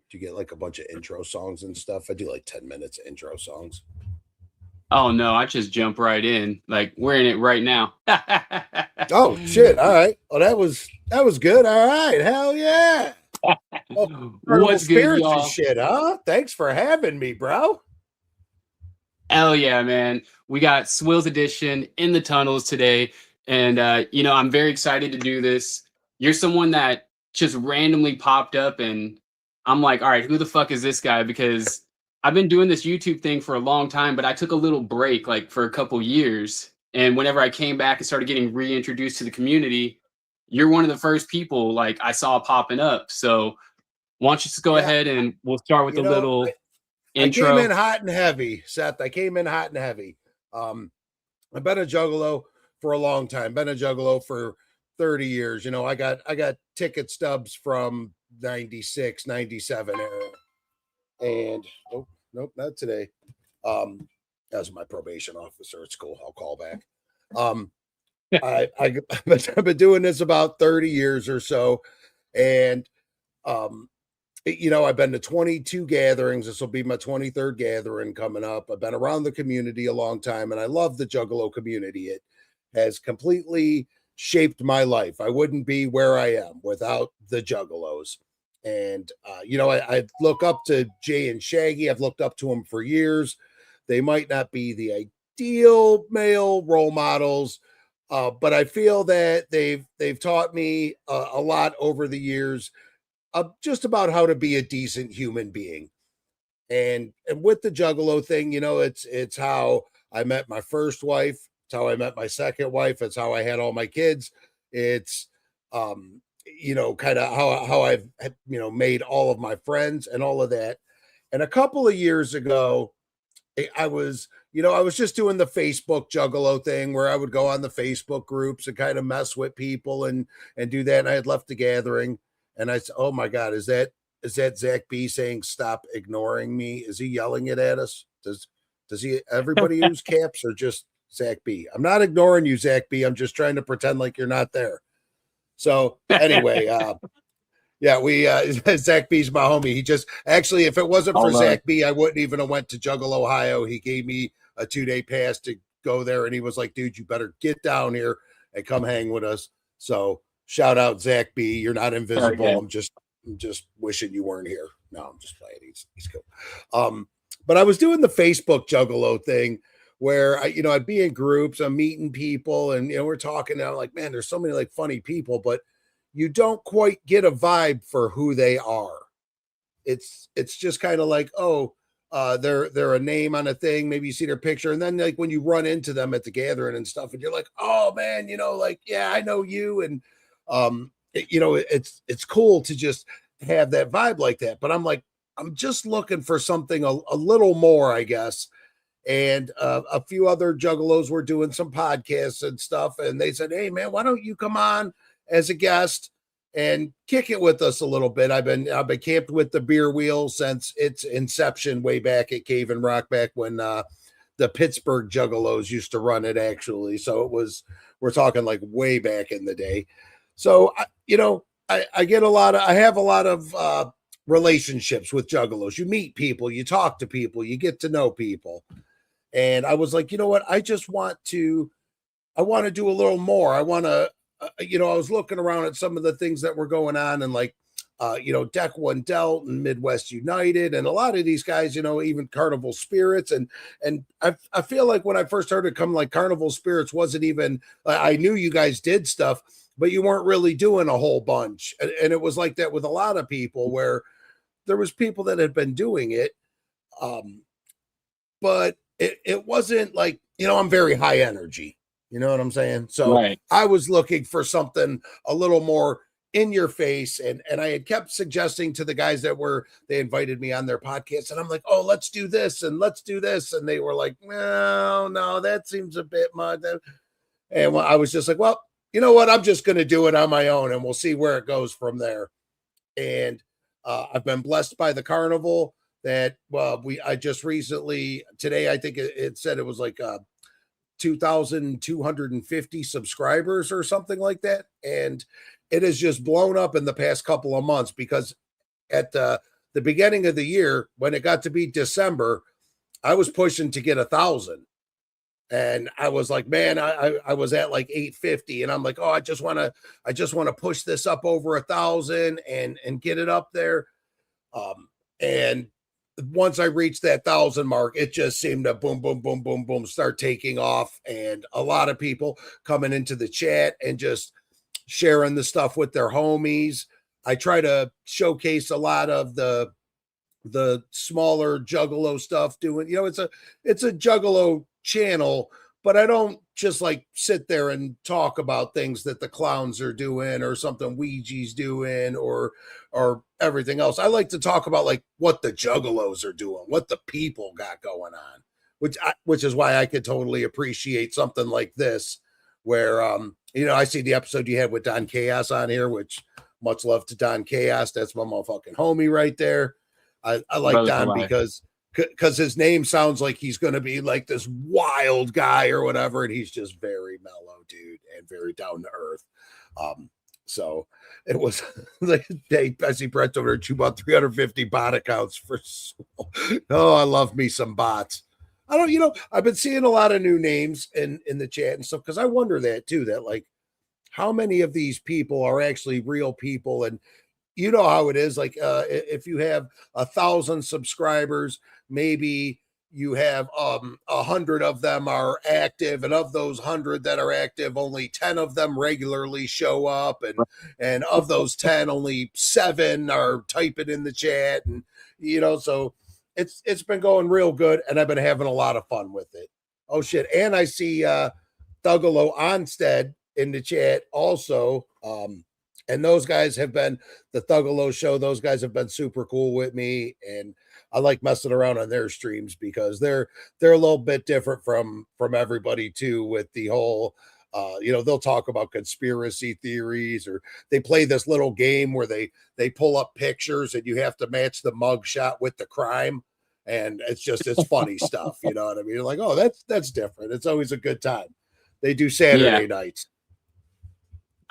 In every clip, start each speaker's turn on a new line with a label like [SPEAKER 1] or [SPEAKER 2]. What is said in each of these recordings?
[SPEAKER 1] Do you get like a bunch of intro songs and stuff? I do like 10 minutes of intro songs.
[SPEAKER 2] Oh no, I just jump right in. Like we're in it right now.
[SPEAKER 1] Oh shit. All right. Well, that was good. All right. Hell yeah. Well, Carnival
[SPEAKER 2] What's good,
[SPEAKER 1] Spirits and
[SPEAKER 2] y'all?
[SPEAKER 1] shit, huh? Thanks for having me, bro.
[SPEAKER 2] Hell yeah, man. We got Swills Edition in the tunnels today. And I'm very excited to do this. You're someone that just randomly popped up and I'm like, all right, who the fuck is this guy? Because I've been doing this YouTube thing for a long time, but I took a little break like for a couple years. And whenever I came back and started getting reintroduced to the community, you're one of the first people like I saw popping up. So why don't you just go
[SPEAKER 1] Yeah.
[SPEAKER 2] ahead and we'll start with
[SPEAKER 1] You
[SPEAKER 2] a
[SPEAKER 1] know,
[SPEAKER 2] little
[SPEAKER 1] I came in
[SPEAKER 2] intro.
[SPEAKER 1] hot and heavy, Seth. I came in hot and heavy. Um, I've been a juggalo for a long time. Been a juggalo for 30 years. I got ticket stubs from 96, 97 era. And oh, nope, not today. As my probation officer at school, I'll call back. Um, I've been doing this about 30 years or so, and um, I've been to 22 gatherings. This will be my 23rd gathering coming up. I've been around the community a long time, and I love the Juggalo community. It has completely shaped my life. I wouldn't be where I am without the Juggalos. And I look up to Jay and Shaggy. I've looked up to them for years. They might not be the ideal male role models, but I feel that they've taught me a lot over the years, just about how to be a decent human being. And with the Juggalo thing, it's how I met my first wife. It's how I met my second wife. It's how I had all my kids. It's kind of how I've made all of my friends and all of that. And a couple of years ago, I was just doing the Facebook Juggalo thing where I would go on the Facebook groups and kind of mess with people and do that. And I had left the gathering, and I said, "Oh my God, is that Zach B saying stop ignoring me? Is he yelling it at us? Does he everybody use caps or just Zach B? I'm not ignoring you, Zach B. I'm just trying to pretend like you're not there." So anyway, yeah, we Zach B's my homie. He just actually, if it wasn't for
[SPEAKER 2] All love.
[SPEAKER 1] Zach B, I wouldn't even have went to Juggle, Ohio. He gave me a 2-day pass to go there, and he was like, "Dude, you better get down here and come hang with us." So shout out Zach B. You're not
[SPEAKER 2] Hell
[SPEAKER 1] invisible.
[SPEAKER 2] yeah.
[SPEAKER 1] I'm just wishing you weren't here. No, I'm just playing. He's cool. But I was doing the Facebook Juggalo thing where I'd be in groups, I'm meeting people, and we're talking. And I'm like, man, there's so many like funny people, but you don't quite get a vibe for who they are. It's just kind of like, oh, they're a name on a thing. Maybe you see their picture, and then like when you run into them at the gathering and stuff, and you're like, oh man, like yeah, I know you, and it's cool to just have that vibe like that. But I'm like, I'm just looking for something a little more, I guess. And a few other juggalos were doing some podcasts and stuff, and they said, "Hey man, why don't you come on as a guest and kick it with us a little bit?" I've been camped with the beer wheel since its inception way back at Cave and Rock, back when the Pittsburgh Juggalos used to run it, actually. So we're talking like way back in the day. So I have a lot of relationships with juggalos. You meet people, you talk to people, you get to know people. And I was like, you know what? I want to do a little more. I want to, I was looking around at some of the things that were going on, and like, Deck One Delt and Midwest United, and a lot of these guys, even Carnival Spirits, and I feel like when I first heard it come, like Carnival Spirits wasn't even. I knew you guys did stuff, but you weren't really doing a whole bunch, and it was like that with a lot of people, where there was people that had been doing it, but it wasn't like, I'm very high energy. You know what I'm saying? So
[SPEAKER 2] Right.
[SPEAKER 1] I was looking for something a little more in your face. And I had kept suggesting to the guys they invited me on their podcast, and I'm like, oh, let's do this and let's do this. And they were like, no, that seems a bit much. And I was just like, well, you know what? I'm just going to do it on my own, and we'll see where it goes from there. And I've been blessed by the carnival that I just recently today, I think it said it was like 2,250 subscribers or something like that, and it has just blown up in the past couple of months, because at the beginning of the year, when it got to be December, I was pushing to get 1,000. And I was like, man, I was at like 850, and I'm like, oh, I just want to push this up over 1,000 and get it up there. And once I reached that 1,000 mark, it just seemed to boom, boom, boom, boom, boom, start taking off. And a lot of people coming into the chat and just sharing the stuff with their homies. I try to showcase a lot of the smaller juggalo stuff doing, it's a juggalo channel, but I don't just like sit there and talk about things that the clowns are doing or something Ouija's doing or everything else. I like to talk about like what the juggalos are doing, what the people got going on, which is why I could totally appreciate something like this, where I see the episode you had with Don Chaos on here, which much love to Don Chaos. That's my motherfucking homie right there. I like
[SPEAKER 2] Brother
[SPEAKER 1] Don because his name sounds like he's going to be like this wild guy or whatever, and he's just very mellow, dude, and very down to earth. So it was like Bessie Brett's over there chew about 350 bot accounts for. Oh, I love me some bots. I don't, I've been seeing a lot of new names in the chat and stuff, because I wonder that too, that like how many of these people are actually real people. And you know how it is, like if you have 1,000 subscribers, maybe you have 100 of them are active, and of those 100 that are active, only 10 of them regularly show up, and of those 10, only 7 are typing in the chat, and so it's been going real good, and I've been having a lot of fun with it. Oh shit. And I see Thuggalo Onstead in the chat also. And those guys have been the Thuggalo show. Those guys have been super cool with me, and I like messing around on their streams because they're a little bit different from everybody too. With the whole, they'll talk about conspiracy theories, or they play this little game where they pull up pictures and you have to match the mug shot with the crime, and it's funny stuff. You know what I mean? You're like, oh, that's different. It's always a good time. They do Saturday nights.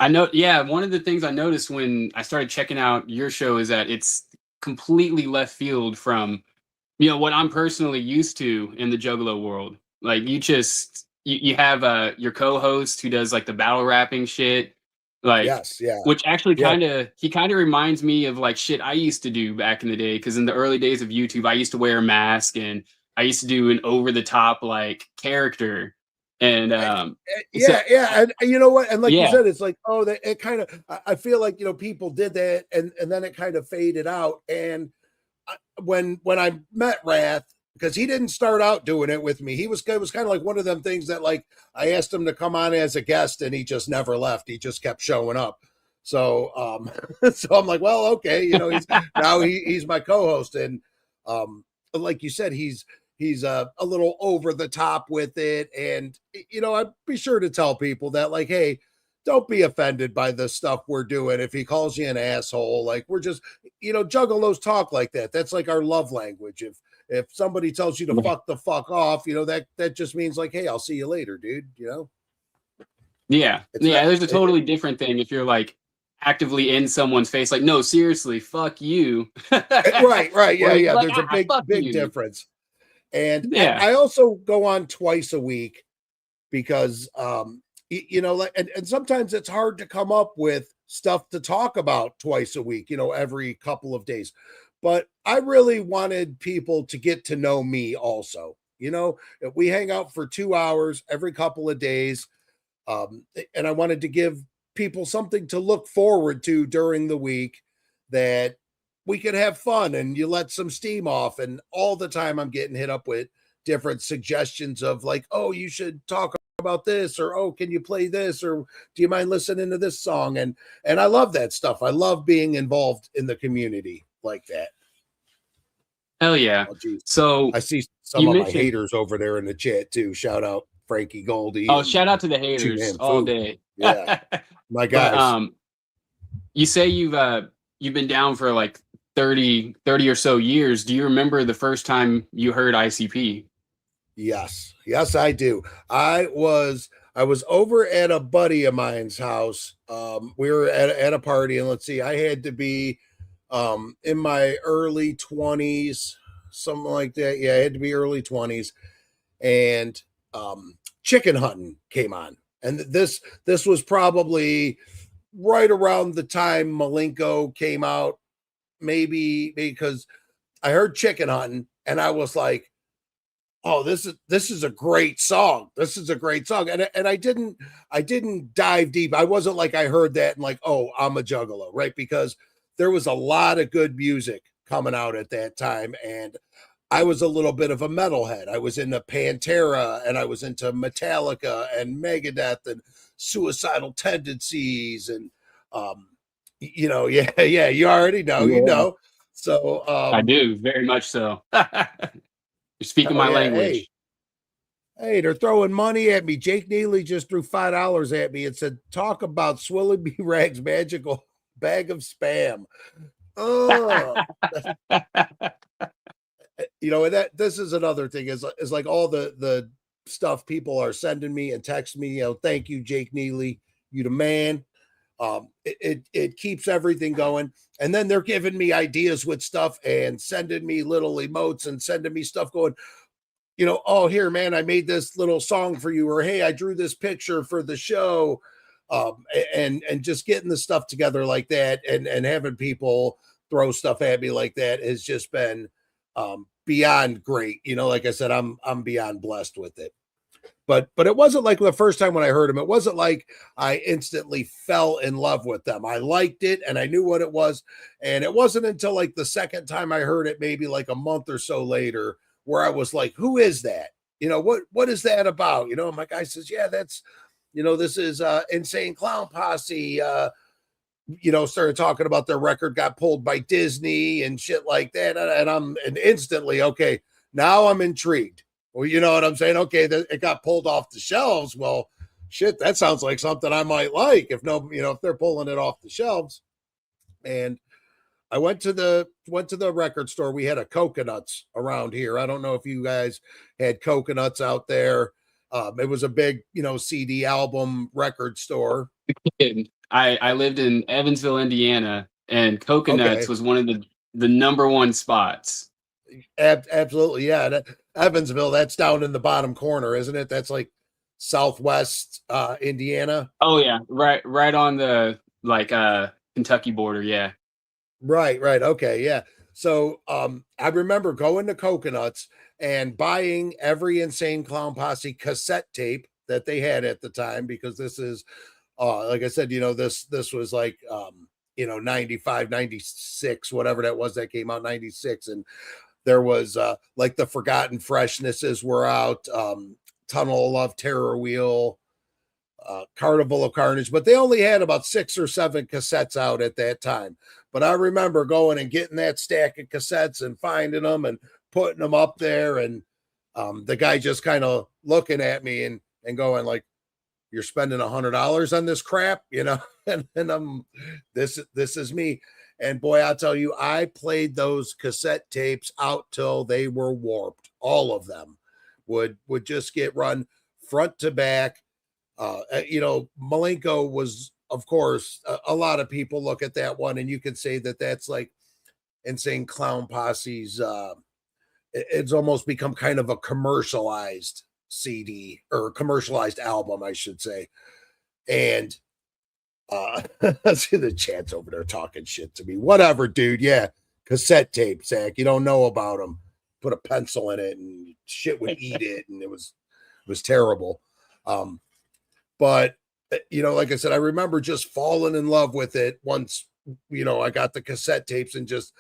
[SPEAKER 2] I know. Yeah. One of the things I noticed when I started checking out your show is that it's completely left field from, what I'm personally used to in the Juggalo world. Like you have your co-host who does like the battle rapping shit. Like,
[SPEAKER 1] yes, yeah.
[SPEAKER 2] Which actually he kind of reminds me of like shit I used to do back in the day. Cause in the early days of YouTube, I used to wear a mask and I used to do an over the top like character. And
[SPEAKER 1] and you know what, and like you said, it's like, oh, it kind of, I feel like people did that, and then it kind of faded out. And when I met Wrath, because he didn't start out doing it with me, it was kind of like one of them things that like I asked him to come on as a guest and he just never left. He just kept showing up. So so I'm like, well, okay, he's my co-host, and like you said, he's a little over the top with it. And, I'd be sure to tell people that, like, hey, don't be offended by the stuff we're doing. If he calls you an asshole, like, we're just, juggalos talk like that. That's like our love language. If somebody tells you to fuck the fuck off, that just means like, hey, I'll see you later, dude.
[SPEAKER 2] Yeah. There's a totally different thing if you're like actively in someone's face, like, no, seriously, fuck you.
[SPEAKER 1] Right. Yeah.
[SPEAKER 2] Like,
[SPEAKER 1] There's a big difference. And
[SPEAKER 2] yeah.
[SPEAKER 1] I also go on twice a week because, and sometimes it's hard to come up with stuff to talk about twice a week, every couple of days. But I really wanted people to get to know me also. If we hang out for 2 hours every couple of days, and I wanted to give people something to look forward to during the week, that we could have fun and you let some steam off. And all the time I'm getting hit up with different suggestions of like, oh, you should talk about this, or, oh, can you play this, or do you mind listening to this song? And I love that stuff. I love being involved in the community like that.
[SPEAKER 2] Hell yeah.
[SPEAKER 1] Oh, geez.
[SPEAKER 2] So
[SPEAKER 1] I see some of my haters over there in the chat too. Shout out Frankie Goldie.
[SPEAKER 2] Oh, shout out to the haters all day.
[SPEAKER 1] Yeah. My guys.
[SPEAKER 2] But, you say you've been down for like 30 or so years. Do you remember the first time you heard ICP?
[SPEAKER 1] Yes, I do. I was over at a buddy of mine's house. We were at a party, and let's see, I had to be in my early 20s, something like that. Yeah, it had to be early 20s. And chicken hunting came on. And this was probably right around the time Malenko came out, maybe because I heard chicken hunting and I was like, oh, this is a great song. This is a great song. And I didn't dive deep. I wasn't like I heard that and like, oh, I'm a juggalo, right? Because there was a lot of good music coming out at that time. And I was a little bit of a metalhead. I was into Pantera and I was into Metallica and Megadeth and Suicidal Tendencies and yeah, you already know,
[SPEAKER 2] Yeah,
[SPEAKER 1] So
[SPEAKER 2] I do very much so. You're speaking
[SPEAKER 1] hell
[SPEAKER 2] my
[SPEAKER 1] yeah, hey,
[SPEAKER 2] language.
[SPEAKER 1] hey, they're throwing money at me. Jake Neely just threw $5 at me and said, talk about Swilly B Rag's magical bag of spam. Oh, and that this is another thing is like all the stuff people are sending me and text me, thank you, Jake Neely, you the man. It keeps everything going. And then they're giving me ideas with stuff and sending me little emotes and sending me stuff going, oh, here, man, I made this little song for you, or hey, I drew this picture for the show. And just getting the stuff together like that and having people throw stuff at me like that has just been beyond great. Like I said, I'm beyond blessed with it. But it wasn't like the first time when I heard them, it wasn't like I instantly fell in love with them. I liked it and I knew what it was. And it wasn't until like the second time I heard it, maybe like a month or so later, where I was like, who is that? What is that about? And my guy says, yeah, that's this is Insane Clown Posse. Started talking about their record got pulled by Disney and shit like that. And instantly, okay, now I'm intrigued. Well, you know what I'm saying? Okay, it got pulled off the shelves. Well, shit, that sounds like something I might like if they're pulling it off the shelves. And I went to the record store. We had a Coconuts around here. I don't know if you guys had Coconuts out there. It was a big, CD album record store.
[SPEAKER 2] And I lived in Evansville, Indiana, and Coconuts
[SPEAKER 1] Okay.
[SPEAKER 2] was one of the number one spots.
[SPEAKER 1] Absolutely. Yeah. Evansville, that's down in the bottom corner, isn't it? That's like southwest Indiana.
[SPEAKER 2] Oh yeah, right on the like Kentucky border. Yeah.
[SPEAKER 1] Right. Okay. Yeah. So I remember going to Coconuts and buying every Insane Clown Posse cassette tape that they had at the time, because this is like I said, this was like 95, 96, whatever that was that came out 96. And there was like the Forgotten Freshnesses were out, Tunnel of Love, Terror Wheel, Carnival of Carnage, but they only had about 6 or 7 cassettes out at that time. But I remember going and getting that stack of cassettes and finding them and putting them up there, and the guy just kind of looking at me and going like, "You're spending $100 on this crap," and I'm this is me. And boy, I'll tell you, I played those cassette tapes out till they were warped. All of them would just get run front to back. Malenko was, of course, a lot of people look at that one and you can say that that's like Insane Clown Posse's. It's almost become kind of a commercialized CD or commercialized album, I should say. And I see the chats over there talking shit to me. Whatever, dude. Yeah, cassette tape, Zach. You don't know about them. Put a pencil in it and shit would eat it, and it was terrible. Um, but like I said, I remember just falling in love with it once. I got the cassette tapes and just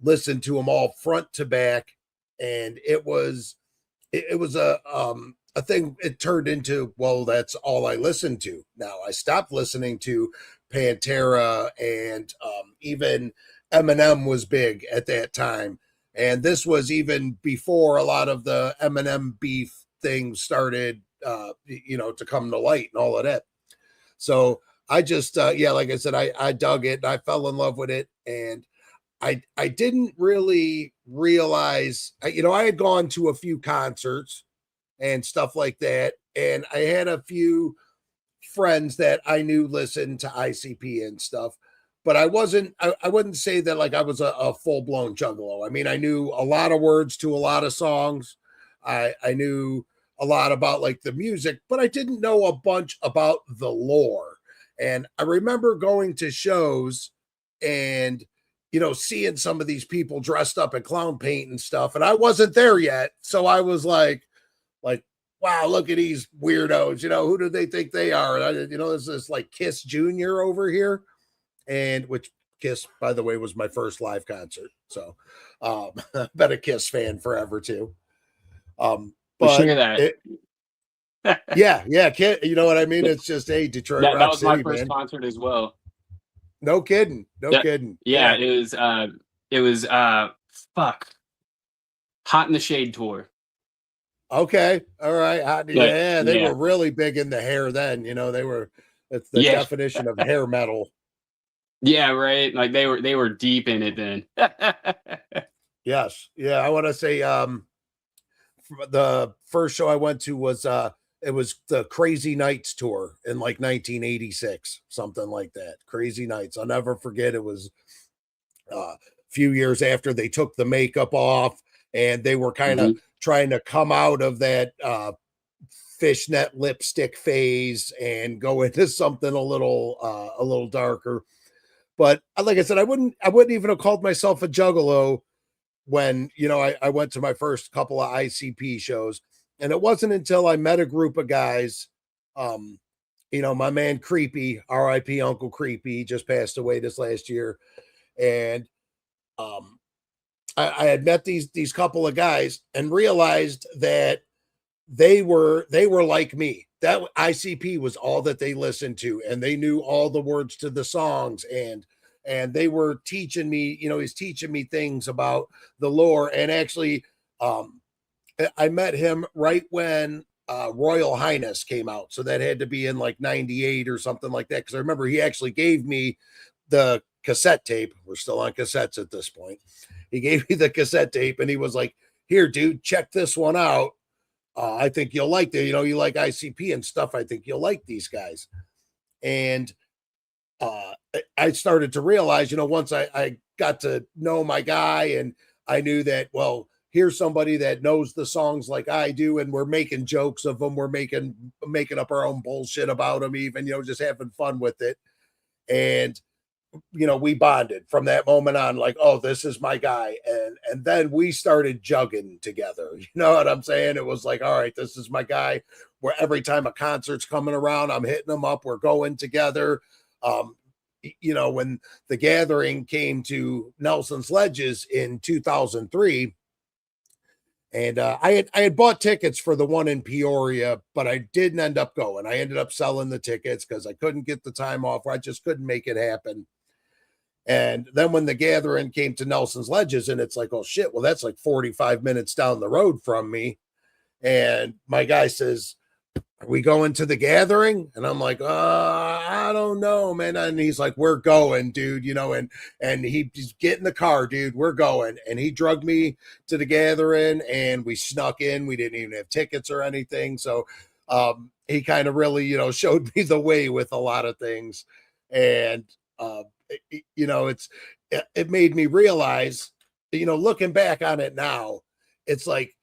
[SPEAKER 1] listened to them all front to back, and it was a thing. It turned into, well, that's all I listened to. Now I stopped listening to Pantera, and even Eminem was big at that time, and this was even before a lot of the Eminem beef things started to come to light and all of that. So I just yeah, like I said, I dug it and I fell in love with it. And I didn't really realize, I had gone to a few concerts and stuff like that, and I had a few friends that I knew listened to ICP and stuff, but I wasn't, I wouldn't say that like I was a full blown juggalo. I mean, I knew a lot of words to a lot of songs. I knew a lot about like the music, but I didn't know a bunch about the lore. And I remember going to shows and, you know, seeing some of these people dressed up in clown paint and stuff. And I wasn't there yet. So I was like, wow, look at these weirdos. You know, who do they think they are? You know, this is like Kiss Jr. over here. And which Kiss, by the way, was my first live concert. So been a Kiss fan forever too.
[SPEAKER 2] We
[SPEAKER 1] But
[SPEAKER 2] share that.
[SPEAKER 1] yeah, you know what I mean? It's just a Detroit
[SPEAKER 2] That
[SPEAKER 1] Rock
[SPEAKER 2] was my
[SPEAKER 1] City,
[SPEAKER 2] first
[SPEAKER 1] man.
[SPEAKER 2] concert as well.
[SPEAKER 1] No kidding. No
[SPEAKER 2] Yeah,
[SPEAKER 1] kidding.
[SPEAKER 2] yeah, it was fuck. Hot in the Shade tour.
[SPEAKER 1] Okay. All right.
[SPEAKER 2] Like,
[SPEAKER 1] Yeah, they
[SPEAKER 2] yeah.
[SPEAKER 1] were really big in the hair then. You know, it's the
[SPEAKER 2] Yeah.
[SPEAKER 1] definition of hair metal.
[SPEAKER 2] Yeah, right. Like they were deep in it then.
[SPEAKER 1] Yes. Yeah. I want to say the first show I went to was it was the Crazy Nights tour in like 1986, something like that. Crazy Nights. I'll never forget. It was a few years after they took the makeup off and they were kind of
[SPEAKER 2] Mhm.
[SPEAKER 1] trying to come out of that fishnet lipstick phase and go into something a little darker. But like I said, I wouldn't even have called myself a juggalo when, you know, I went to my first couple of ICP shows. And it wasn't until I met a group of guys, um, you know, my man Creepy, RIP Uncle Creepy, just passed away this last year. And um, I had met these couple of guys and realized that they were like me. That ICP was all that they listened to, and they knew all the words to the songs, and they were teaching me, you know, he's teaching me things about the lore. And actually, um, I met him right when Royal Highness came out. So that had to be in like 98 or something like that. Cause I remember he actually gave me the cassette tape. We're still on cassettes at this point. He gave me the cassette tape and he was like, here, dude, check this one out. I think you'll like that. You know, you like ICP and stuff. I think you'll like these guys. And I started to realize, you know, once I got to know my guy and I knew that, well, here's somebody that knows the songs like I do, and we're making jokes of them. We're making up our own bullshit about them, even, you know, just having fun with it. And you know, we bonded from that moment on, like, oh, this is my guy. And then we started jugging together. You know what I'm saying? It was like, all right, this is my guy. Where every time a concert's coming around, I'm hitting them up. We're going together. Um, you know, when the gathering came to Nelson's Ledges in 2003, and I had bought tickets for the one in Peoria, but I didn't end up going. I ended up selling the tickets because I couldn't get the time off. I just couldn't make it happen. And then when the gathering came to Nelson's Ledges, and it's like, oh shit, well, that's like 45 minutes down the road from me. And my guy says, are we going to the gathering? And I'm like, I don't know, man. And he's like, we're going, dude, you know, and he's get in the car, dude, we're going. And he drugged me to the gathering and we snuck in. We didn't even have tickets or anything. So he kind of really, you know, showed me the way with a lot of things. And you know, it made me realize, you know, looking back on it now, it's like,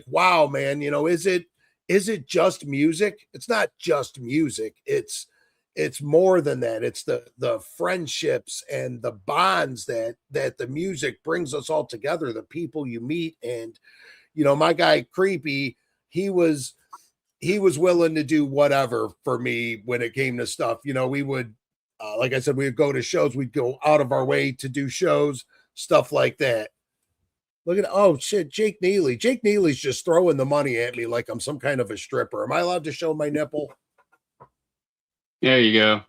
[SPEAKER 1] wow, man, you know, is it just music? It's not just music. It's more than that. It's the friendships and the bonds that the music brings us all together, the people you meet. And, you know, my guy Creepy, he was willing to do whatever for me when it came to stuff. You know, we would like I said, we'd go to shows, we'd go out of our way to do shows, stuff like that. Look at, oh shit, Jake Neely. Jake Neely's just throwing the money at me like I'm some kind of a stripper. Am I allowed to show my nipple?
[SPEAKER 2] There you go.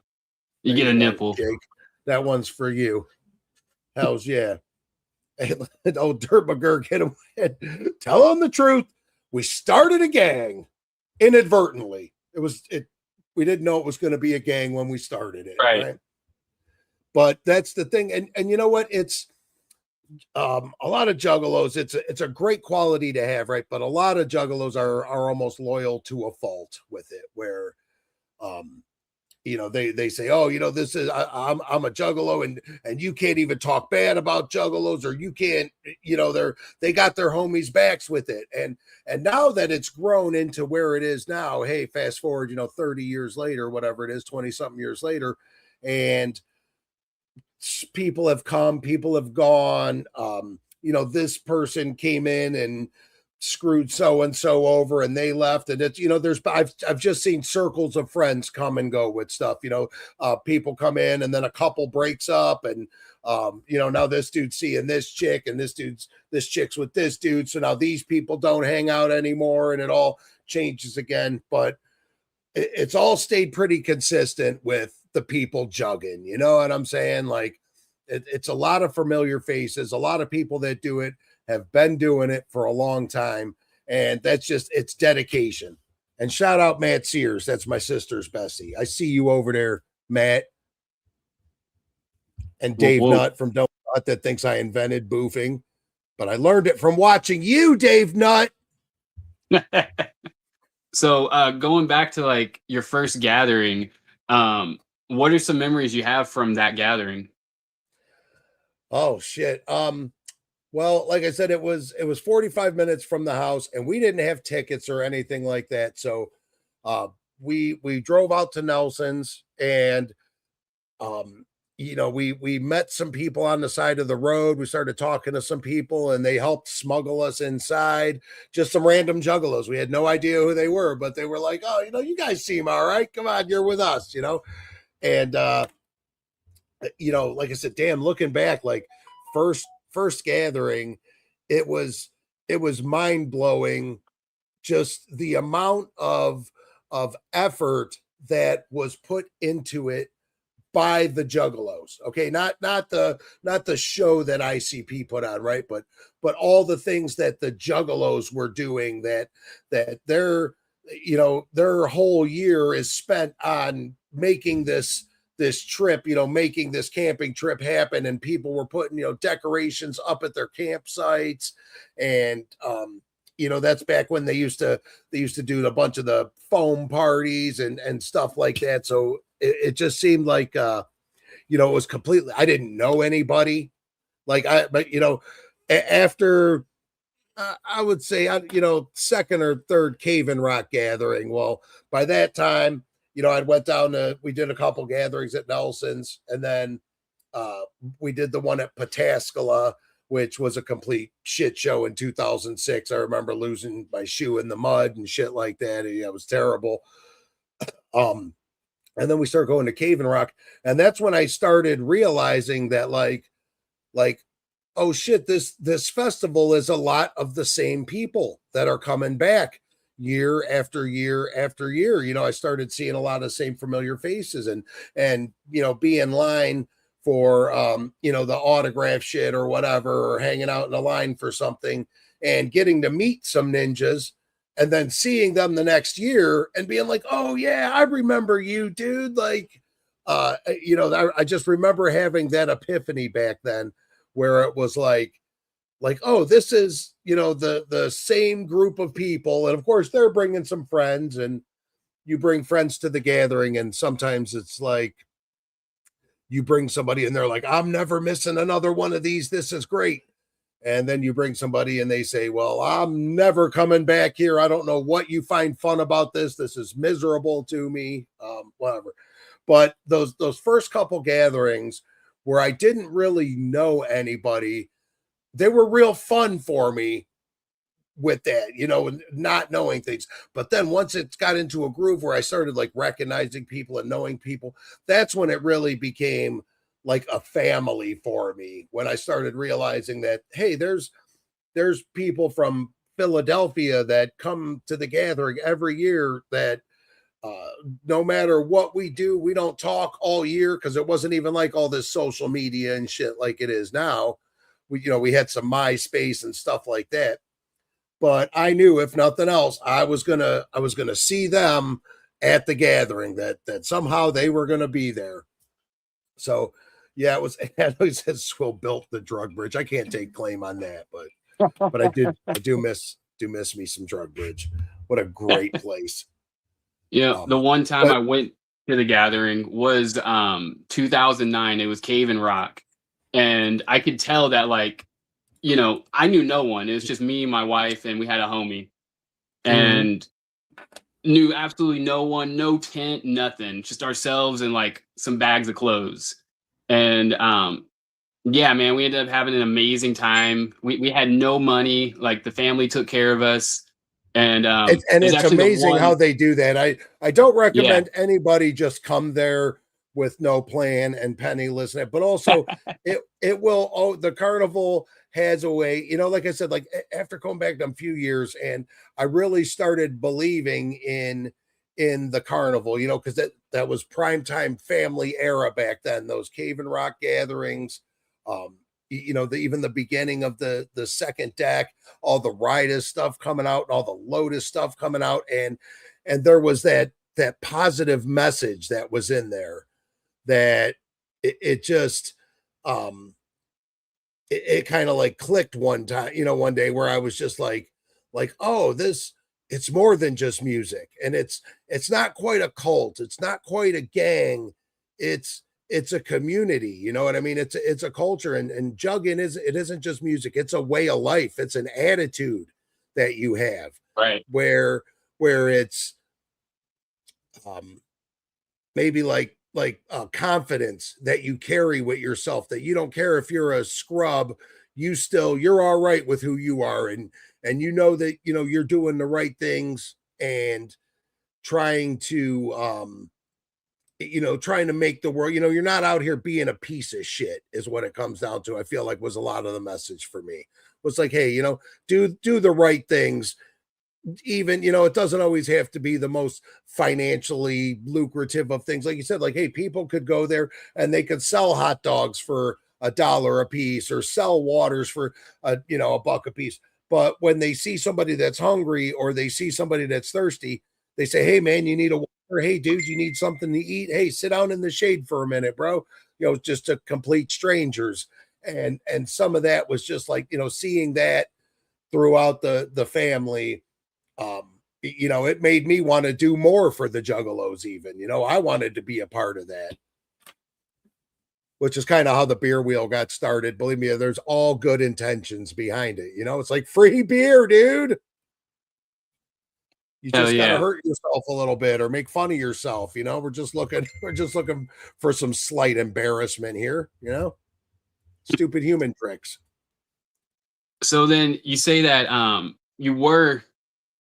[SPEAKER 2] You
[SPEAKER 1] There
[SPEAKER 2] get
[SPEAKER 1] you
[SPEAKER 2] a
[SPEAKER 1] go,
[SPEAKER 2] nipple.
[SPEAKER 1] Jake. That one's for you. Hells yeah. Old Dirt McGurk hit him with, tell him the truth. We started a gang inadvertently. We didn't know it was going to be a gang when we started it,
[SPEAKER 2] Right.
[SPEAKER 1] right? But that's the thing. And you know what? It's a lot of juggalos, it's a great quality to have, right? But a lot of juggalos are almost loyal to a fault with it, where um they say, oh, this is I'm a juggalo, and you can't even talk bad about juggalos, or you can't, they got their homies backs with it. And now that it's grown into where it is now, hey, fast forward, 30 years later, whatever it is, 20 something years later, and people have come, people have gone. This person came in and screwed so and so over, and they left, and it's I've just seen circles of friends come and go with stuff. People come in, and then a couple breaks up, and now this dude's seeing this chick, and this chick's with this dude, so now these people don't hang out anymore, and it all changes again. But it's all stayed pretty consistent with the people jugging. You know what I'm saying? Like, it's a lot of familiar faces. A lot of people that do it have been doing it for a long time, and it's dedication. And shout out Matt Sears. That's my sister's bestie. I see you over there, Matt. And Dave Nutt from Don't Nut that thinks I invented boofing, but I learned it from watching you, Dave Nutt.
[SPEAKER 2] So going back to like your first gathering, what are some memories you have from that gathering?
[SPEAKER 1] Oh shit. Well, like I said, it was 45 minutes from the house, and we didn't have tickets or anything like that. So we drove out to Nelson's, and we met some people on the side of the road. We started talking to some people, and they helped smuggle us inside. Just some random juggalos. We had no idea who they were, but they were like, oh, you guys seem all right. Come on, you're with us, And like I said, damn, looking back, like first gathering, it was mind-blowing, just the amount of effort that was put into it by the juggalos. Okay, not the show that ICP put on, right? But all the things that the juggalos were doing, that their whole year is spent on making this trip, making this camping trip happen. And people were putting, decorations up at their campsites. And, that's back when they used to do a bunch of the foam parties and stuff like that. So it just seemed like, it was completely, I didn't know anybody. After, I would say, second or third Cave and Rock gathering. Well, by that time, I went down we did a couple gatherings at Nelson's, and then we did the one at Pataskala, which was a complete shit show in 2006. I remember losing my shoe in the mud and shit like that. It was terrible. And then we started going to Cave and Rock, and that's when I started realizing that like, oh shit, this festival is a lot of the same people that are coming back year after year after year. I started seeing a lot of the same familiar faces, and be in line for the autograph shit or whatever, or hanging out in a line for something, and getting to meet some ninjas, and then seeing them the next year and being like, oh yeah, I remember you, dude. Like, I just remember having that epiphany back then, where it was like, oh, this is, the same group of people. And of course they're bringing some friends, and you bring friends to the gathering. And sometimes it's like, you bring somebody and they're like, I'm never missing another one of these. This is great. And then you bring somebody and they say, well, I'm never coming back here. I don't know what you find fun about this. This is miserable to me. Whatever. But those first couple gatherings where I didn't really know anybody, they were real fun for me with that, not knowing things. But then once it got into a groove where I started like recognizing people and knowing people, that's when it really became like a family for me. When I started realizing that, hey, there's people from Philadelphia that come to the gathering every year, that no matter what we do, we don't talk all year, because it wasn't even like all this social media and shit like it is now. We had some MySpace and stuff like that. But I knew, if nothing else, I was gonna see them at the gathering, that somehow they were gonna be there. So yeah, it was. He said Swill built the drug bridge. I can't take claim on that, but I do miss me some drug bridge. What a great place.
[SPEAKER 2] The one time I went to the gathering was 2009. It was Cave and Rock. And I could tell that like, I knew no one. It was just me, my wife, and we had a homie.
[SPEAKER 1] Mhm.
[SPEAKER 2] And knew absolutely no one, no tent, nothing. Just ourselves and like some bags of clothes. And yeah, man, we ended up having an amazing time. We had no money, like the family took care of us. And
[SPEAKER 1] And
[SPEAKER 2] it was
[SPEAKER 1] it's
[SPEAKER 2] actually the
[SPEAKER 1] amazing how
[SPEAKER 2] one,
[SPEAKER 1] they do that. I don't
[SPEAKER 2] yeah.
[SPEAKER 1] recommend anybody just come there with no plan and penniless, but also it will. Oh, the carnival has a way. Like I said, like after coming back a few years, and I really started believing in the carnival. Because that was prime time family era back then. Those cave and rock gatherings. Even the beginning of the second deck, all the Riders stuff coming out, all the Lotus stuff coming out, and there was that positive message that was in there that it just um it kind of like clicked one time, one day where I was just like, oh, this it's more than just music, and it's not quite a cult, it's not quite a gang, it's it's a community, you know what I mean? It's a culture, and jugging isn't just music, it's a way of life, it's an attitude that you have
[SPEAKER 2] Right.
[SPEAKER 1] where where it's um maybe confidence that you carry with yourself, that you don't care if you're a scrub, you're all right with who you are, and that you're doing the right things, and trying to trying to make the world, you're not out here being a piece of shit is what it comes down to. I feel like was a lot of the message for me was like, hey, do the right things, even it doesn't always have to be the most financially lucrative of things. Like you said, like, hey, people could go there and they could sell hot dogs for $1 a piece, or sell waters for a buck a piece, but when they see somebody that's hungry, or they see somebody that's thirsty, they say, hey man, you need a water, hey dude, you need something to eat, hey, sit down in the shade for a minute, bro. Just to complete strangers. And some of that was just like, seeing that throughout the family. It made me want to do more for the Juggalos, even. I wanted to be a part of that, which is kind of how the beer wheel got started. Believe me, there's all good intentions behind it. It's like free beer, dude. You
[SPEAKER 2] Hell
[SPEAKER 1] just got to
[SPEAKER 2] yeah.
[SPEAKER 1] hurt yourself a little bit or make fun of yourself. We're just looking for some slight embarrassment here. Stupid human tricks.
[SPEAKER 2] So then you say that you were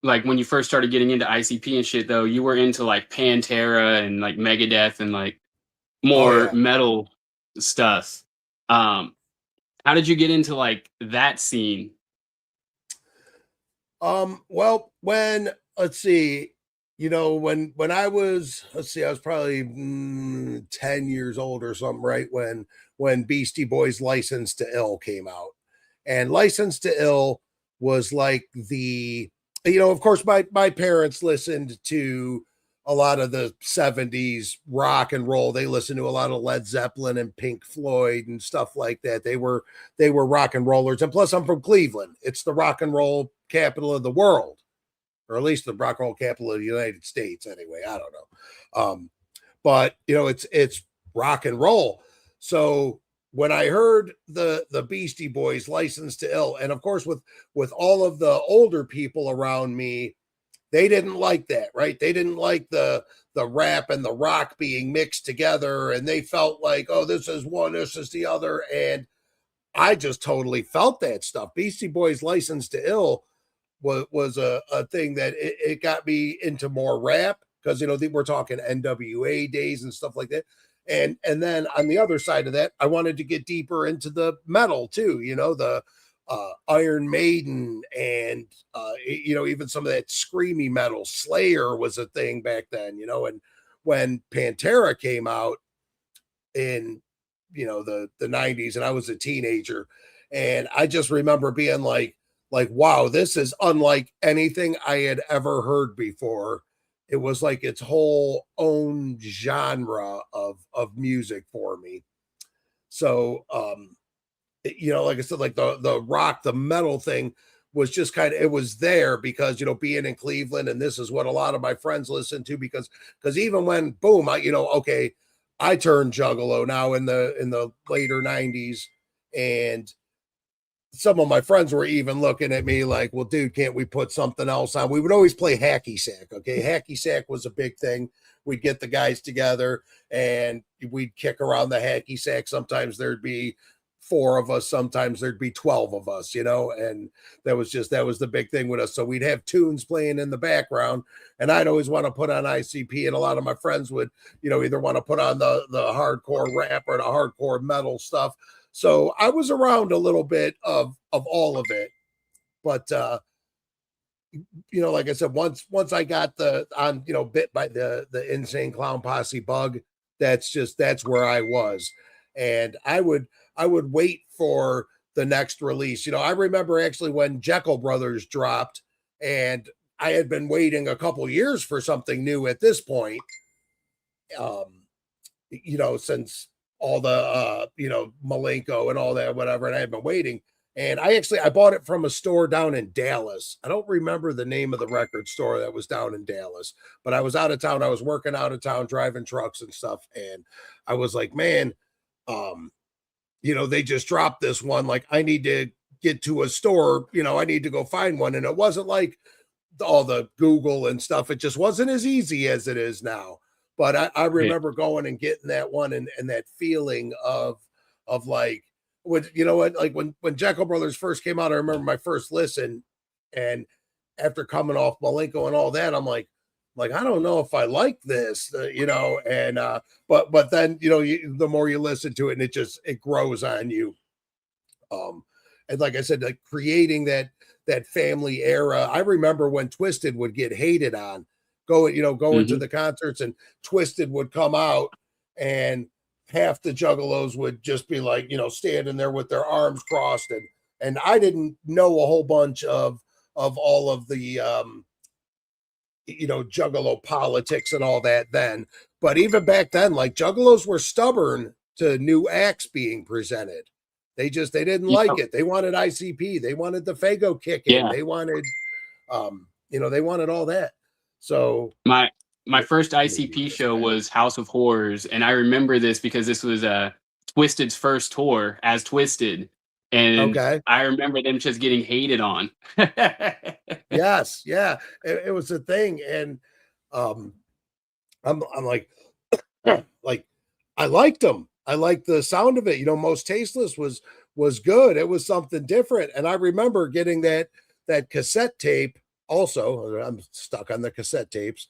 [SPEAKER 2] like when you first started getting into ICP and shit though, you were into like Pantera and like Megadeth and like
[SPEAKER 1] Oh
[SPEAKER 2] more
[SPEAKER 1] yeah.
[SPEAKER 2] metal stuff. Um how did you get into like that scene?
[SPEAKER 1] Well, when let's see, when I was, let's see, I was probably 10 years old or something, right? When Beastie Boys License to Ill came out. And License to Ill was like of course, my parents listened to a lot of the 70s rock and roll. They listened to a lot of Led Zeppelin and Pink Floyd and stuff like that. They were rock and rollers. And plus, I'm from Cleveland. It's the rock and roll capital of the world, or at least the rock and roll capital of the United States. Anyway, I don't know. But it's rock and roll. So when I heard the Beastie Boys License to Ill, and of course with all of the older people around me, they didn't like that, right? They didn't like the rap and the rock being mixed together, and they felt like, oh, this is one, this is the other, and I just totally felt that stuff. Beastie Boys License to Ill was a thing that it got me into more rap, because we're talking NWA days and stuff like that. And then on the other side of that, I wanted to get deeper into the metal too, the Iron Maiden, and even some of that screamy metal. Slayer was a thing back then, and when Pantera came out in the 90s, and I was a teenager, and I just remember being like, wow, this is unlike anything I had ever heard before. It was like its whole own genre of music for me. So like I said, like the rock, the metal thing was just kind of, it was there because, being in Cleveland, and this is what a lot of my friends listen to, because even when boom, okay, I turned juggalo now in the later 90s, and some of my friends were even looking at me like, well, dude, can't we put something else on? We would always play hacky sack. Okay. Hacky sack was a big thing. We'd get the guys together and we'd kick around the hacky sack. Sometimes there'd be four of us, sometimes there'd be 12 of us, and that was the big thing with us. So we'd have tunes playing in the background, and I'd always want to put on ICP, and a lot of my friends would, either want to put on the hardcore rap or the hardcore metal stuff. So I was around a little bit of all of it, but like I said, once I got bit by the Insane Clown Posse bug, that's where I was, and I would wait for the next release. I remember actually when Jekyll Brothers dropped, and I had been waiting a couple years for something new at this point. Since all the Malenko and all that, whatever, and I had been waiting. And I bought it from a store down in Dallas. I don't remember the name of the record store that was down in Dallas, but I was out of town. I was working out of town, driving trucks and stuff. And I was like, man, they just dropped this one. Like, I need to get to a store, I need to go find one. And it wasn't like all the Google and stuff. It just wasn't as easy as it is now. But I remember going and getting that one, and that feeling of like, when Jekyll Brothers first came out, I remember my first listen, and after coming off Malenko and all that, I'm like, I don't know if I like this, and but then the more you listen to it, and it grows on you. And like I said, like creating that family era. I remember when Twisted would get hated on, going to the concerts, and Twisted would come out, and half the juggalos would just be like, standing there with their arms crossed, and I didn't know a whole bunch of all of the juggalo politics and all that then. But even back then, like, juggalos were stubborn to new acts being presented. They didn't like it. They wanted ICP, they wanted the Fago kicking, they wanted they wanted all that. So
[SPEAKER 2] my first ICP show was House of Horrors, and I remember this because this was Twisted's first tour as Twisted, and
[SPEAKER 1] okay.
[SPEAKER 2] I remember them just getting hated on.
[SPEAKER 1] Yes, yeah, it was a thing, and I'm like, like, I liked them. I liked the sound of it. Most Tasteless was good. It was something different, and I remember getting that cassette tape. Also, I'm stuck on the cassette tapes,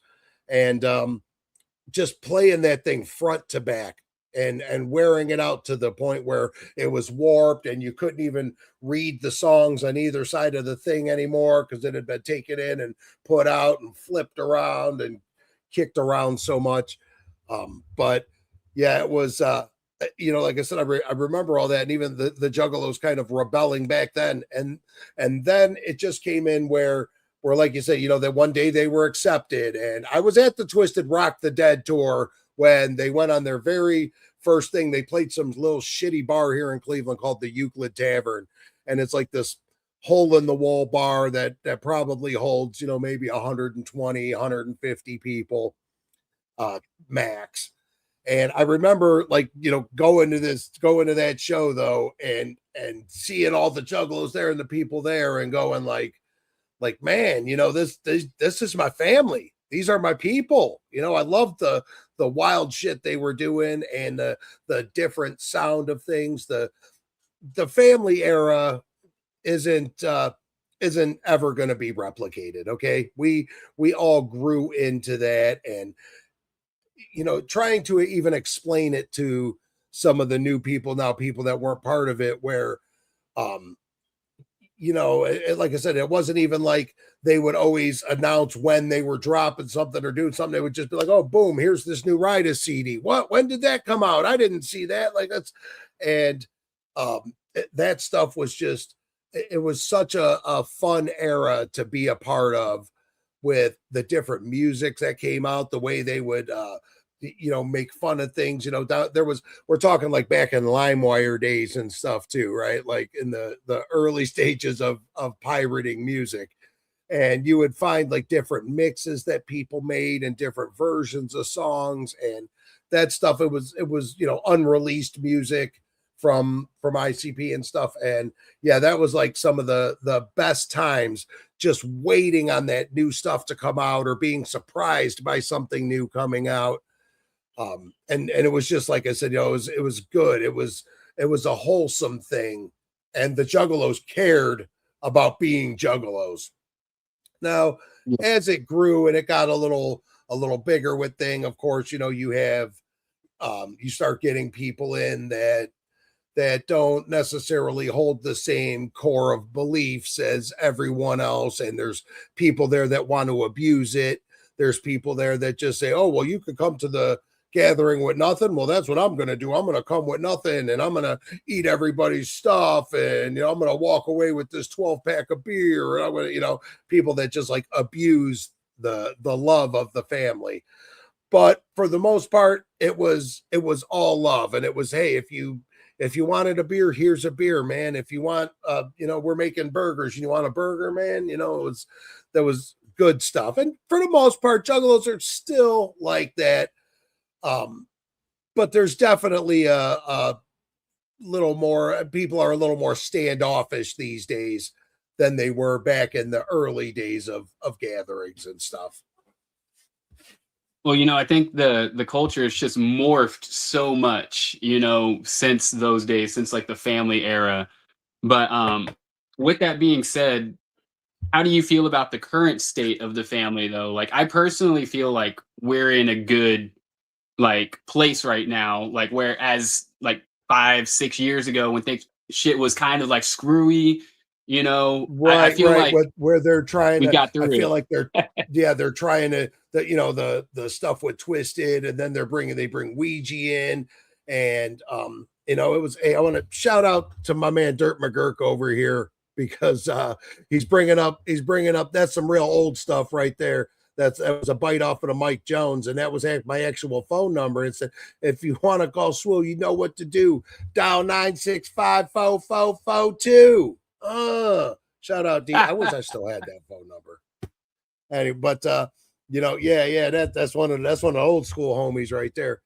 [SPEAKER 1] and just playing that thing front to back, and wearing it out to the point where it was warped and you couldn't even read the songs on either side of the thing anymore because it had been taken in and put out and flipped around and kicked around so much. But yeah, it was like I said, I remember all that, and even the juggalos kind of rebelling back then, and then it just came in where like you say, that one day they were accepted. And I was at the Twisted Rock the Dead tour when they went on their very first thing. They played some little shitty bar here in Cleveland called the Euclid Tavern, and it's like this hole in the wall bar that probably holds maybe 120 150 people max. And I remember, like, going to that show though, and seeing all the juggalos there and the people there, and going like, man, this is my family. These are my people. I love the wild shit they were doing, and the different sound of things. The family era isn't ever going to be replicated. Okay. We all grew into that, and trying to even explain it to some of the new people now, people that weren't part of it, where like I said, it wasn't even like they would always announce when they were dropping something or doing something. They would just be like, oh, boom, here's this new Riders CD. What? When did that come out? I didn't see that. Like, that's, and that stuff was just, it was such a fun era to be a part of, with the different music that came out, the way they would make fun of things. We're talking like back in LimeWire days and stuff too, right? Like in the early stages of pirating music. And you would find like different mixes that people made and different versions of songs and that stuff. It was unreleased music from ICP and stuff. And yeah, that was like some of the best times, just waiting on that new stuff to come out or being surprised by something new coming out. And it was just like I said, it was good. It was a wholesome thing, and the Juggalos cared about being Juggalos. Now,
[SPEAKER 2] Yeah.
[SPEAKER 1] as it grew and it got a little bigger with thing, of course, you have you start getting people in that don't necessarily hold the same core of beliefs as everyone else. And there's people there that want to abuse it. There's people there that just say, oh, well, you could come to the gathering with nothing. Well, that's what I'm going to do. I'm going to come with nothing and I'm going to eat everybody's stuff. And, I'm going to walk away with this 12 pack of beer. And I'm going to, people that just like abuse the love of the family. But for the most part, it was all love. And it was, hey, if you wanted a beer, here's a beer, man. If you want, we're making burgers and you want a burger, man, that was good stuff. And for the most part, Juggalos are still like that. But there's definitely a little more, people are a little more standoffish these days than they were back in the early days of gatherings and stuff.
[SPEAKER 2] Well, I think the culture has just morphed so much, since those days, since like the family era. But with that being said, how do you feel about the current state of the family though? Like I personally feel like we're in a good like place right now. Like whereas like 5, 6 years ago when things shit was kind of like screwy, I
[SPEAKER 1] Right,
[SPEAKER 2] feel
[SPEAKER 1] right.
[SPEAKER 2] like
[SPEAKER 1] Where they're trying
[SPEAKER 2] we
[SPEAKER 1] to,
[SPEAKER 2] got
[SPEAKER 1] I
[SPEAKER 2] through
[SPEAKER 1] feel
[SPEAKER 2] it.
[SPEAKER 1] like they're trying to, the stuff with Twisted, and then they bring Ouija in, and it was. Hey, I want to shout out to my man Dirt McGurk over here because he's bringing up that's some real old stuff right there. That was a bite off of the Mike Jones, and that was my actual phone number. It said, if you want to call Swole, you know what to do. Dial 965-4442. Shout out D. I wish I still had that phone number. Anyway, but yeah, that's one of the old school homies right there.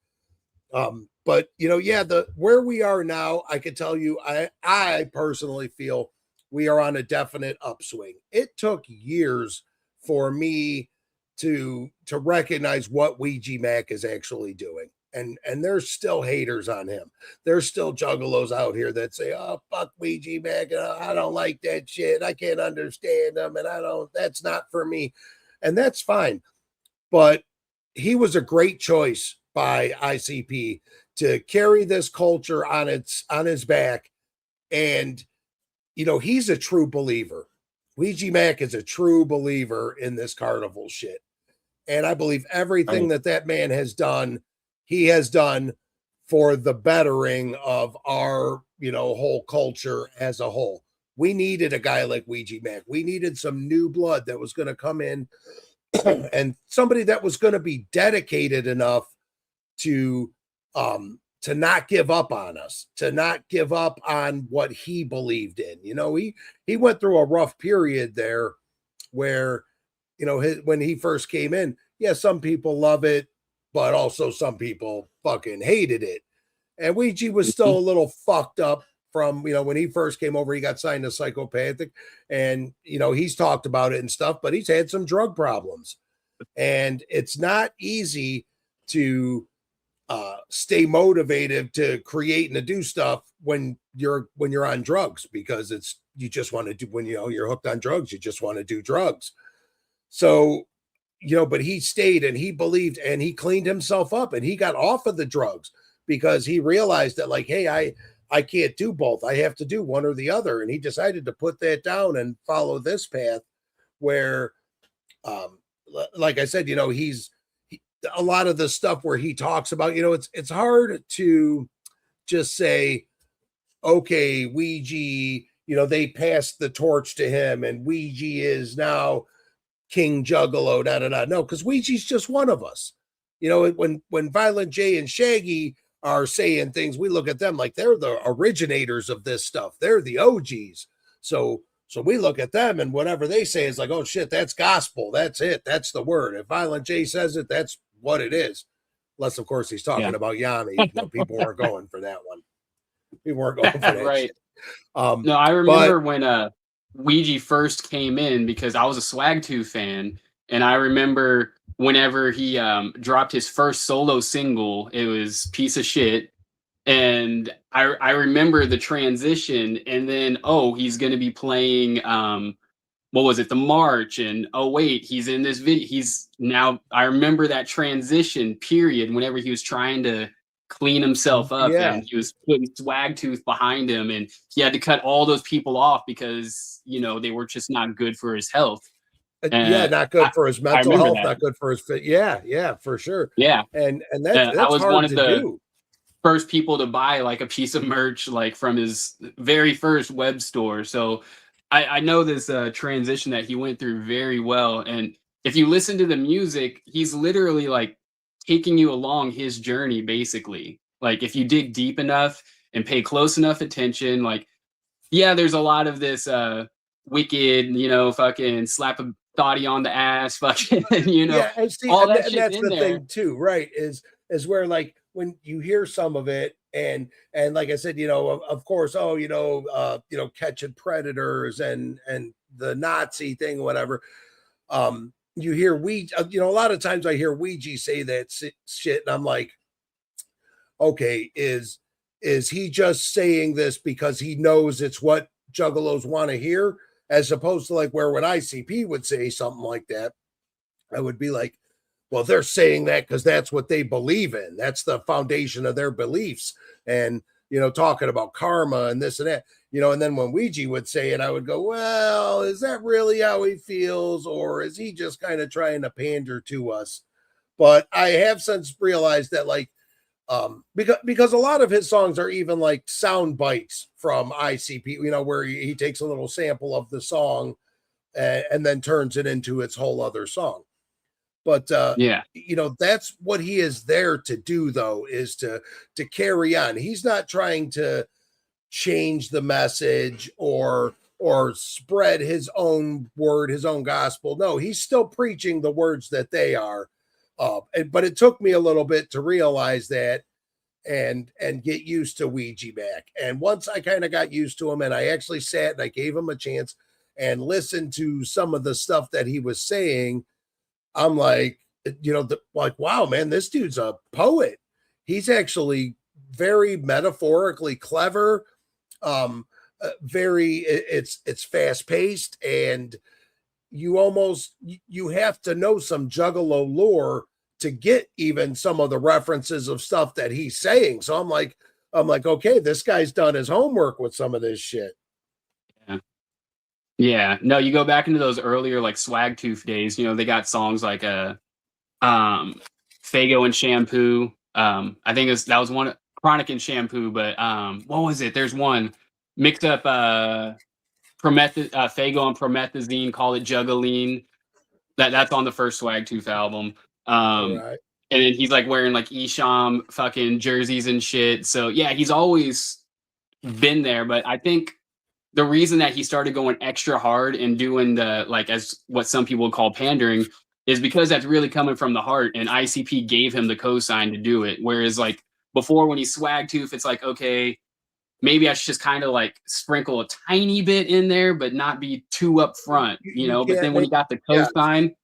[SPEAKER 1] But yeah, the where we are now, I can tell you, I personally feel we are on a definite upswing. It took years for me to recognize what Ouija Mac is actually doing. And there's still haters on him. There's still juggalos out here that say, "Oh, fuck Ouija Mac. I don't like that shit. I can't understand them, and That's not for me." And that's fine. But he was a great choice by ICP to carry this culture on his back. And he's a true believer. Ouija Mac is a true believer in this carnival shit. And I believe everything
[SPEAKER 2] Right.
[SPEAKER 1] that man has done, he has done for the bettering of our, whole culture as a whole. We needed a guy like Ouija Mac. We needed some new blood that was going to come in and somebody that was going to be dedicated enough to not give up on us, to not give up on what he believed in. He went through a rough period there where when he first came in, yeah, some people love it, but also some people fucking hated it. And Ouija was still a
[SPEAKER 2] Mhm.
[SPEAKER 1] little fucked up from, when he first came over, he got signed to psychopathic, and, he's talked about it and stuff, but he's had some drug problems. And it's not easy to stay motivated to create and to do stuff when you're on drugs, because you just want to do, when you're hooked on drugs, you just want to do drugs. So, but he stayed and he believed and he cleaned himself up and he got off of the drugs because he realized that, like, hey, I can't do both. I have to do one or the other. And he decided to put that down and follow this path where, like I said, a lot of the stuff where he talks about, it's hard to just say, okay, Ouija, they passed the torch to him and Ouija is now King Juggalo, da da da. No, because Ouija's just one of us. when Violent J and Shaggy are saying things, we look at them like they're the originators of this stuff. They're the OGs. So we look at them and whatever they say is like, oh shit, that's gospel. That's it. That's the word. If Violent J says it, that's what it is. Unless, of course, he's talking
[SPEAKER 2] Yeah.
[SPEAKER 1] about Yanni. People weren't going for that one. People weren't going for that
[SPEAKER 2] Right.
[SPEAKER 1] shit.
[SPEAKER 2] No, I remember when Ouija first came in because I was a Swagtooth fan, and I remember whenever he dropped his first solo single, it was Piece of Shit. And I remember the transition, and then he's gonna be playing what was it, the march, and oh wait, he's in this video. He's now I remember that transition period whenever he was trying to clean himself up
[SPEAKER 1] Yeah.
[SPEAKER 2] and he was putting Swagtooth behind him, and he had to cut all those people off because they were just not good for his health.
[SPEAKER 1] Yeah, not good for his mental health,
[SPEAKER 2] that.
[SPEAKER 1] not good for his fit. Yeah, for sure.
[SPEAKER 2] Yeah.
[SPEAKER 1] And
[SPEAKER 2] I
[SPEAKER 1] that's
[SPEAKER 2] was
[SPEAKER 1] hard
[SPEAKER 2] one of
[SPEAKER 1] to
[SPEAKER 2] the
[SPEAKER 1] do.
[SPEAKER 2] first people to buy like a piece of merch like from his very first web store. So I know this transition that he went through very well. And if you listen to the music, he's literally like taking you along his journey, basically. Like if you dig deep enough and pay close enough attention, like, yeah, there's a lot of this wicked, fucking slap a thotty on the ass, fucking,
[SPEAKER 1] Yeah, and see,
[SPEAKER 2] all that
[SPEAKER 1] and
[SPEAKER 2] shit's
[SPEAKER 1] that's
[SPEAKER 2] in
[SPEAKER 1] the
[SPEAKER 2] there.
[SPEAKER 1] thing too, right? Is where like when you hear some of it, and like I said, of course, catching predators and the Nazi thing, whatever. You hear a lot of times I hear Ouija say that shit, and I'm like, okay, is he just saying this because he knows it's what juggalos want to hear, as opposed to like where when ICP would say something like that, I would be like, well, they're saying that because that's what they believe in. That's the foundation of their beliefs. And, talking about karma and this and that, and then when Ouija would say it, I would go, well, is that really how he feels? Or is he just kind of trying to pander to us? But I have since realized that like, because a lot of his songs are even like sound bites from ICP, where he takes a little sample of the song and then turns it into its whole other song. But
[SPEAKER 2] Yeah.
[SPEAKER 1] that's what he is there to do, though, is to carry on. He's not trying to change the message or spread his own word, his own gospel. No, he's still preaching the words that they are. But it took me a little bit to realize that and get used to Ouija back. And once I kind of got used to him and I actually sat and I gave him a chance and listened to some of the stuff that he was saying, I'm like, like, wow, man, this dude's a poet. He's actually very metaphorically clever. It's fast paced, and you have to know some juggalo lore to get even some of the references of stuff that he's saying. So I'm like, okay, this guy's done his homework with some of this shit.
[SPEAKER 2] Yeah. Yeah. No, you go back into those earlier like Swagtooth days, they got songs like Fago and Shampoo. I think that was one Chronic and Shampoo, but what was it? There's one mixed up Fago and Promethazine, call it Juggling. That's on the first Swagtooth album.
[SPEAKER 1] Right.
[SPEAKER 2] And then he's like wearing like Esham fucking jerseys and shit. So yeah, he's always been there. But I think the reason that he started going extra hard and doing the like as what some people would call pandering is because that's really coming from the heart, and ICP gave him the cosign to do it. Whereas like before when he's Swagtooth, it's like, okay, maybe I should just kind of like sprinkle a tiny bit in there, but not be too upfront, But then when he got the cosign,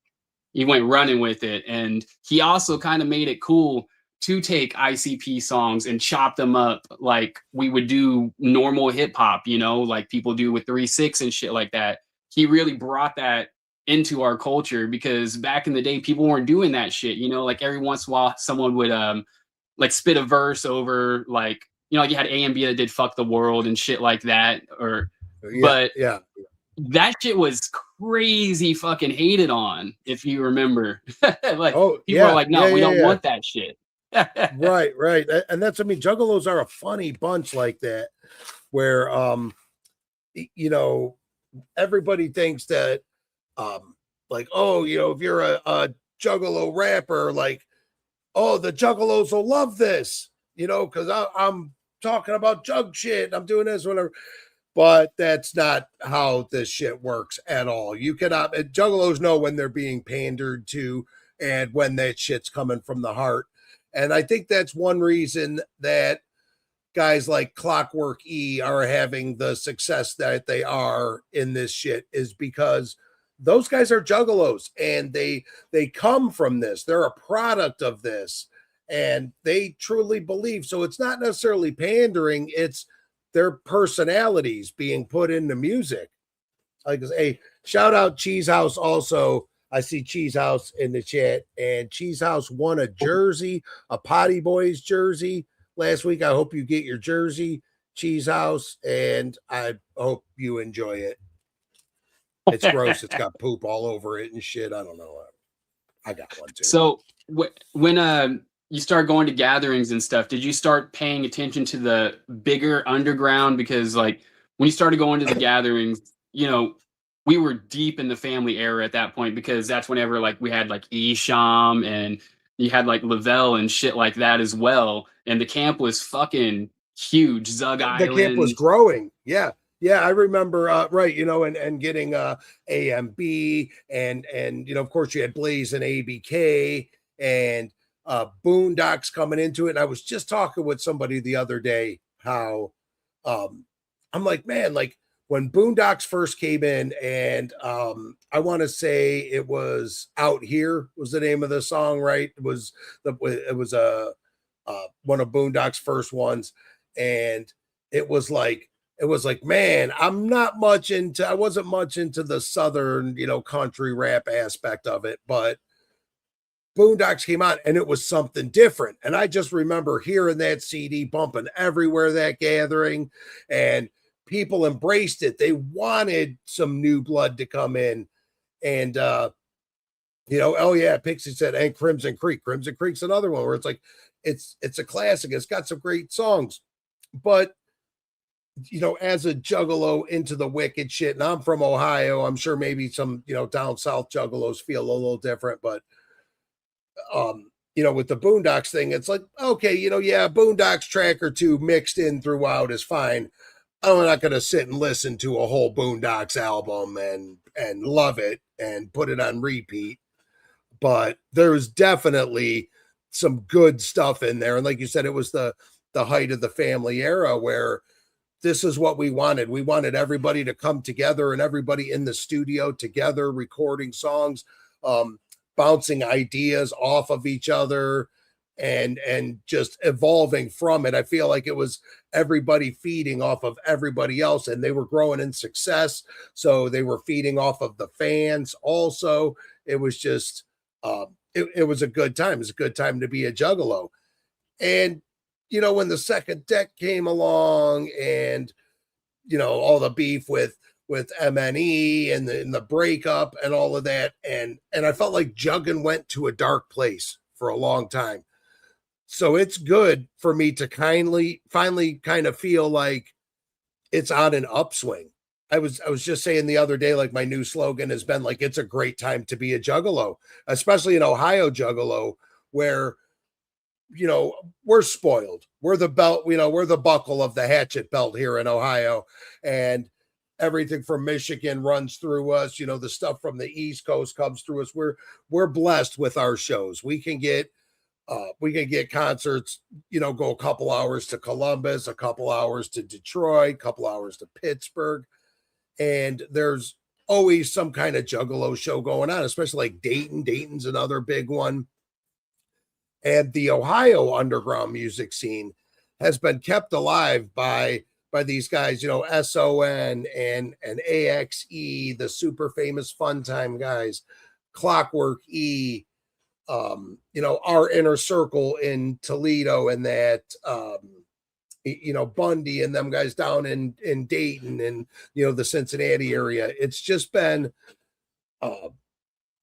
[SPEAKER 2] he went running with it. And he also kind of made it cool to take ICP songs and chop them up like we would do normal hip hop, like people do with 3-6 and shit like that. He really brought that into our culture because back in the day, people weren't doing that shit, like every once in a while someone would like spit a verse over like, like you had A&B that did Fuck the World and shit like that. But that shit was crazy fucking hated on, if you remember. Like people are like, no, we don't want that shit.
[SPEAKER 1] Right. And that's, I mean, juggalos are a funny bunch like that, where everybody thinks that like, oh, if you're a juggalo rapper, like, oh, the juggalos will love this, because I'm talking about jug shit. I'm doing this, whatever. But that's not how this shit works at all. You cannot, juggalos know when they're being pandered to and when that shit's coming from the heart. And I think that's one reason that guys like Clockwork E are having the success that they are in this shit, is because those guys are juggalos and they come from this. They're a product of this and they truly believe. So it's not necessarily pandering, it's their personalities being put into music. Like, hey, shout out Cheese House also. I see Cheese House in the chat, and Cheese House won a jersey, a Potty Boys jersey last week. I hope you get your jersey, Cheese House, and I hope you enjoy it. It's gross. It's got poop all over it and shit. I don't know. I got one too.
[SPEAKER 2] So when you start going to gatherings and stuff, did you start paying attention to the bigger underground? Because like when you started going to the gatherings, we were deep in the family era at that point, because that's whenever like we had like Esham and you had like Lavelle and shit like that as well. And the camp was fucking huge. Zug
[SPEAKER 1] The
[SPEAKER 2] Island.
[SPEAKER 1] camp was growing. Yeah. Yeah, I remember, right, and getting AMB and of course you had Blaze and ABK and Boondocks coming into it. And I was just talking with somebody the other day how I'm like, man, like when Boondocks first came in, and I want to say it was Out Here was the name of the song, right? It was one of Boondocks' first ones, and it was like, man, I wasn't much into the Southern, country rap aspect of it, but Boondocks came out and it was something different. And I just remember hearing that CD bumping everywhere, that gathering, and people embraced it. They wanted some new blood to come in. And, oh yeah, Pixie said, and Crimson Creek. Crimson Creek's another one where it's like, it's a classic. It's got some great songs, but as a juggalo into the wicked shit, and I'm from Ohio, I'm sure maybe some, down south juggalos feel a little different, but with the Boondocks thing, it's like, okay, yeah, Boondocks track or two mixed in throughout is fine. I'm not going to sit and listen to a whole Boondocks album and love it and put it on repeat. But there's definitely some good stuff in there. And like you said, it was the height of the family era where this is what we wanted. We wanted everybody to come together and everybody in the studio together, recording songs, bouncing ideas off of each other and just evolving from it. I feel like it was everybody feeding off of everybody else, and they were growing in success. So they were feeding off of the fans also. It was just, it was a good time. It was a good time to be a juggalo. And, when the second deck came along and, all the beef with MNE and the breakup and all of that. And I felt like jugging went to a dark place for a long time. So it's good for me to finally kind of feel like it's on an upswing. I was just saying the other day, like my new slogan has been like, it's a great time to be a juggalo, especially an Ohio juggalo where, we're spoiled. We're the belt, we're the buckle of the hatchet belt here in Ohio. And everything from Michigan runs through us. The stuff from the East Coast comes through us. We're blessed with our shows. We can get concerts, go a couple hours to Columbus, a couple hours to Detroit, a couple hours to Pittsburgh. And there's always some kind of juggalo show going on, especially like Dayton. Dayton's another big one. And the Ohio underground music scene has been kept alive by these guys, SON and AXE, the super famous Fun Time guys, Clockwork E, our inner circle in Toledo, and that, Bundy and them guys down in Dayton and, the Cincinnati area. It's just been,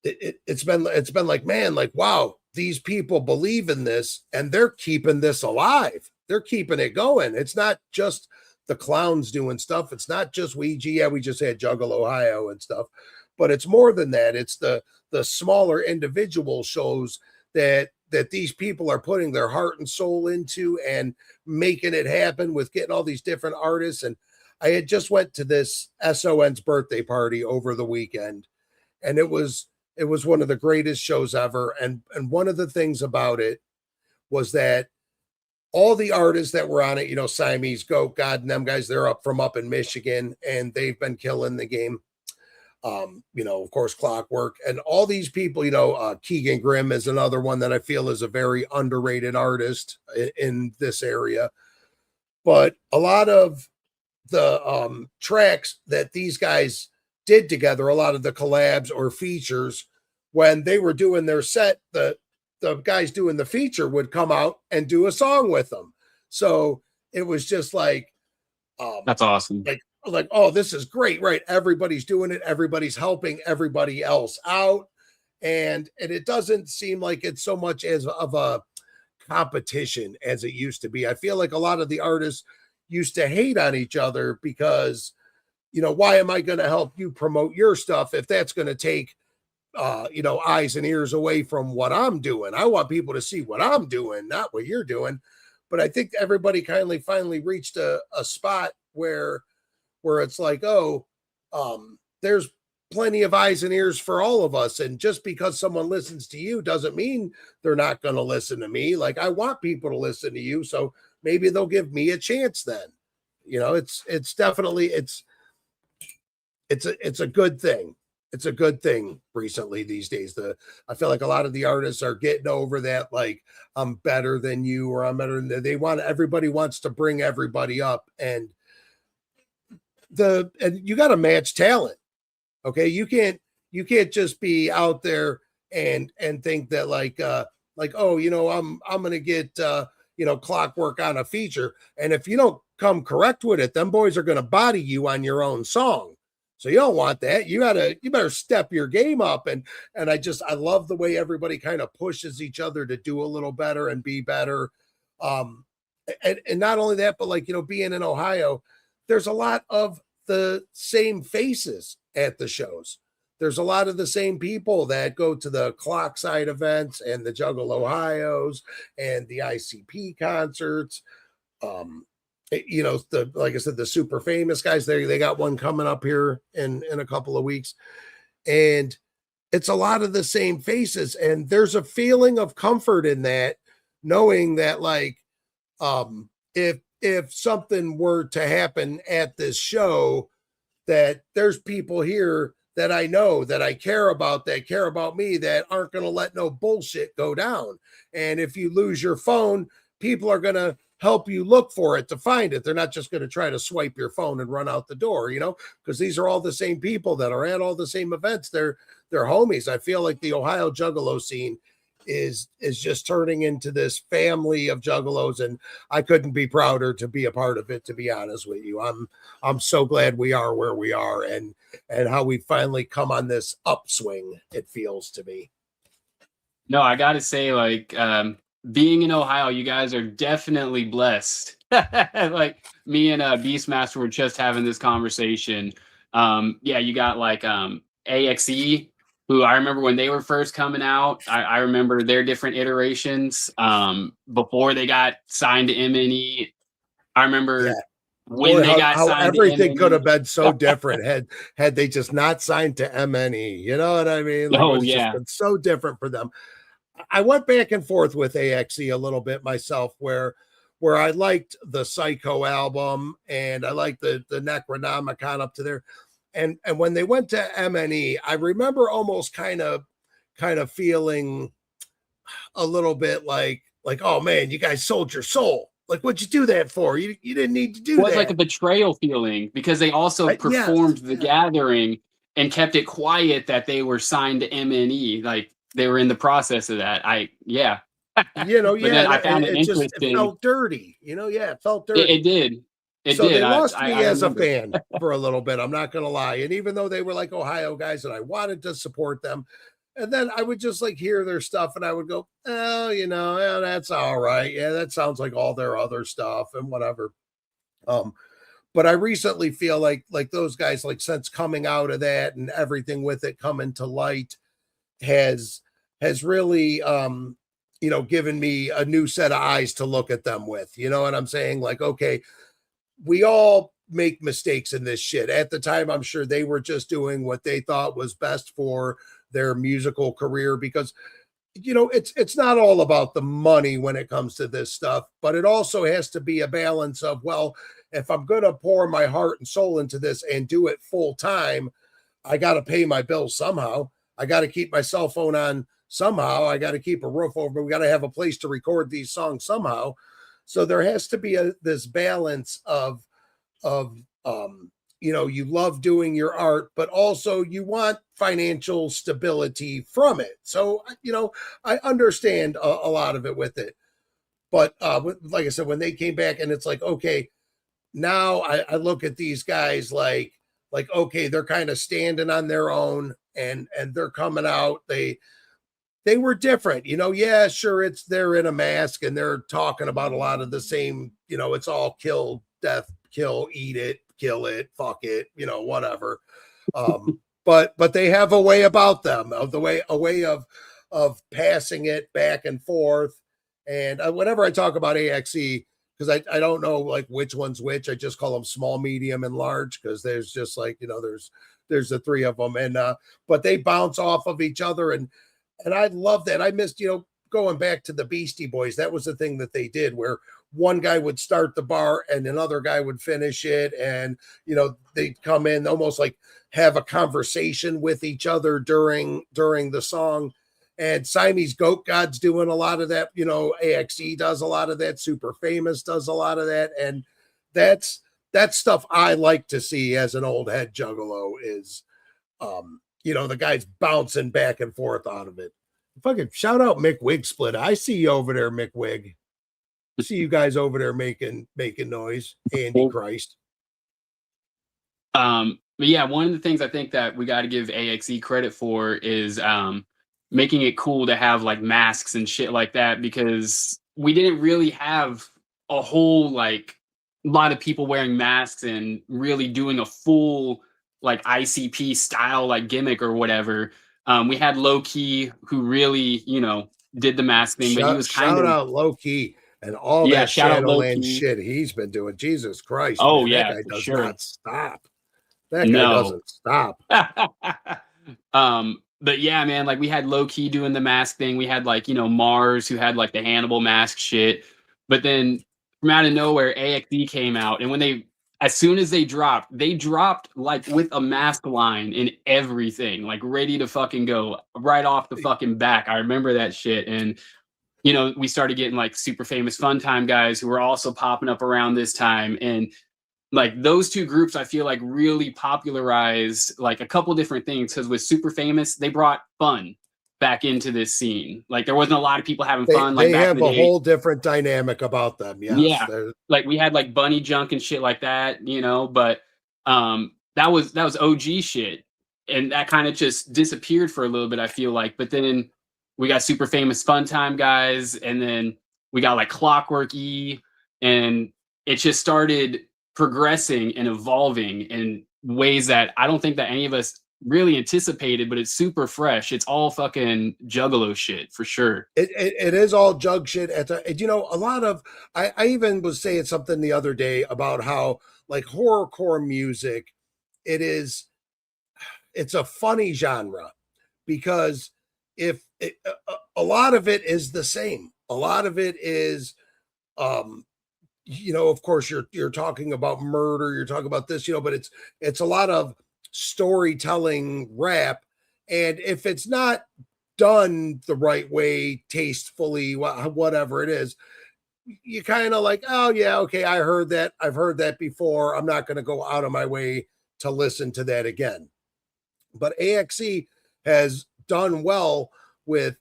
[SPEAKER 1] it's been like, man, like, wow, these people believe in this and they're keeping this alive. They're keeping it going. It's not just the clowns doing stuff. It's not just Ouija. Yeah, we just had Juggle Ohio and stuff, but it's more than that. It's the smaller individual shows that that these people are putting their heart and soul into and making it happen with getting all these different artists. And I had just went to this SON's birthday party over the weekend, and it was one of the greatest shows ever. And one of the things about it was that all the artists that were on it, Siamese Goat, God, and them guys, they're up in Michigan, and they've been killing the game. Of course, Clockwork and all these people, Keegan Grimm is another one that I feel is a very underrated artist in this area. But a lot of the tracks that these guys did together, a lot of the collabs or features, when they were doing their set, the guys doing the feature would come out and do a song with them. So it was just like,
[SPEAKER 2] That's awesome.
[SPEAKER 1] Like, oh, this is great, right? Everybody's doing it, everybody's helping everybody else out, and it doesn't seem like it's so much as of a competition as it used to be. I feel like a lot of the artists used to hate on each other because, why am I going to help you promote your stuff if that's going to take eyes and ears away from what I'm doing? I want people to see what I'm doing, not what you're doing. But I think everybody finally reached a spot where it's like, oh, there's plenty of eyes and ears for all of us. And just because someone listens to you doesn't mean they're not going to listen to me. Like, I want people to listen to you. So maybe they'll give me a chance then. It's definitely, it's a good thing. It's a good thing recently these days. I feel like a lot of the artists are getting over that, like, I'm better than you, or I'm better than everybody wants to bring everybody up. And you got to match talent. Okay. You can't just be out there and think that like, oh, I'm going to get, Clockwork on a feature. And if you don't come correct with it, them boys are going to body you on your own song. So you don't want that. You better step your game up. And I love the way everybody kind of pushes each other to do a little better and be better. And not only that, but like, being in Ohio, there's a lot of the same faces at the shows. There's a lot of the same people that go to the Clockside events and the Juggle Ohio's and the ICP concerts. Like I said, the super famous guys there, they got one coming up here in a couple of weeks. And it's a lot of the same faces. And there's a feeling of comfort in that, knowing that like, if something were to happen at this show, that there's people here that I know, that I care about, that care about me, that aren't going to let no bullshit go down. And if you lose your phone, people are going to help you look for it to find it. They're not just going to try to swipe your phone and run out the door, because these are all the same people that are at all the same events. They're homies. I feel like the Ohio Juggalo scene is just turning into this family of juggalos, and I couldn't be prouder to be a part of it, to be honest with you. I'm so glad we are where we are, and how we finally come on this upswing, it feels to me.
[SPEAKER 2] No, I gotta say, like, being in Ohio, you guys are definitely blessed. Like, me and Beastmaster were just having this conversation. Yeah, you got like AXE, who I remember when they were first coming out. I remember their different iterations before they got signed to MNE. I remember when they got
[SPEAKER 1] how
[SPEAKER 2] signed
[SPEAKER 1] everything
[SPEAKER 2] to
[SPEAKER 1] could have been so different had they just not signed to MNE. You know what I mean? Like, just been so different for them. I went back and forth with AXE a little bit myself, where I liked the Psycho album and I liked the Necronomicon up to there. And when they went to MNE, I remember almost kind of feeling a little bit like, oh man, you guys sold your soul. Like, what'd you do that for? You didn't need to do that.
[SPEAKER 2] It was like a betrayal feeling, because they also performed the gathering and kept it quiet that they were signed to MNE. Like, they were in the process of that. I found it interesting.
[SPEAKER 1] It felt dirty. It felt dirty.
[SPEAKER 2] It did.
[SPEAKER 1] They lost me as a fan for a little bit. I'm not going to lie. And even though they were like Ohio guys and I wanted to support them, and then I would just like hear their stuff and I would go, oh, that's all right. Yeah, that sounds like all their other stuff and whatever. But I recently feel like those guys, like, since coming out of that and everything with it coming to light, has really given me a new set of eyes to look at them with. You know what I'm saying? Like, okay, we all make mistakes in this shit. At the time, I'm sure they were just doing what they thought was best for their musical career, because it's not all about the money when it comes to this stuff, but it also has to be a balance of, well, if I'm going to pour my heart and soul into this and do it full time, I got to pay my bills somehow. I got to keep my cell phone on somehow. I got to keep a roof over. We got to have a place to record these songs somehow. So there has to be this balance of you love doing your art, but also you want financial stability from it. So I understand a lot of it with it. But like I said, when they came back, and it's like, okay, now I look at these guys like okay, they're kind of standing on their own, and they're coming out. They were different, yeah, sure, they're in a mask and they're talking about a lot of the same, it's all kill, death, kill, eat it, kill it, fuck it, whatever. But they have a way about them, a way of passing it back and forth. And whenever I talk about AXE, because I don't know like which one's which, I just call them small, medium, and large, because there's just like, there's the three of them. And but they bounce off of each other, and I love that. I missed, going back to the Beastie Boys. That was the thing that they did, where one guy would start the bar and another guy would finish it. And, they'd come in almost like have a conversation with each other during the song. And Siamese Goat God's doing a lot of that. AXE does a lot of that. Super Famous does a lot of that. And that's stuff I like to see as an old head juggalo is, the guy's bouncing back and forth out of it. Fucking shout out Mick Wig Split. I see you over there, Mick Wig. I see you guys over there making noise. Andy Christ.
[SPEAKER 2] But yeah, one of the things I think that we got to give AXE credit for is making it cool to have like masks and shit like that, because we didn't really have a whole like lot of people wearing masks and really doing a full like ICP style like gimmick or whatever. We had Low Key, who really did the mask thing, but he was kind of,
[SPEAKER 1] shout out Low Key and all that Shadowland shit he's been doing. Jesus Christ,
[SPEAKER 2] oh
[SPEAKER 1] man,
[SPEAKER 2] yeah,
[SPEAKER 1] that guy does
[SPEAKER 2] sure.
[SPEAKER 1] not stop. That guy doesn't stop.
[SPEAKER 2] But yeah, man, like we had Low Key doing the mask thing. We had like, Mars, who had like the Hannibal mask shit. But then from out of nowhere, AXE came out. And as soon as they dropped like with a mask line and everything, like ready to fucking go right off the fucking back. I remember that shit. And, we started getting like Super Famous Fun Time guys who were also popping up around this time. And like those two groups, I feel like really popularized like a couple different things, because with Super Famous, they brought fun back into this scene. Like there wasn't a lot of people having fun. Like
[SPEAKER 1] they have a whole different dynamic about them. Yes.
[SPEAKER 2] Yeah. Like we had like bunny junk and shit like that, but that was OG shit. And that kind of just disappeared for a little bit, I feel like. But then we got Super Famous Fun Time guys, and then we got like Clockwork E, and it just started progressing and evolving in ways that I don't think that any of us really anticipated, but it's super fresh. It's all fucking juggalo shit for sure.
[SPEAKER 1] It is all jug shit. A lot of, I even was saying something the other day about how like horrorcore music, it's a funny genre, because a lot of it is the same. A lot of it is, of course you're talking about murder, you're talking about this, but it's a lot of storytelling rap. And if it's not done the right way, tastefully, whatever it is, you kind of like, oh yeah, okay, I've heard that before. I'm not going to go out of my way to listen to that again. But AXE has done well with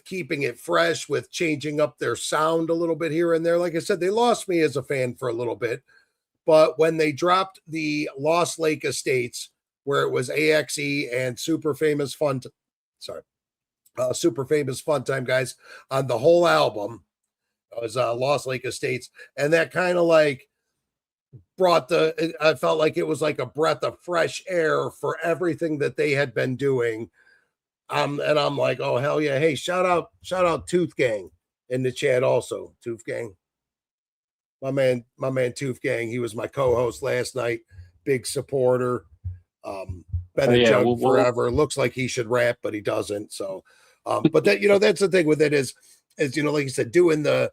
[SPEAKER 1] keeping it fresh, with changing up their sound a little bit here and there. Like I said, they lost me as a fan for a little bit, but when they dropped the Lost Lake Estates, where it was AXE and Super Famous Fun Time guys on the whole album, it was Lost Lake Estates, and that kind of like I felt like it was like a breath of fresh air for everything that they had been doing. And I'm like, oh hell yeah! Hey, shout out Tooth Gang. in the chat also. Tooth Gang, my man Tooth Gang. He was my co-host last night. Big supporter. Been
[SPEAKER 2] Oh
[SPEAKER 1] a
[SPEAKER 2] yeah,
[SPEAKER 1] jug forever. Looks like he should rap, but he doesn't. So, but that, that's the thing with it is like you said, doing the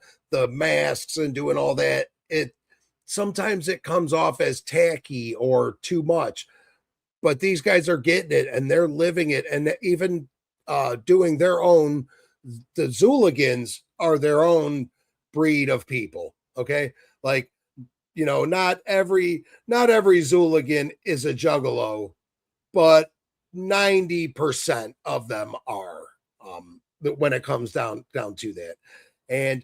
[SPEAKER 1] masks and doing all that. It sometimes it comes off as tacky or too much, but these guys are getting it and they're living it, and even doing their own. The Zooligans are their own breed of people. Okay, like not every Zooligan is a juggalo, but 90% of them are, when it comes down to that. And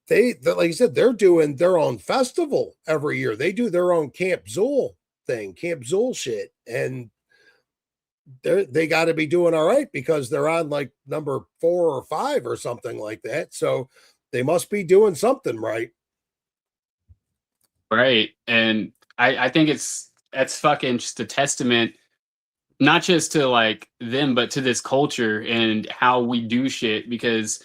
[SPEAKER 1] like I said, they're doing their own festival every year. They do their own Camp Zool thing, Camp Zool shit, and they got to be doing all right because they're on like number 4 or 5 or something like that. So they must be doing something right.
[SPEAKER 2] right. And I think that's fucking just a testament, not just to like them, but to this culture and how we do shit, because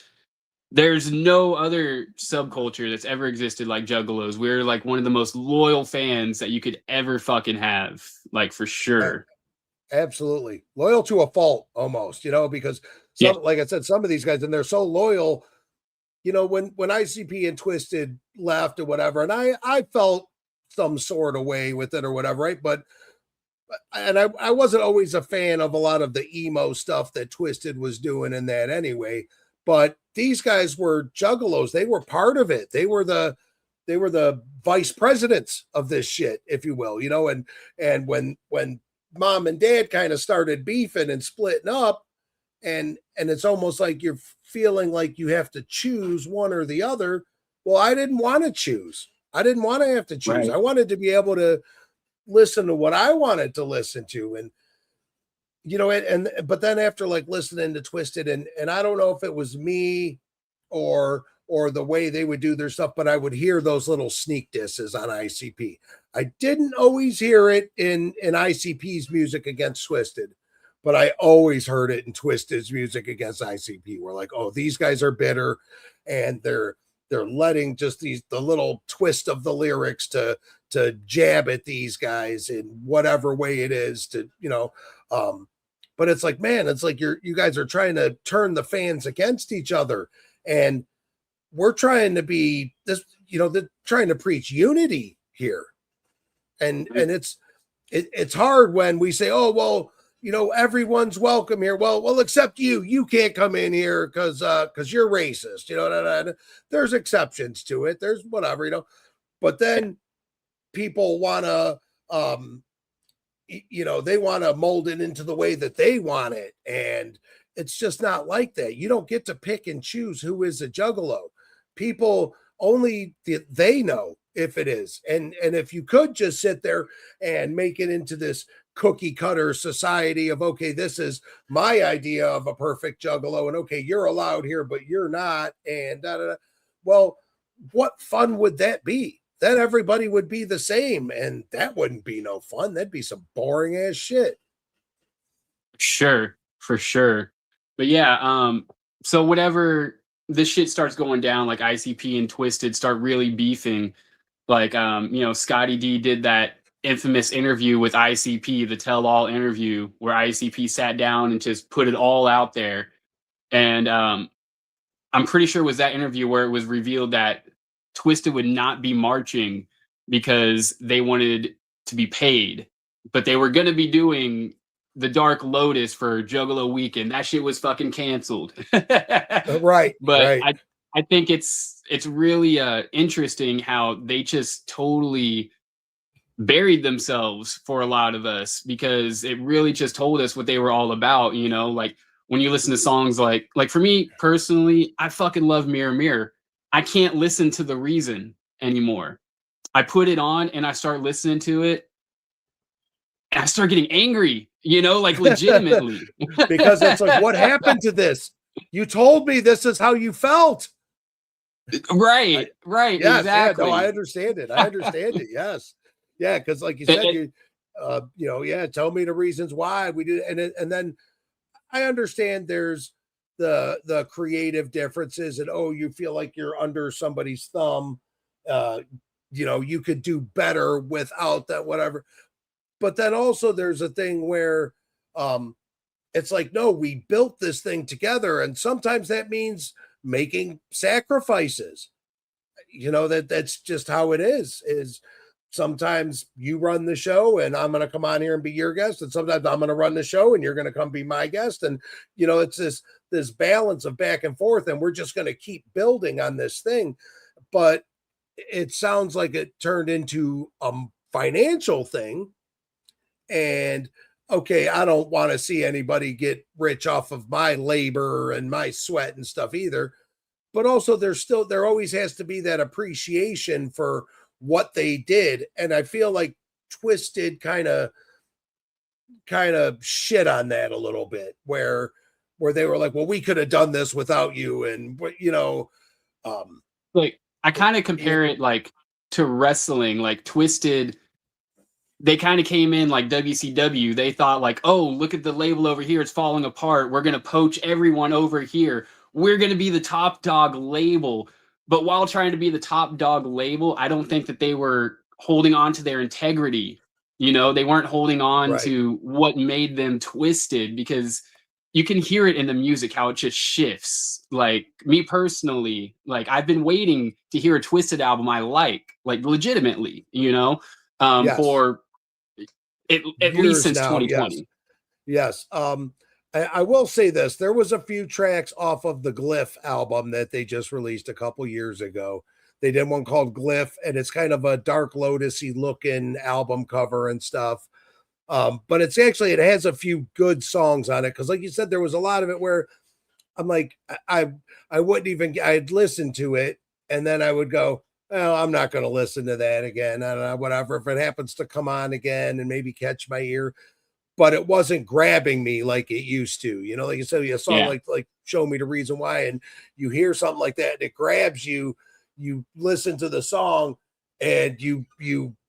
[SPEAKER 2] there's no other subculture that's ever existed like Juggalos. We're like one of the most loyal fans that you could ever fucking have, like for sure.
[SPEAKER 1] Absolutely. Loyal to a fault almost, because
[SPEAKER 2] Yeah.
[SPEAKER 1] like I said, some of these guys, and they're so loyal, when ICP and Twisted left or whatever, and I felt some sort of way with it or whatever, right? But I wasn't always a fan of a lot of the emo stuff that Twisted was doing in that anyway. But these guys were juggalos. They were part of it. They were the vice presidents of this shit, if you will, and when mom and dad kind of started beefing and splitting up, and it's almost like you're feeling like you have to choose one or the other. Well, I didn't want to choose. I didn't want to have to choose.
[SPEAKER 2] Right.
[SPEAKER 1] I wanted to be able to listen to what I wanted to listen to. And but then after like listening to Twisted, and I don't know if it was me or the way they would do their stuff, but I would hear those little sneak disses on ICP. I didn't always hear it in ICP's music against Twisted, but I always heard it in Twisted's music against ICP. We're like, oh, these guys are bitter, and they're letting just the little twist of the lyrics to jab at these guys in whatever way it is to, but it's like, man, it's like you guys are trying to turn the fans against each other, and we're trying to be this, they're trying to preach unity here. And it's hard when we say, oh, well, everyone's welcome here. Well, except you can't come in here because you're racist. There's exceptions to it. There's whatever, but then people want to, they want to mold it into the way that they want it. And it's just not like that. You don't get to pick and choose who is a juggalo. People only they know if it is. And if you could just sit there and make it into this cookie cutter society of, okay, this is my idea of a perfect juggalo, and okay, you're allowed here, but you're not, and da, da, da. Well, what fun would that be? Then everybody would be the same, and that wouldn't be no fun. That'd be some boring ass shit.
[SPEAKER 2] Sure, for sure. But yeah, so whatever this shit starts going down, like ICP and Twisted start really beefing, like Scotty D did that infamous interview with ICP, the tell all interview where ICP sat down and just put it all out there. And I'm pretty sure it was that interview where it was revealed that Twisted would not be marching because they wanted to be paid, but they were going to be doing the Dark Lotus for Juggalo Weekend. That shit was fucking canceled.
[SPEAKER 1] Right.
[SPEAKER 2] But
[SPEAKER 1] right.
[SPEAKER 2] I think it's really interesting how they just totally buried themselves for a lot of us, because it really just told us what they were all about. Like when you listen to songs like for me personally, I fucking love Mirror Mirror. I can't listen to The Reason anymore. I put it on and I start listening to it and I start getting angry, like legitimately.
[SPEAKER 1] Because it's like, what happened to this? You told me this is how you felt.
[SPEAKER 2] Right.
[SPEAKER 1] Yes,
[SPEAKER 2] exactly.
[SPEAKER 1] Yeah, no, I understand it. Yes. Yeah, because like you said, tell me the reasons why we do, and then I understand there's the creative differences, and oh, you feel like you're under somebody's thumb. Uh, you could do better without that, whatever. But then also there's a thing where um it's like, no, we built this thing together, and sometimes that means making sacrifices. That's just how it is sometimes you run the show and I'm going to come on here and be your guest, and sometimes I'm going to run the show and you're going to come be my guest, and it's this balance of back and forth, and we're just going to keep building on this thing. But it sounds like it turned into a financial thing, and okay, I don't want to see anybody get rich off of my labor and my sweat and stuff either. But also there always has to be that appreciation for what they did. And I feel like Twisted kind of shit on that a little bit, where they were like, well, we could have done this without you. And um
[SPEAKER 2] Like I kind of
[SPEAKER 1] it,
[SPEAKER 2] compare it like to wrestling, like Twisted. They kind of came in like WCW. They thought like, oh, look at the label over here. It's falling apart. We're going to poach everyone over here. We're going to be the top dog label. But while trying to be the top dog label, I don't think that they were holding on to their integrity. They weren't holding on
[SPEAKER 1] right.
[SPEAKER 2] to what made them Twisted, because you can hear it in the music how it just shifts. Like me personally, like I've been waiting to hear a Twisted album I like legitimately,
[SPEAKER 1] Yes.
[SPEAKER 2] for at least
[SPEAKER 1] Years
[SPEAKER 2] since
[SPEAKER 1] now. Yes.
[SPEAKER 2] 2020.
[SPEAKER 1] Yes. I will say this. There was a few tracks off of the Glyph album that they just released a couple years ago. They did one called Glyph, and it's kind of a Dark Lotus-y looking album cover and stuff. But it has a few good songs on it, because like you said, there was a lot of it where I'm like, I wouldn't even, I'd listen to it and then I would go, oh, I'm not going to listen to that again. I don't know, whatever. If it happens to come on again and maybe catch my ear, but it wasn't grabbing me like it used to. Like you said, a song
[SPEAKER 2] Yeah,
[SPEAKER 1] like Show Me the Reason Why, and you hear something like that and it grabs you. You listen to the song and you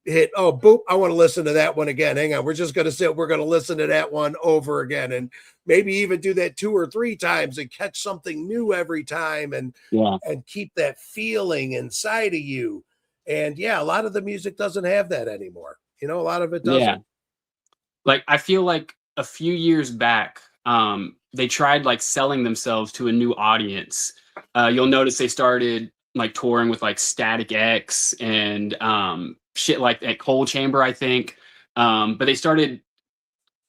[SPEAKER 1] hit, oh, boop, I want to listen to that one again. Hang on, we're just going to we're going to listen to that one over again, and maybe even do that 2 or 3 times and catch something new every time,
[SPEAKER 2] yeah,
[SPEAKER 1] and keep that feeling inside of you. And yeah, a lot of the music doesn't have that anymore. A lot of it
[SPEAKER 2] yeah.
[SPEAKER 1] doesn't.
[SPEAKER 2] Like I feel like a few years back, they tried like selling themselves to a new audience. You'll notice they started like touring with like Static X and shit like that, Cold Chamber, I think. But they started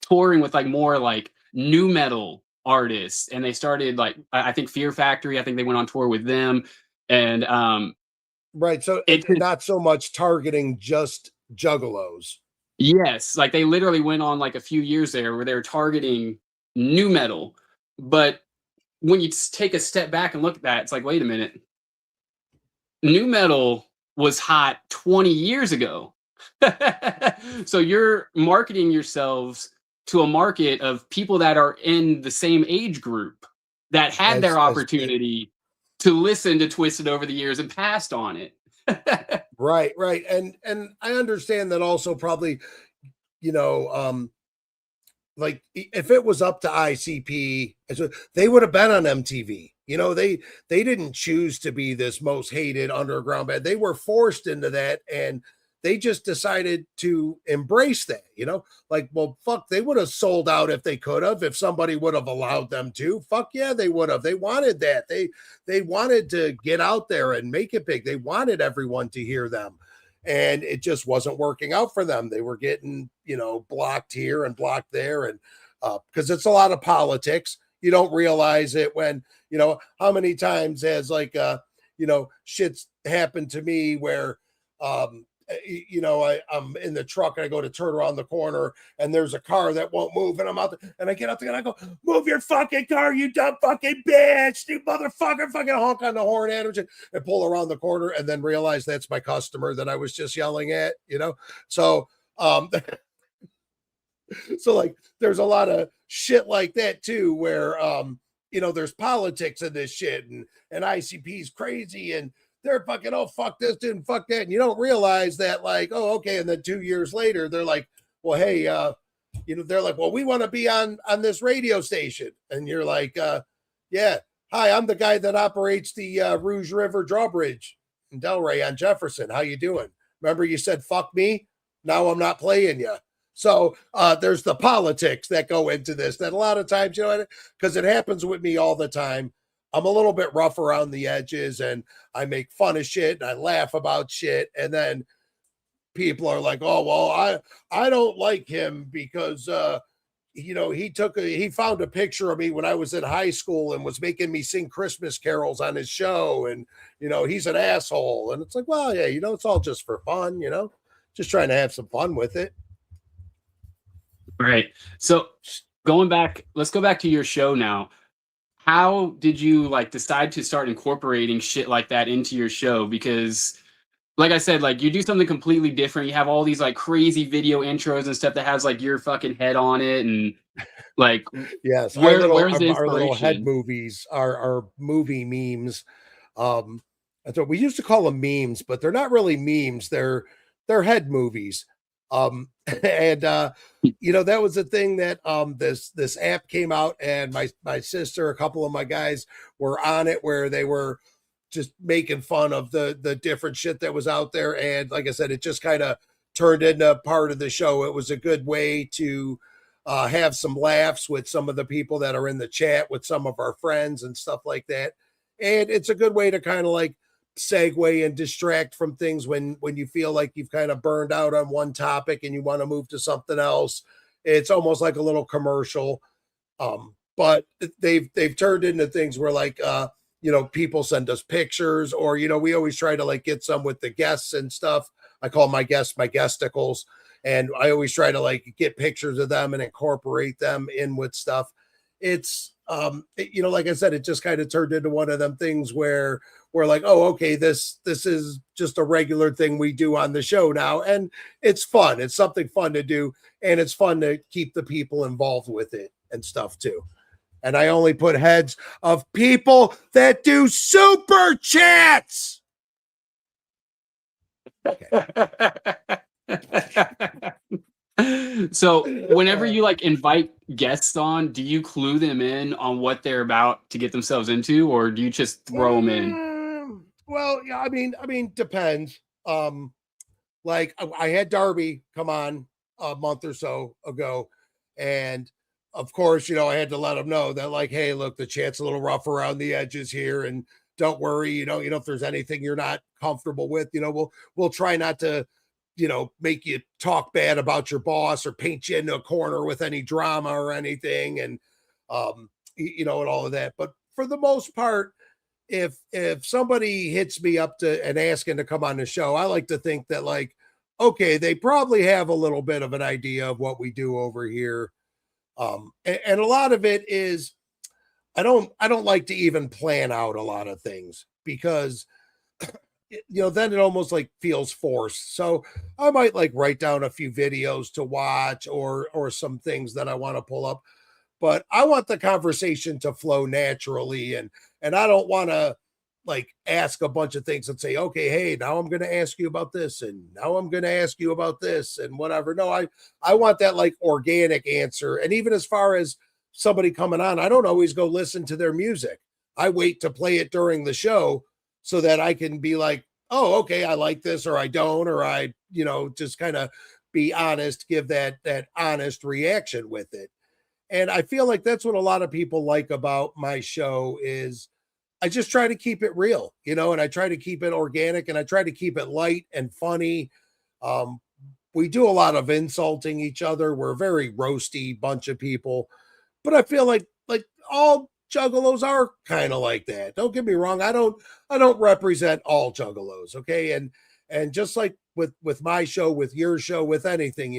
[SPEAKER 2] touring with like more like new metal artists, and they started like I think Fear Factory. I think they went on tour with them, and
[SPEAKER 1] Right. So
[SPEAKER 2] it
[SPEAKER 1] not so much targeting just juggalos.
[SPEAKER 2] yes, like they literally went on like a few years there where they were targeting new metal. But when you take a step back and look at that, it's like, wait a minute, new metal was hot 20 years ago. So you're marketing yourselves to a market of people that are in the same age group that had their
[SPEAKER 1] As
[SPEAKER 2] opportunity to listen to Twisted over the years and passed on it.
[SPEAKER 1] Right, right. And I understand that also, probably, you know, like if it was up to ICP, they would have been on MTV. They didn't choose to be this most hated underground band. They were forced into that, and they just decided to embrace that. Like, well, fuck, they would have sold out if they could have, if somebody would have allowed them to. Fuck yeah, they would have. They wanted that. They wanted to get out there and make it big. They wanted everyone to hear them, and it just wasn't working out for them. They were getting, blocked here and blocked there. And because it's a lot of politics, you don't realize it when, how many times has like, shit's happened to me where, I'm in the truck and I go to turn around the corner and there's a car that won't move, and I'm out there and I get out there and I go, move your fucking car, you dumb fucking bitch, you motherfucker, fucking honk on the horn at him and pull around the corner, and then realize that's my customer that I was just yelling at. So, so like there's a lot of shit like that too, where there's politics in this shit, and ICP's crazy, and they're fucking, oh fuck this dude and fuck that, and you don't realize that, like, oh okay, and then 2 years later they're like, well, hey, they're like, well, we want to be on this radio station, and you're like, Yeah. Hi, I'm the guy that operates the Rouge River drawbridge in Delray on Jefferson. How you doing? Remember you said fuck me? Now I'm not playing you. So there's the politics that go into this that a lot of times, because it happens with me all the time. I'm a little bit rough around the edges and I make fun of shit and I laugh about shit. And then people are like, oh, well, I don't like him because he found a picture of me when I was in high school and was making me sing Christmas carols on his show, and he's an asshole. And it's like, well, yeah, it's all just for fun, just trying to have some fun with it.
[SPEAKER 2] Right. So going back, let's go back to your show now. How did you like decide to start incorporating shit like that into your show? Because like I said, like you do something completely different. You have all these like crazy video intros and stuff that has like your fucking head on it, and like
[SPEAKER 1] Yes,
[SPEAKER 2] where's the
[SPEAKER 1] our little head
[SPEAKER 2] inspiration?
[SPEAKER 1] movies, our movie memes. Um, that's what we used to call them memes, but they're not really memes. They're head movies. And that was the thing that this app came out, and my sister, a couple of my guys were on it, where they were just making fun of the different shit that was out there. And like I said, it just kind of turned into part of the show. It was a good way to have some laughs with some of the people that are in the chat with some of our friends and stuff like that. And it's a good way to kind of like segue and distract from things when you feel like you've kind of burned out on one topic and you want to move to something else. It's almost like a little commercial. But they've turned into things where like people send us pictures, or we always try to like get some with the guests and stuff. I call my guests my guesticles, and I always try to like get pictures of them and incorporate them in with stuff. It's like I said, it just kind of turned into one of them things where we're like, oh, okay, this is just a regular thing we do on the show now, and it's fun. It's something fun to do, and it's fun to keep the people involved with it and stuff too. And I only put heads of people that do super chats.
[SPEAKER 2] So whenever you like invite guests on, do you clue them in on what they're about to get themselves into, or do you just throw them in?
[SPEAKER 1] Well, yeah, I mean, depends. Like I had Darby come on a month or so ago, and of course, I had to let him know that, like, hey, look, the chat's a little rough around the edges here, and don't worry, if there's anything you're not comfortable with, we'll try not to, make you talk bad about your boss or paint you into a corner with any drama or anything, and and all of that. But for the most part, if somebody hits me up to and asking to come on the show, I like to think that, like, okay, they probably have a little bit of an idea of what we do over here. And a lot of it is I don't like to even plan out a lot of things, because then it almost like feels forced. So I might like write down a few videos to watch, or some things that I want to pull up, but I want the conversation to flow naturally, and I don't want to like ask a bunch of things and say, okay, hey, now I'm going to ask you about this, and now I'm going to ask you about this, and whatever. No, I want that like organic answer. And even as far as somebody coming on, I don't always go listen to their music. I wait to play it during the show so that I can be like, oh, okay, I like this, or I don't, or I, just kind of be honest, give that honest reaction with it. And I feel like that's what a lot of people like about my show is I just try to keep it real, and I try to keep it organic, and I try to keep it light and funny. Um, we do a lot of insulting each other. We're a very roasty bunch of people, but I feel like all juggalos are kind of like that. Don't get me wrong. I don't represent all juggalos, okay? And just like with my show, with your show, with anything,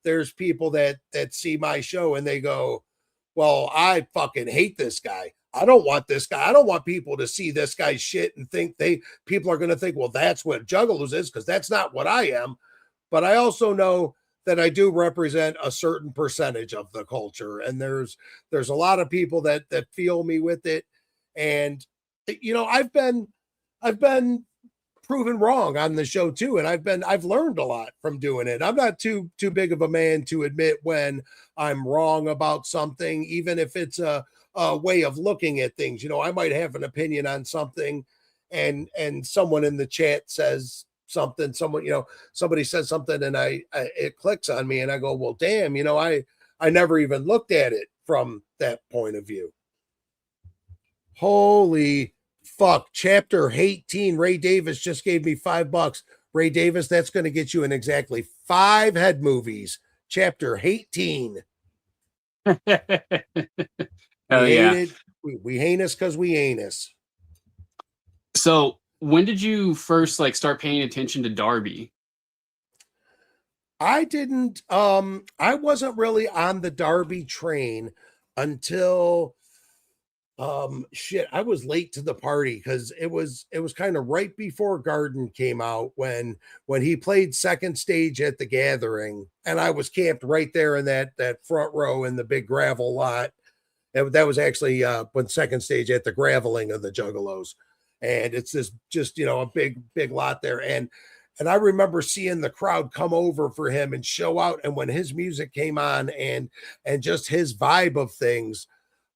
[SPEAKER 1] there's people that see my show and they go, well, I fucking hate this guy. I don't want this guy. I don't want people to see this guy's shit and think people are going to think, well, that's what juggalos is, because that's not what I am. But I also know that I do represent a certain percentage of the culture, and there's a lot of people that feel me with it. And I've been proven wrong on the show too, and I've learned a lot from doing it. I'm not too big of a man to admit when I'm wrong about something, even if it's a way of looking at things. You know, I might have an opinion on something, and someone in the chat says something, someone, you know, somebody says something, and I it clicks on me, and I go, well, damn, you know, I never even looked at it from that point of view. Holy fuck. Chapter 18. Ray Davis just gave me $5. Ray Davis, that's going to get you in exactly 5 head movies. Chapter 18.
[SPEAKER 2] Hell
[SPEAKER 1] We
[SPEAKER 2] yeah.
[SPEAKER 1] hate it. We heinous because we anus.
[SPEAKER 2] So when did you first like start paying attention to Darby?
[SPEAKER 1] I didn't I wasn't really on the Darby train until shit, I was late to the party because it was kind of right before Garden came out when he played second stage at the Gathering, and I was camped right there in that front row in the big gravel lot. That was actually when second stage at the graveling of the Juggalos, and it's this just, you know, a big lot there, and I remember seeing the crowd come over for him and show out, and when his music came on and just his vibe of things,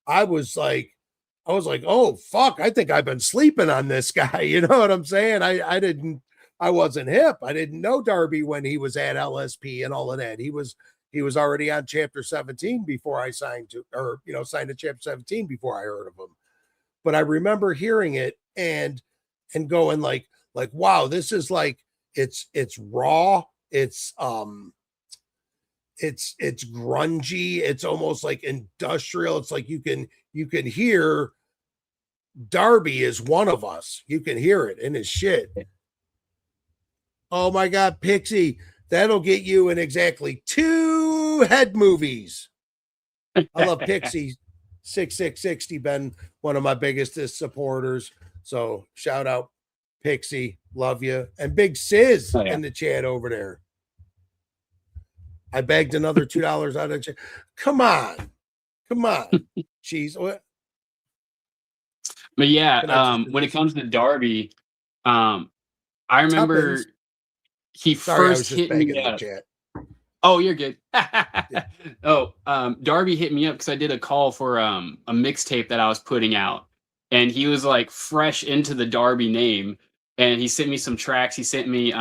[SPEAKER 1] I was like, oh fuck, I think I've been sleeping on this guy. You know what I'm saying? I wasn't hip. I didn't know Darby when he was at LSP and all of that. He was already on chapter 17 before I signed to, or you know, signed to chapter 17 before I heard of him. But I remember hearing it and going like wow, this is like it's raw, it's grungy, it's almost like industrial. It's like you can hear Darby is one of us. You can hear it in his shit. Oh my god, Pixie, that'll get you in exactly 2 head movies. I love Pixie 6660, been one of my biggest supporters. So shout out Pixie, love you. And Big Sis
[SPEAKER 2] Oh yeah.
[SPEAKER 1] in the chat over there. I begged another $2 out of Come on. She's what?
[SPEAKER 2] But yeah, when it comes to Darby, I remember
[SPEAKER 1] Tuppence.
[SPEAKER 2] he
[SPEAKER 1] Sorry, I was
[SPEAKER 2] first
[SPEAKER 1] just
[SPEAKER 2] hit me
[SPEAKER 1] begging the
[SPEAKER 2] up.
[SPEAKER 1] chat.
[SPEAKER 2] Oh, you're good.
[SPEAKER 1] Yeah.
[SPEAKER 2] Oh, Darby hit me up because I did a call for a mixtape that I was putting out, and he was like fresh into the Darby name, and he sent me some tracks. He sent me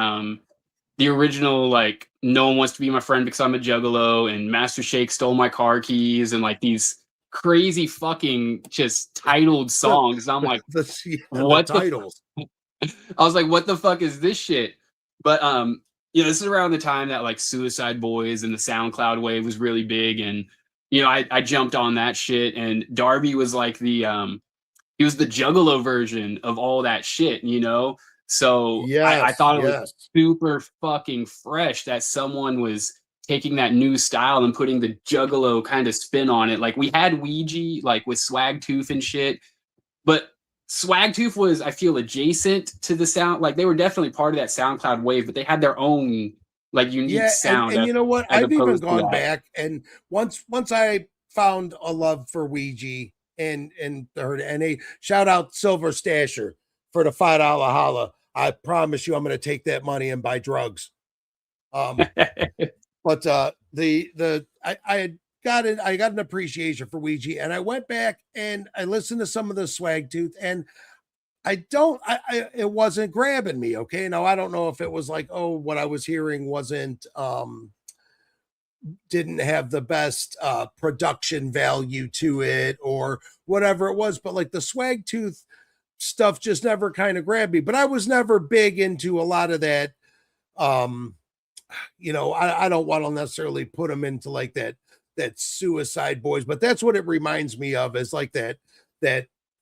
[SPEAKER 2] the original like "No One Wants to Be My Friend Because I'm a Juggalo" and "Master Shake Stole My Car Keys" and like these crazy fucking just titled
[SPEAKER 1] The
[SPEAKER 2] songs. And I'm like,
[SPEAKER 1] the
[SPEAKER 2] what the
[SPEAKER 1] titles.
[SPEAKER 2] I was like, what the fuck is this shit? But you know, this is around the time that like Suicide Boys and the SoundCloud wave was really big, and you know, I jumped on that shit, and Darby was like he was the Juggalo version of all that shit, you know. So I
[SPEAKER 1] Yes,
[SPEAKER 2] thought it was
[SPEAKER 1] yes.
[SPEAKER 2] super fucking fresh that someone was taking that new style and putting the Juggalo kind of spin on it. Like we had Ouija, like with Swag Tooth and shit, but Swagtooth was, I feel, adjacent to the sound. Like they were definitely part of that SoundCloud wave, but they had their own like unique
[SPEAKER 1] Yeah,
[SPEAKER 2] sound
[SPEAKER 1] and you know what?
[SPEAKER 2] as
[SPEAKER 1] I've even
[SPEAKER 2] opposed to
[SPEAKER 1] gone
[SPEAKER 2] that.
[SPEAKER 1] back, and once I found a love for Ouija and heard, and a shout out Silver Stasher for the $5 holla. I promise you I'm gonna take that money and buy drugs. Um, but I had got it, I got an appreciation for Ouija, and I went back and I listened to some of the Swag Tooth, and it wasn't grabbing me. Okay. Now I don't know if it was like, oh, what I was hearing wasn't didn't have the best production value to it or whatever it was, but like the Swag Tooth stuff just never kind of grabbed me. But I was never big into a lot of that. Um, you know, I don't want to necessarily put them into like that Suicide Boys, but that's what it reminds me of, is like that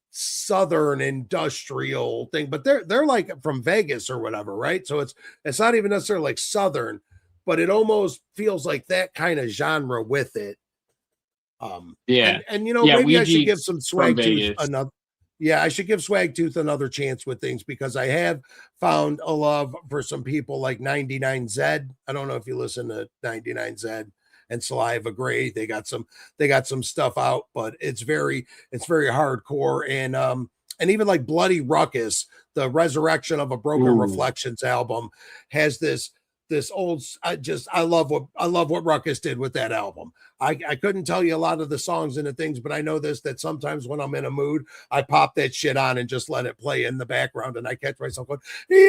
[SPEAKER 1] southern industrial thing. But they're like from Vegas or whatever, right? So it's not even necessarily like southern, but it almost feels like that kind of genre with it.
[SPEAKER 2] Yeah.
[SPEAKER 1] And you know,
[SPEAKER 2] Yeah,
[SPEAKER 1] maybe I should give
[SPEAKER 2] Ouija's
[SPEAKER 1] some
[SPEAKER 2] from
[SPEAKER 1] Swag Tooth
[SPEAKER 2] Vegas.
[SPEAKER 1] another. Yeah, I should give Swag Tooth another chance with things, because I have found a love for some people like 99Z. I don't know if you listen to 99Z and Saliva Gray. They got some stuff out, but it's very hardcore. And and even like Bloody Ruckus, the Resurrection of a Broken
[SPEAKER 2] Ooh.
[SPEAKER 1] Reflections album, has this old. I love what Ruckus did with that album. I couldn't tell you a lot of the songs and the things, but I know this, that sometimes when I'm in a mood, I pop that shit on and just let it play in the background, and I catch myself going, you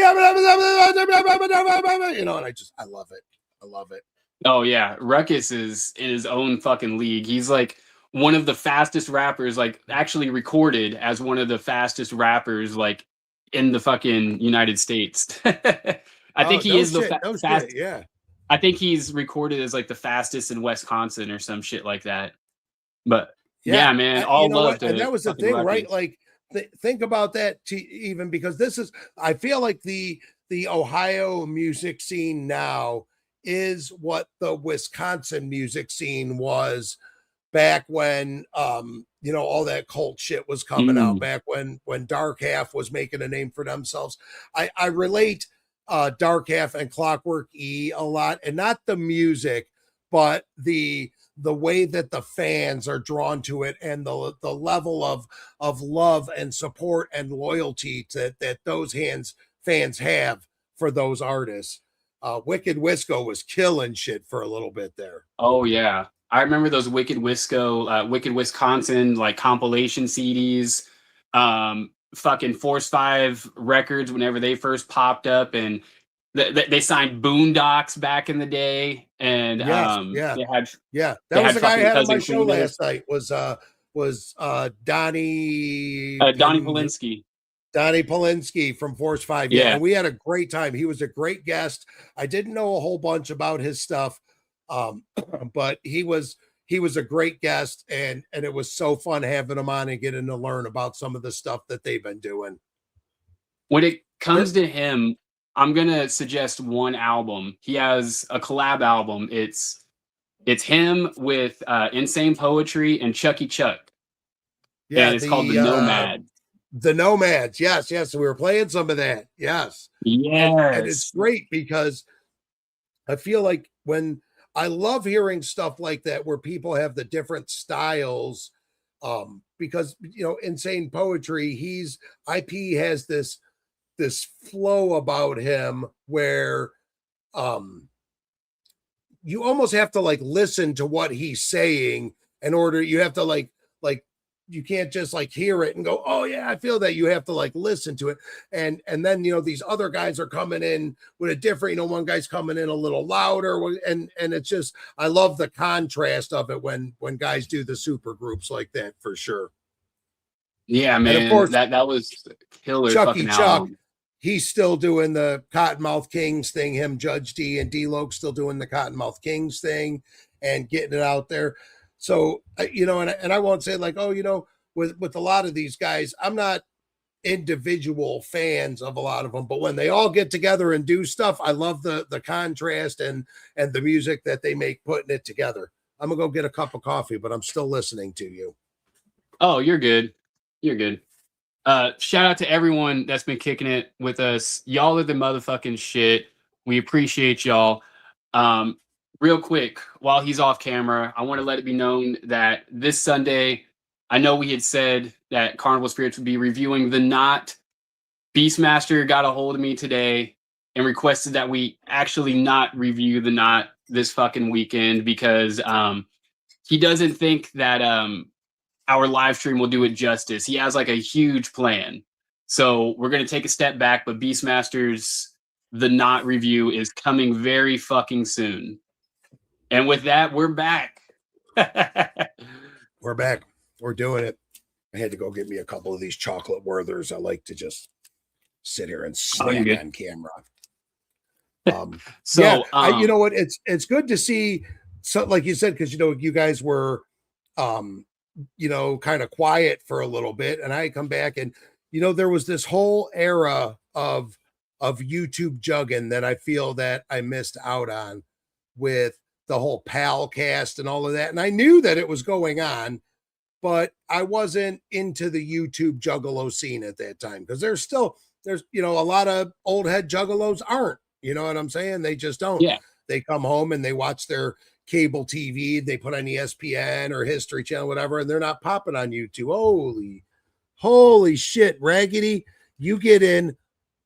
[SPEAKER 1] know, and I love it. I love it.
[SPEAKER 2] Oh yeah, Ruckus is in his own fucking league. He's like one of the fastest rappers, like actually recorded as one of the fastest rappers, like in the fucking United States. I think
[SPEAKER 1] Oh,
[SPEAKER 2] he
[SPEAKER 1] no
[SPEAKER 2] is the
[SPEAKER 1] shit, no shit.
[SPEAKER 2] fast.
[SPEAKER 1] Yeah.
[SPEAKER 2] I think he's recorded as like the fastest in Wisconsin or some shit like that. But
[SPEAKER 1] Yeah,
[SPEAKER 2] yeah, man,
[SPEAKER 1] you
[SPEAKER 2] all
[SPEAKER 1] know
[SPEAKER 2] love
[SPEAKER 1] what? And
[SPEAKER 2] to
[SPEAKER 1] that was the
[SPEAKER 2] fucking
[SPEAKER 1] thing, right?
[SPEAKER 2] Ruckus.
[SPEAKER 1] Like, think about that. Even because this is, I feel like the Ohio music scene now is what the Wisconsin music scene was back when, you know, all that cult shit was coming out.
[SPEAKER 2] Mm.
[SPEAKER 1] Back when Dark Half was making a name for themselves. I relate Dark Half and Clockwork E a lot, and not the music, but the way that the fans are drawn to it, and the level of love and support and loyalty that those fans have for those artists. Wicked Wisco was killing shit for a little bit there.
[SPEAKER 2] Oh yeah, I remember those Wicked Wisconsin like compilation CDs, fucking Force Five Records whenever they first popped up, and they signed Boondocks back in the day, and
[SPEAKER 1] Yes, yeah,
[SPEAKER 2] they had
[SPEAKER 1] yeah.
[SPEAKER 2] they
[SPEAKER 1] That was
[SPEAKER 2] had
[SPEAKER 1] the guy I
[SPEAKER 2] fucking
[SPEAKER 1] had on my
[SPEAKER 2] Cousin
[SPEAKER 1] show
[SPEAKER 2] Cleaner,
[SPEAKER 1] last night. Was
[SPEAKER 2] Donnie Polinsky.
[SPEAKER 1] Donnie Polinsky from Force Five. Yeah,
[SPEAKER 2] Yeah.
[SPEAKER 1] and we had a great time. He was a great guest. I didn't know a whole bunch about his stuff, um, but he was a great guest, and it was so fun having him on and getting to learn about some of the stuff that they've been doing.
[SPEAKER 2] When it comes
[SPEAKER 1] There-
[SPEAKER 2] to him, I'm gonna suggest one album. He has a collab album. It's him with Insane Poetry and Chucky Chuck,
[SPEAKER 1] yeah,
[SPEAKER 2] and it's called The Nomad.
[SPEAKER 1] the Nomads. Yes, yes. We were playing some of that. Yes, and it's
[SPEAKER 2] Yes.
[SPEAKER 1] great because I feel like when I love hearing stuff like that where people have the different styles, because you know, Insane Poetry, he's IP has this flow about him where um you almost have to like listen to what he's saying in order. You have to like you can't just like hear it and go, oh yeah, I feel that. You have to like listen to it. And then, you know, these other guys are coming in with a different, you know, one guy's coming in a little louder, and it's just, I love the contrast of it when guys do the super groups like that, for sure.
[SPEAKER 2] Yeah,
[SPEAKER 1] And of
[SPEAKER 2] man.
[SPEAKER 1] course,
[SPEAKER 2] That was a killer
[SPEAKER 1] Chucky
[SPEAKER 2] fucking
[SPEAKER 1] Chuck,
[SPEAKER 2] album.
[SPEAKER 1] he's still doing the Cottonmouth Kings thing. Him, Judge D, and D Loke still doing the Cottonmouth Kings thing and getting it out there. So you know, and I won't say like, oh, you know, with a lot of these guys, I'm not individual fans of a lot of them, but when they all get together and do stuff, I love the contrast and the music that they make putting it together. I'm gonna go get a cup of coffee, but I'm still listening to you.
[SPEAKER 2] Oh, you're good. You're good. Shout out to everyone that's been kicking it with us. Y'all are the motherfucking shit. We appreciate y'all. Um, Real quick, while he's off camera, I want to let it be known that this Sunday, I know we had said that Carnival Spirits would be reviewing The Knot. Beastmaster got a hold of me today and requested that we actually not review The Knot this fucking weekend because he doesn't think that our live stream will do it justice. He has like a huge plan. So we're going to take a step back, but Beastmaster's The Knot review is coming very fucking soon. And with that, we're back.
[SPEAKER 1] We're back. We're doing it. I had to go get me a couple of these chocolate Werthers. I like to just sit here and
[SPEAKER 2] Oh, you're
[SPEAKER 1] snack
[SPEAKER 2] good.
[SPEAKER 1] on camera.
[SPEAKER 2] So,
[SPEAKER 1] Yeah, you know what? It's good to see. So, like you said, because you know you guys were, um, you know, kind of quiet for a little bit, and I come back, and you know there was this whole era of YouTube jugging that I feel that I missed out on with the whole pal cast and all of that, and I knew that it was going on, but I wasn't into the YouTube juggalo scene at that time because there's you know a lot of old head juggalos aren't, you know what I'm saying? They just don't.
[SPEAKER 2] yeah.
[SPEAKER 1] They come home and they watch their cable TV, they put on ESPN or History Channel, whatever, and they're not popping on YouTube. Holy Holy shit, Raggedy, you get in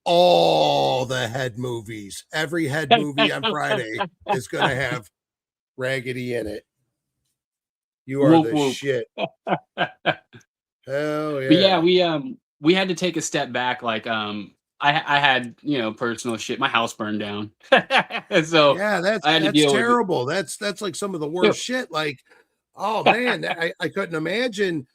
[SPEAKER 1] all the head movies. Every head movie on Friday is going to have Raggedy in it. You are
[SPEAKER 2] Whoop
[SPEAKER 1] the
[SPEAKER 2] whoop.
[SPEAKER 1] shit. Hell
[SPEAKER 2] But yeah,
[SPEAKER 1] yeah.
[SPEAKER 2] we had to take a step back. Like I had personal shit. My house burned down, so
[SPEAKER 1] Yeah,
[SPEAKER 2] I had to
[SPEAKER 1] that's
[SPEAKER 2] deal with it.
[SPEAKER 1] terrible. That's like some of the
[SPEAKER 2] Yep.
[SPEAKER 1] worst shit. Like, oh man, I couldn't imagine.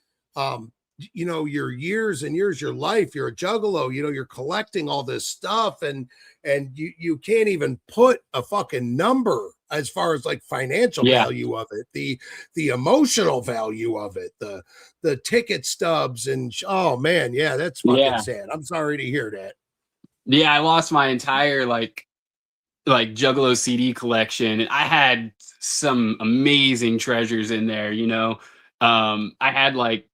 [SPEAKER 1] Your years and years, your life. You're a juggalo. You're collecting all this stuff, and you can't even put a fucking number as far as like financial
[SPEAKER 2] Yeah,
[SPEAKER 1] value of it, the emotional value of it, the ticket stubs, and oh man, yeah, that's fucking
[SPEAKER 2] yeah,
[SPEAKER 1] sad. I'm sorry to hear that.
[SPEAKER 2] yeah. I lost my entire like Juggalo CD collection, and I had some amazing treasures in there. I had like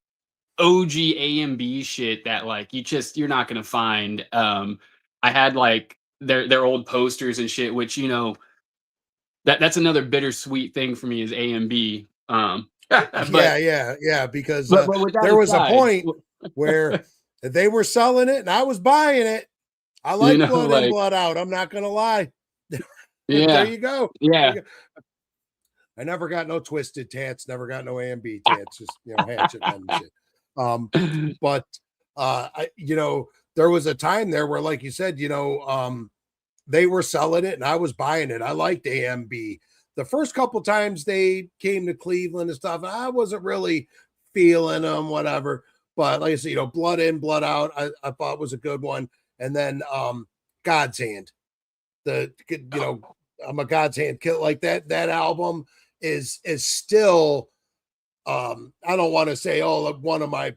[SPEAKER 2] OG AMB shit that like you're not gonna find. I had like their old posters and shit, which that's another bittersweet thing for me is AMB.
[SPEAKER 1] Yeah,
[SPEAKER 2] But
[SPEAKER 1] yeah, because
[SPEAKER 2] but with that
[SPEAKER 1] there was a
[SPEAKER 2] aside,
[SPEAKER 1] point where they were selling it and I was buying it. I
[SPEAKER 2] you
[SPEAKER 1] like
[SPEAKER 2] know,
[SPEAKER 1] Blood In,
[SPEAKER 2] like
[SPEAKER 1] Blood Out. I'm not gonna lie. There
[SPEAKER 2] yeah,
[SPEAKER 1] you go. There
[SPEAKER 2] yeah,
[SPEAKER 1] you go. I never got no twisted tats, never got no AMB tats, just hatchet and shit. Um, but there was a time there where, like you said, they were selling it and I was buying it. I liked AMB. The first couple times they came to Cleveland and stuff, I wasn't really feeling them, whatever. But like I said, Blood In, Blood Out, I thought was a good one. And then God's Hand. I'm a God's Hand kid. Like that album is still I don't want to say one of my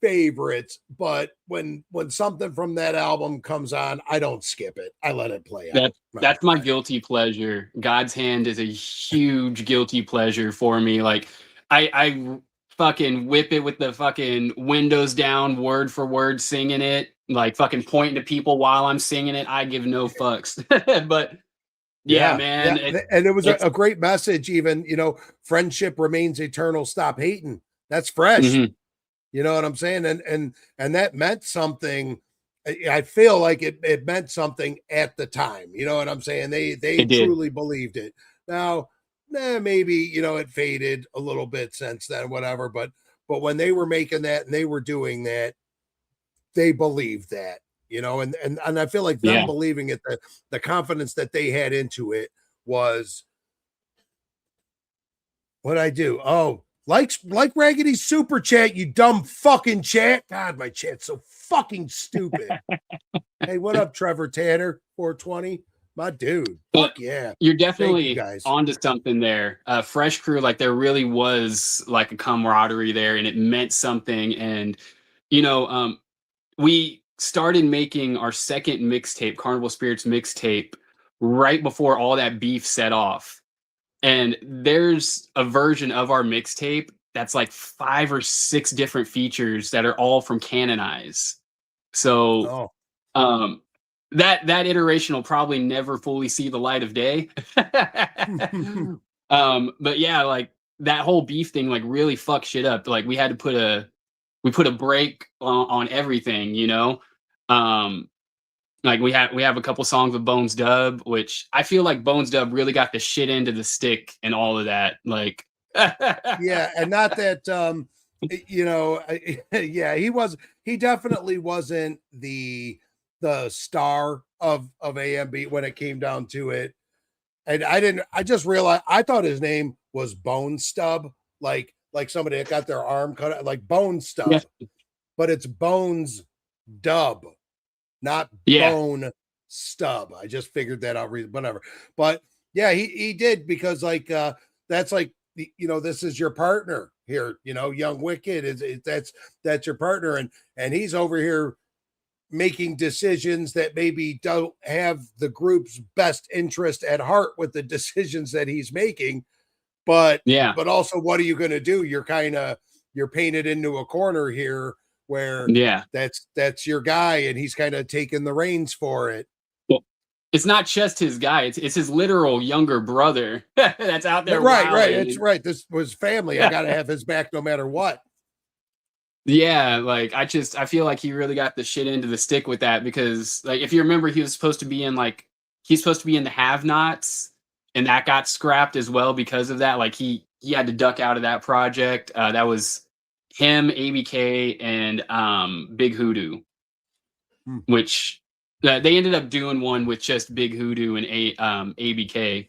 [SPEAKER 1] favorites, but when something from that album comes on, I don't skip it. I let it play out.
[SPEAKER 2] that's my guilty pleasure. God's Hand is a huge guilty pleasure for me. Like I fucking whip it with the fucking windows down, word for word, singing it, like fucking pointing to people while I'm singing it. I give no fucks. But yeah,
[SPEAKER 1] Yeah, yeah,
[SPEAKER 2] man,
[SPEAKER 1] and it was a,
[SPEAKER 2] it's
[SPEAKER 1] a great message. Even friendship remains eternal. Stop hating. That's fresh.
[SPEAKER 2] mhm,
[SPEAKER 1] You know what I'm saying? And that meant something. I feel like it meant something at the time. You know what I'm saying? They
[SPEAKER 2] it did.
[SPEAKER 1] truly believed it. Now, maybe it faded a little bit since then, whatever. But when they were making that and they were doing that, they believed that. And I feel like them
[SPEAKER 2] Yeah.
[SPEAKER 1] believing it, the confidence that they had into it was what I do. Oh, like Raggedy super chat, you dumb fucking chat. God, my chat's so fucking stupid. Hey, what up, Trevor Tanner? 420, my dude.
[SPEAKER 2] But
[SPEAKER 1] Fuck yeah.
[SPEAKER 2] you're
[SPEAKER 1] Thank you
[SPEAKER 2] definitely
[SPEAKER 1] guys.
[SPEAKER 2] onto something there. Fresh Crew, like there really was like a camaraderie there, and it meant something. And you know, um, we started making our second mixtape, Carnival Spirits mixtape, right before all that beef set off. And there's a version of our mixtape that's like 5 or 6 different features that are all from Canonize. So
[SPEAKER 1] Oh,
[SPEAKER 2] um, that iteration will probably never fully see the light of day. But yeah, like that whole beef thing like really fucked shit up. Like we had to put a break on everything, Um, like we have a couple songs with Bones Dub, which I feel like Bones Dub really got the shit into the stick and all of that. Like,
[SPEAKER 1] yeah, and not that yeah, he definitely wasn't the star of AMB when it came down to it. And I just realized I thought his name was Bone Stub, like somebody that got their arm cut out, like Bone
[SPEAKER 2] yeah,
[SPEAKER 1] Stub, but it's Bones Dub, not
[SPEAKER 2] yeah,
[SPEAKER 1] Bone Stub. I just figured that out, whatever. But yeah, he did, because like that's like this is your partner here, Young Wicked is that's your partner, and he's over here making decisions that maybe don't have the group's best interest at heart with the decisions that he's making. but
[SPEAKER 2] yeah,
[SPEAKER 1] but also, what are you going to do? You're painted into a corner here where
[SPEAKER 2] yeah.
[SPEAKER 1] that's your guy, and he's kind of taking the reins for it.
[SPEAKER 2] Well, it's not just his guy; it's his literal younger brother that's out there
[SPEAKER 1] Right,
[SPEAKER 2] wilding.
[SPEAKER 1] it's right. This was family. I got to have his back no matter what.
[SPEAKER 2] Yeah, like I feel like he really got the shit into the stick with that because like if you remember he was supposed to be in like he's supposed to be in the Have Nots and that got scrapped as well because of that. Like he had to duck out of that project. That was him, ABK, and Big Hoodoo,
[SPEAKER 1] Hmm.
[SPEAKER 2] which they ended up doing one with just Big Hoodoo and ABK.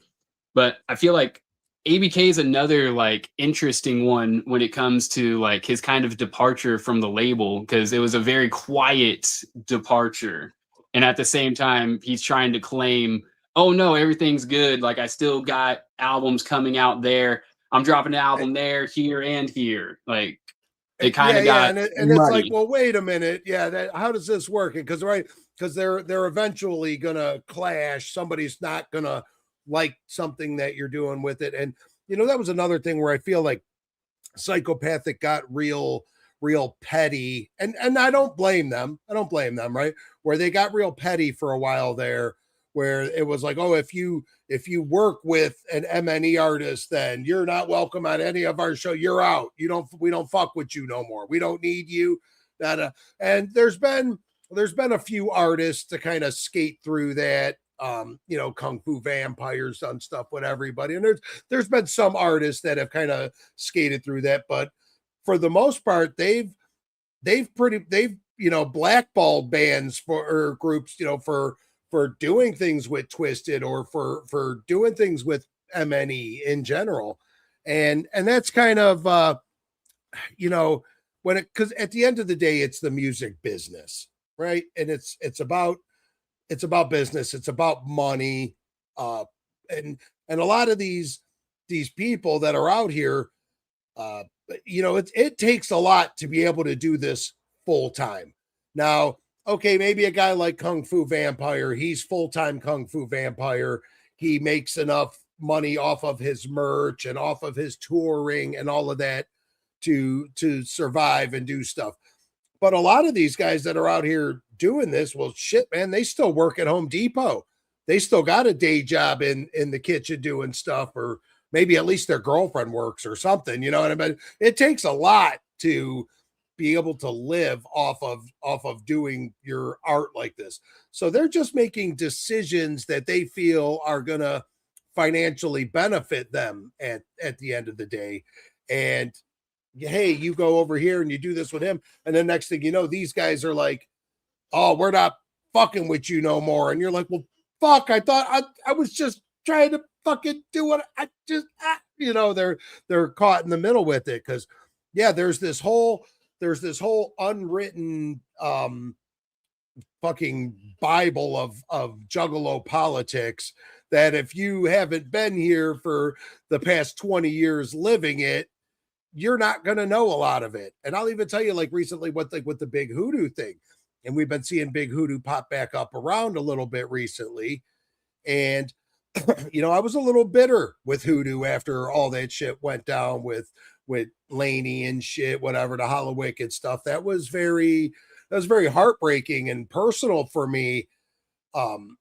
[SPEAKER 2] But I feel like ABK is another like interesting one when it comes to like his kind of departure from the label because it was a very quiet departure. And at the same time, he's trying to claim, oh no, everything's good. Like I still got albums coming out there. I'm dropping an
[SPEAKER 1] Eh,
[SPEAKER 2] album there, here, and here. Like it kind
[SPEAKER 1] Yeah,
[SPEAKER 2] of
[SPEAKER 1] yeah,
[SPEAKER 2] got
[SPEAKER 1] and it's like,
[SPEAKER 2] muddy.
[SPEAKER 1] well, wait a minute, yeah, that how does this work? Because right, because they're eventually gonna clash. Somebody's not gonna like something that you're doing with it, and that was another thing where I feel like Psychopathic got real petty, and I don't blame them. I don't blame them, right? Where they got real petty for a while there, where it was like, oh, if you work with an MNE artist, then you're not welcome on any of our show. You're out. We don't fuck with you no more. We don't need you. That and there's been a few artists to kind of skate through that. Kung Fu Vampires done stuff with everybody, and there's been some artists that have kind of skated through that, but for the most part, they've blackballed bands for or groups, for doing things with Twisted or for doing things with MNE in general. And that's kind of you know, when it because at the end of the day, it's the music business, right? And it's about business, it's about money. Uh and a lot of these people that are out here, uh, it takes a lot to be able to do this full time. Now, okay, maybe a guy like Kung Fu Vampire, he's full time Kung Fu Vampire. He makes enough money off of his merch and off of his touring and all of that to survive and do stuff. But a lot of these guys that are out here doing this, well, shit, man, they still work at Home Depot. They still got a day job in the kitchen doing stuff, or maybe at least their girlfriend works or something. You know what I mean? It takes a lot to be able to live off of doing your art like this. So they're just making decisions that they feel are gonna financially benefit them at the end of the day. And hey, you go over here and you do this with him, and then next thing you know, these guys are like, oh, we're not fucking with you no more. And you're like, well, fuck, I thought I was just trying to fucking do what I just, they're caught in the middle with it. Cause yeah, there's this whole unwritten, fucking Bible of juggalo politics that if you haven't been here for the past 20 years living it, you're not going to know a lot of it. And I'll even tell you, like recently, with the big hoodoo thing, and we've been seeing big hoodoo pop back up around a little bit recently. And I was a little bitter with hoodoo after all that shit went down with Laney and shit, whatever, the Hollow Wicked stuff. That was very heartbreaking and personal for me. And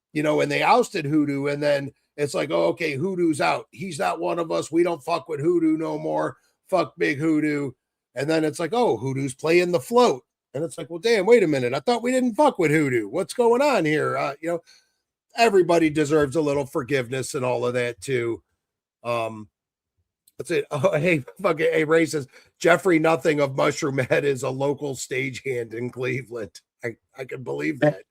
[SPEAKER 1] they ousted hoodoo, and then it's like, oh, okay, hoodoo's out. He's not one of us. We don't fuck with hoodoo no more. Fuck big hoodoo. And then it's like, oh, hoodoo's playing the float. And it's like, well, damn, wait a minute. I thought we didn't fuck with hoodoo. What's going on here? Everybody deserves a little forgiveness and all of that too. Um, that's it. Oh, hey, fucking, hey, Ray says Jeffrey Nothing of Mushroom Head is a local stagehand in Cleveland. I can believe that.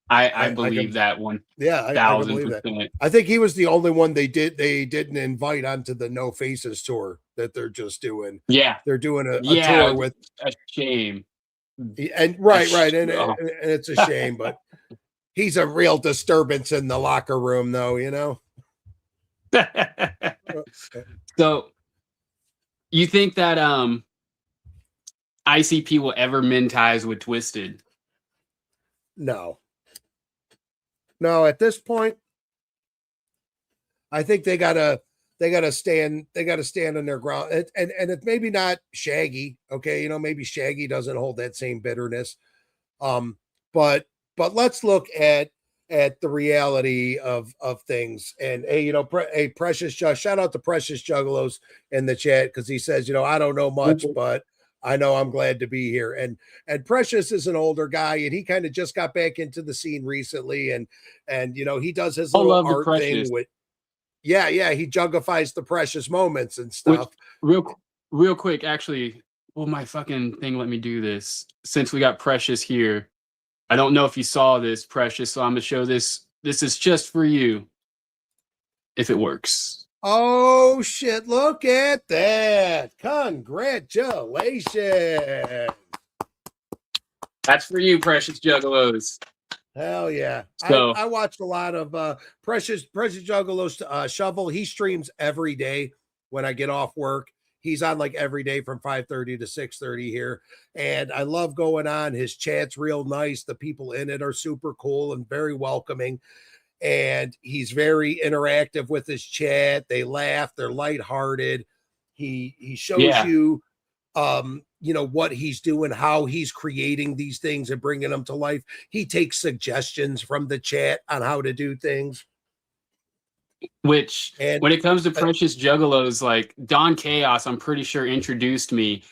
[SPEAKER 2] I
[SPEAKER 1] I
[SPEAKER 2] believe
[SPEAKER 1] can,
[SPEAKER 2] that one
[SPEAKER 1] yeah, I can
[SPEAKER 2] thousand
[SPEAKER 1] believe that.
[SPEAKER 2] percent.
[SPEAKER 1] I think he was the only one they didn't invite onto the No Faces tour that they're just doing.
[SPEAKER 2] Yeah,
[SPEAKER 1] They're doing a
[SPEAKER 2] yeah,
[SPEAKER 1] tour with,
[SPEAKER 2] a shame.
[SPEAKER 1] and
[SPEAKER 2] A
[SPEAKER 1] right,
[SPEAKER 2] sh-
[SPEAKER 1] and
[SPEAKER 2] oh.
[SPEAKER 1] it's a shame, but he's a real disturbance in the locker room, though. Uh, uh,
[SPEAKER 2] So you think that ICP will ever mend ties with Twisted?
[SPEAKER 1] No, no. At this point, I think they gotta stand on their ground, and it's maybe not Shaggy. Okay, maybe Shaggy doesn't hold that same bitterness. Um, but let's look at the reality of things. And hey, Precious shout out to Precious Juggalos in the chat because he says, I don't know much, but I know I'm glad to be here. And Precious is an older guy, and he kind of just got back into the scene recently, and he does his
[SPEAKER 2] I
[SPEAKER 1] little
[SPEAKER 2] love the
[SPEAKER 1] art
[SPEAKER 2] Precious.
[SPEAKER 1] thing with yeah, he jugifies the precious moments and
[SPEAKER 2] Which
[SPEAKER 1] stuff.
[SPEAKER 2] real quick, actually, will my fucking thing let me do this? Since we got Precious here, I don't know if you saw this, Precious, so I'm gonna show this. This is just for you, if it works.
[SPEAKER 1] Oh shit, look at that. Congratulations.
[SPEAKER 2] That's for you, Precious Juggalos.
[SPEAKER 1] Hell yeah. I
[SPEAKER 2] So
[SPEAKER 1] I watched a lot of Precious Juggalo Shovel. He streams every day when I get off work. He's on like every day from 5:30 to 6:30 here. And I love going on. His chat's real nice. The people in it are super cool and very welcoming. And he's very interactive with his chat. They laugh, they're lighthearted. He shows
[SPEAKER 2] yeah,
[SPEAKER 1] you what he's doing, how he's creating these things and bringing them to life. He takes suggestions from the chat on how to do things.
[SPEAKER 2] which
[SPEAKER 1] And
[SPEAKER 2] when it comes to
[SPEAKER 1] uh,
[SPEAKER 2] Precious Juggalos, like Don Chaos, I'm pretty sure introduced me.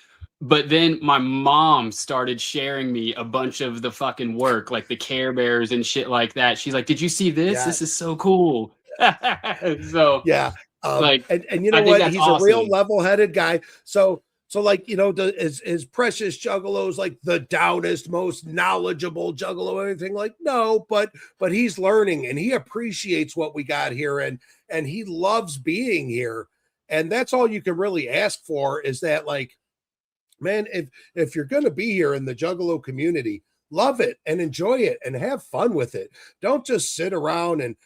[SPEAKER 2] But then my mom started sharing me a bunch of the fucking work, like the Care Bears and shit like that. She's like, "Did you see this?
[SPEAKER 1] yeah,
[SPEAKER 2] This is so cool." So,
[SPEAKER 1] yeah.
[SPEAKER 2] like,
[SPEAKER 1] And you know
[SPEAKER 2] I think
[SPEAKER 1] what?
[SPEAKER 2] that's
[SPEAKER 1] He's a real
[SPEAKER 2] awesome.
[SPEAKER 1] level-headed guy. So like is Precious Juggalos like the downest, most knowledgeable juggalo or anything? Like, no, but he's learning and he appreciates what we got here, and he loves being here. And that's all you can really ask for, is that, like, man, if you're going to be here in the juggalo community, love it and enjoy it and have fun with it. Don't just sit around and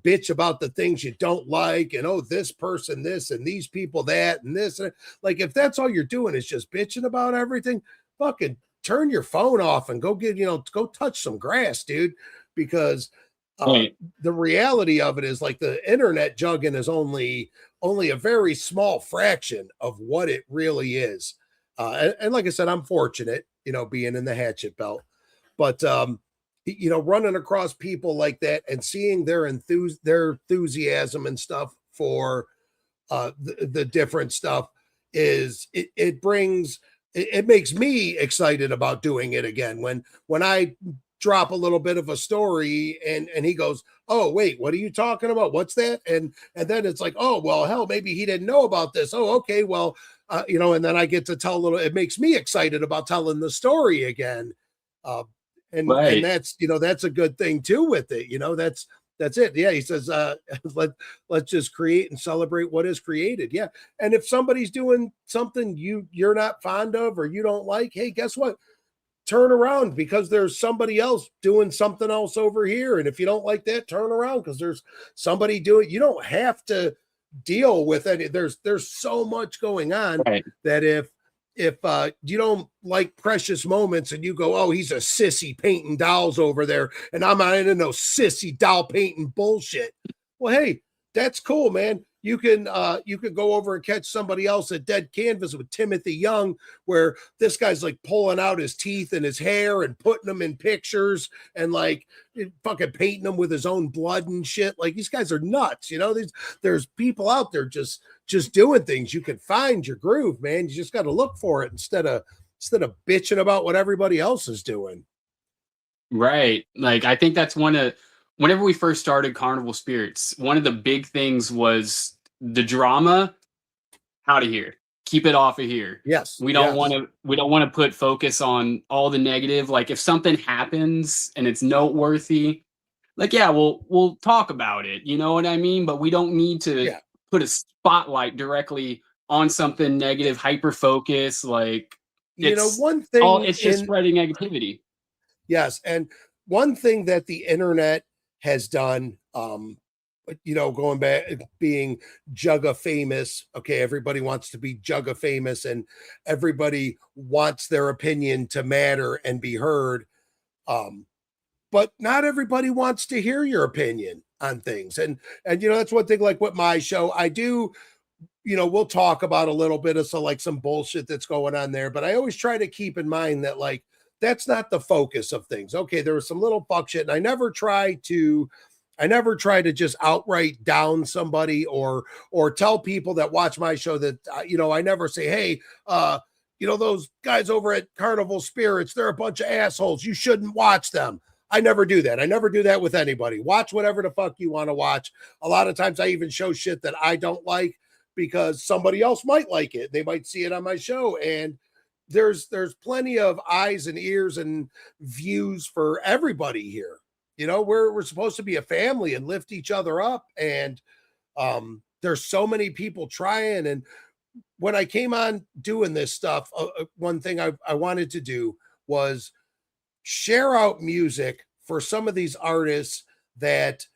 [SPEAKER 1] bitch about the things you don't like, and oh, this person this and these people that and this. Like, if that's all you're doing is just bitching about everything, fucking turn your phone off and go go touch some grass, dude. Because uh
[SPEAKER 2] Right.
[SPEAKER 1] the reality of it is, like, the internet jugging is only a very small fraction of what it really is. And like I said, I'm fortunate, being in the hatchet belt, but running across people like that and seeing their enthusiasm and stuff for the different stuff it brings it makes me excited about doing it again. When I drop a little bit of a story and he goes, oh wait, what are you talking about, what's that? And then it's like, oh well, hell, maybe he didn't know about this. Oh, okay, well, and then I get to tell a little. It makes me excited about telling the story again. uh, and
[SPEAKER 2] Right.
[SPEAKER 1] that's a good thing too with it. That's it. Yeah, he says, let's just create and celebrate what is created. Yeah. And if somebody's doing something you're not fond of or you don't like, hey, guess what? Turn around, because there's somebody else doing something else over here. And if you don't like that, turn around, because there's somebody doing. You don't have to deal with it. There's so much going on
[SPEAKER 2] Right.
[SPEAKER 1] that if you don't like Precious Moments and you go, oh, he's a sissy painting dolls over there, and I'm not into no sissy doll painting bullshit. Well, hey, that's cool, man. You can go over and catch somebody else at Dead Canvas with Timothy Young, where this guy's like pulling out his teeth and his hair and putting them in pictures and like fucking painting them with his own blood and shit. Like, these guys are nuts. There's people out there just doing things. You can find your groove, man. You just got to look for it instead of bitching about what everybody else is doing.
[SPEAKER 2] Right. Like, I think that's whenever we first started Carnival Spirits, one of the big things was the drama out of here. Keep it off of here.
[SPEAKER 1] Yes,
[SPEAKER 2] We don't want
[SPEAKER 1] yes,
[SPEAKER 2] to we don't want to put focus on all the negative. Like, if something happens and it's noteworthy, like, yeah, we'll talk about it. You know what I mean? But we don't need to
[SPEAKER 1] yeah.
[SPEAKER 2] put a spotlight directly on something negative, hyper focus. Like, it's
[SPEAKER 1] One thing
[SPEAKER 2] it's just
[SPEAKER 1] in
[SPEAKER 2] spreading negativity.
[SPEAKER 1] Yes, and one thing that the internet has done, going back, being Jugga famous. Okay, everybody wants to be Jugga famous, and everybody wants their opinion to matter and be heard. Um, but not everybody wants to hear your opinion on things, and that's one thing. Like with my show, I do. We'll talk about a little bit of some bullshit that's going on there, but I always try to keep in mind that, like, that's not the focus of things. Okay, there was some little fuck shit, and I never try to just outright down somebody or tell people that watch my show that I never say, hey, those guys over at Carnival Spirits, they're a bunch of assholes. You shouldn't watch them. I never do that. I never do that with anybody. Watch whatever the fuck you want to watch. A lot of times I even show shit that I don't like because somebody else might like it. They might see it on my show. And there's plenty of eyes and ears and views for everybody here. We're supposed to be a family and lift each other up. And there's so many people trying. And when I came on doing this stuff, one thing I wanted to do was share out music for some of these artists that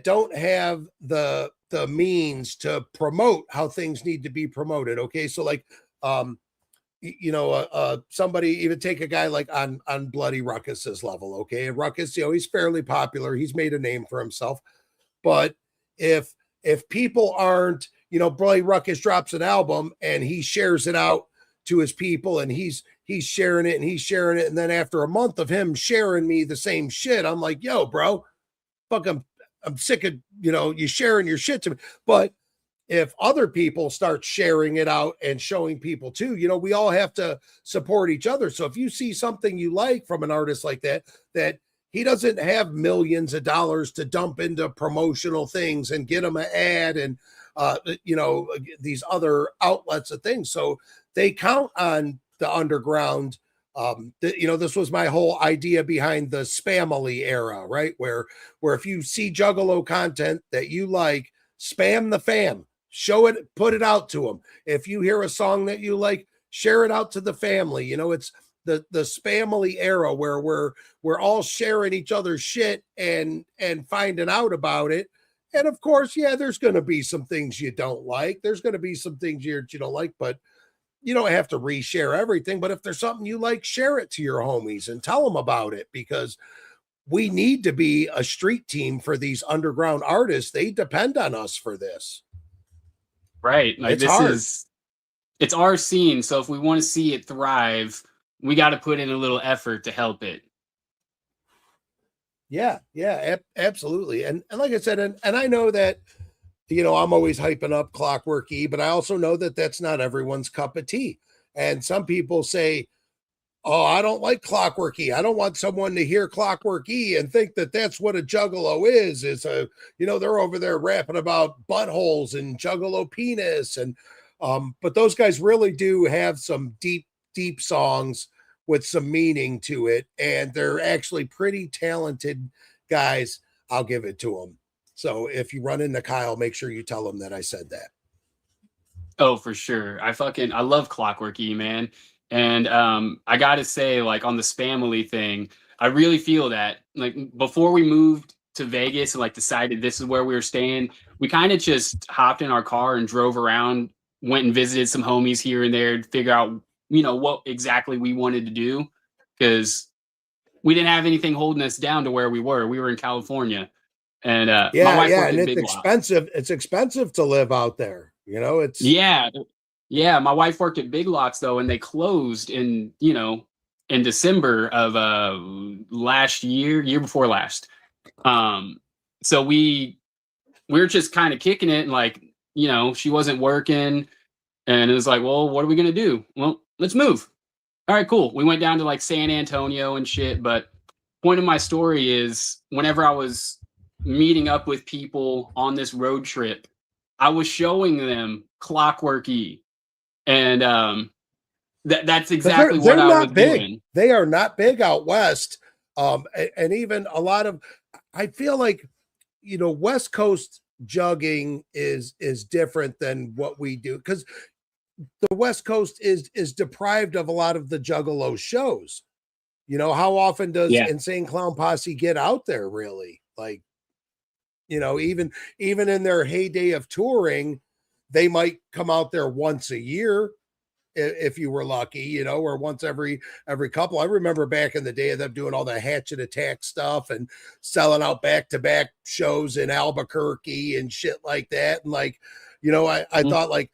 [SPEAKER 1] don't have the means to promote how things need to be promoted. Okay, so like somebody, even take a guy like on Bloody Ruckus's level. Okay, Ruckus, he's fairly popular. He's made a name for himself. But if people aren't, Bloody Ruckus drops an album and he shares it out to his people, and he's sharing it and he's sharing it, and then after a month of him sharing me the same shit, I'm like, yo, bro, fuck, I'm sick of you sharing your shit to me. But if other people start sharing it out and showing people too, we all have to support each other. So if you see something you like from an artist like that he doesn't have millions of dollars to dump into promotional things and get them an ad and these other outlets of things, so they count on the underground. This was my whole idea behind the Spamily era, right? Where if you see Juggalo content that you like, spam the fam, show it, put it out to them. If you hear a song that you like, share it out to the family. It's the Spamily era where we're all sharing each other's shit and finding out about it. And of course, yeah, there's going to be some things you don't like. There's going to be some things you don't like, but you don't have to reshare everything. But if there's something you like, share it to your homies and tell them about it, because we need to be a street team for these underground artists. They depend on us for this.
[SPEAKER 2] Right. Like
[SPEAKER 1] It's hard.
[SPEAKER 2] it's our scene. So if we want to see it thrive, we got to put in a little effort to help it.
[SPEAKER 1] Yeah, absolutely. And like I said, and I know that, I'm always hyping up Clockwork E, but I also know that that's not everyone's cup of tea. And some people say, oh, I don't like Clockwork E. I don't want someone to hear Clockwork E and think that that's what a juggalo is. They're over there rapping about buttholes and juggalo penis. And, but those guys really do have some deep, deep songs with some meaning to it. And they're actually pretty talented guys. I'll give it to them. So if you run into Kyle, make sure you tell him that I said that.
[SPEAKER 2] Oh, for sure. I love Clockwork E, man. And I gotta say, like on the Spamily thing, I really feel that. Like before we moved to Vegas and like decided this is where we were staying, we kind of just hopped in our car and drove around, went and visited some homies here and there to figure out, what exactly we wanted to do. Because we didn't have anything holding us down to where we were. We were in California. And my wife
[SPEAKER 1] Yeah,
[SPEAKER 2] worked
[SPEAKER 1] and
[SPEAKER 2] at
[SPEAKER 1] it's
[SPEAKER 2] Big Lots.
[SPEAKER 1] expensive. It's expensive to live out there. It's
[SPEAKER 2] Yeah. Yeah, my wife worked at Big Lots though, and they closed in December of last year before last. So we were just kind of kicking it, and like, she wasn't working, and it was like, well, what are we gonna do? Well, let's move. All right, cool. We went down to like San Antonio and shit, but point of my story is whenever I was meeting up with people on this road trip, I was showing them Clockwork E, and that's
[SPEAKER 1] because
[SPEAKER 2] exactly what
[SPEAKER 1] they're
[SPEAKER 2] I was
[SPEAKER 1] not big.
[SPEAKER 2] doing.
[SPEAKER 1] They are not big out west. And even a lot of, I feel like, West Coast jugging is different than what we do, because the West Coast is deprived of a lot of the juggalo shows. How often does
[SPEAKER 2] Yeah.
[SPEAKER 1] Insane Clown Posse get out there, really? Like, even in their heyday of touring, they might come out there once a year if you were lucky, or once every couple. I remember back in the day of them doing all the Hatchet Attack stuff and selling out back-to-back shows in Albuquerque and shit like that. And like, I
[SPEAKER 2] Mm.
[SPEAKER 1] thought like,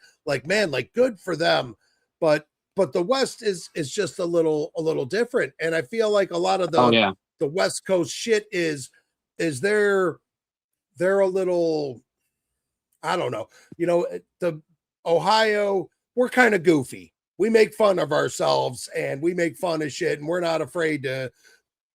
[SPEAKER 1] man, like good for them. But the West is just a little different. And I feel like a lot of
[SPEAKER 2] Oh
[SPEAKER 1] the
[SPEAKER 2] yeah.
[SPEAKER 1] West Coast shit is they're a little, I don't know, the Ohio, we're kind of goofy. we make fun of ourselves and we make fun of shit, and we're not afraid to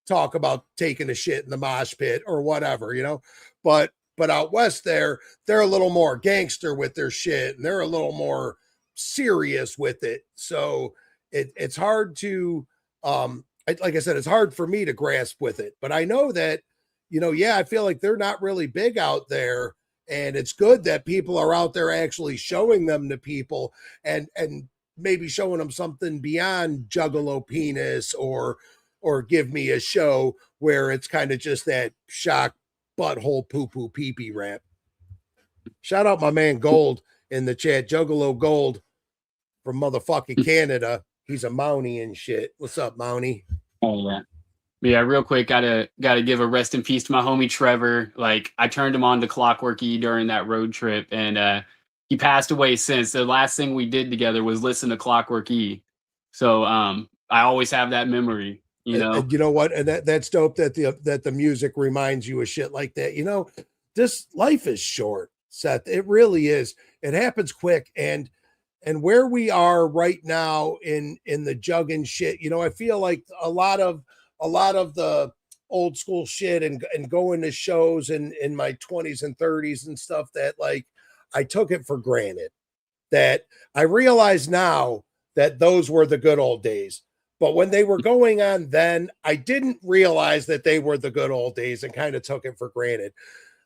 [SPEAKER 1] talk about taking a shit in the mosh pit or whatever, you know. But out west there, they're a little more gangster with their shit, and they're a little more serious with it. So it's hard to like I said, it's hard for me to grasp with it. But I know that, you know, yeah, I feel like they're not really big out there. And it's good that people are out there actually showing them to people, and maybe showing them something beyond Juggalo Penis or Give Me a Show, where it's kind of just that shock butthole poo poo pee pee rap. Shout out my man Gold in the chat, Juggalo Gold from motherfucking Canada. He's a Mountie and shit. What's up, Mountie?
[SPEAKER 2] Oh yeah. Yeah, real quick, gotta give a rest in peace to my homie Trevor. Like, I turned him on to Clockwork E during that road trip, and he passed away since. The last thing we did together was listen to Clockwork E. So I always have that memory, you know.
[SPEAKER 1] And you know what? And that's dope that the music reminds you of shit like that. You know, this life is short, Seth. It really is. It happens quick, and where we are right now in the jug and shit, you know, I feel like a lot of the old school shit and going to shows in my 20s and 30s and stuff, that like I took it for granted. That I realize now that those were the good old days. But when they were going on then, I didn't realize that they were the good old days and kind of took it for granted.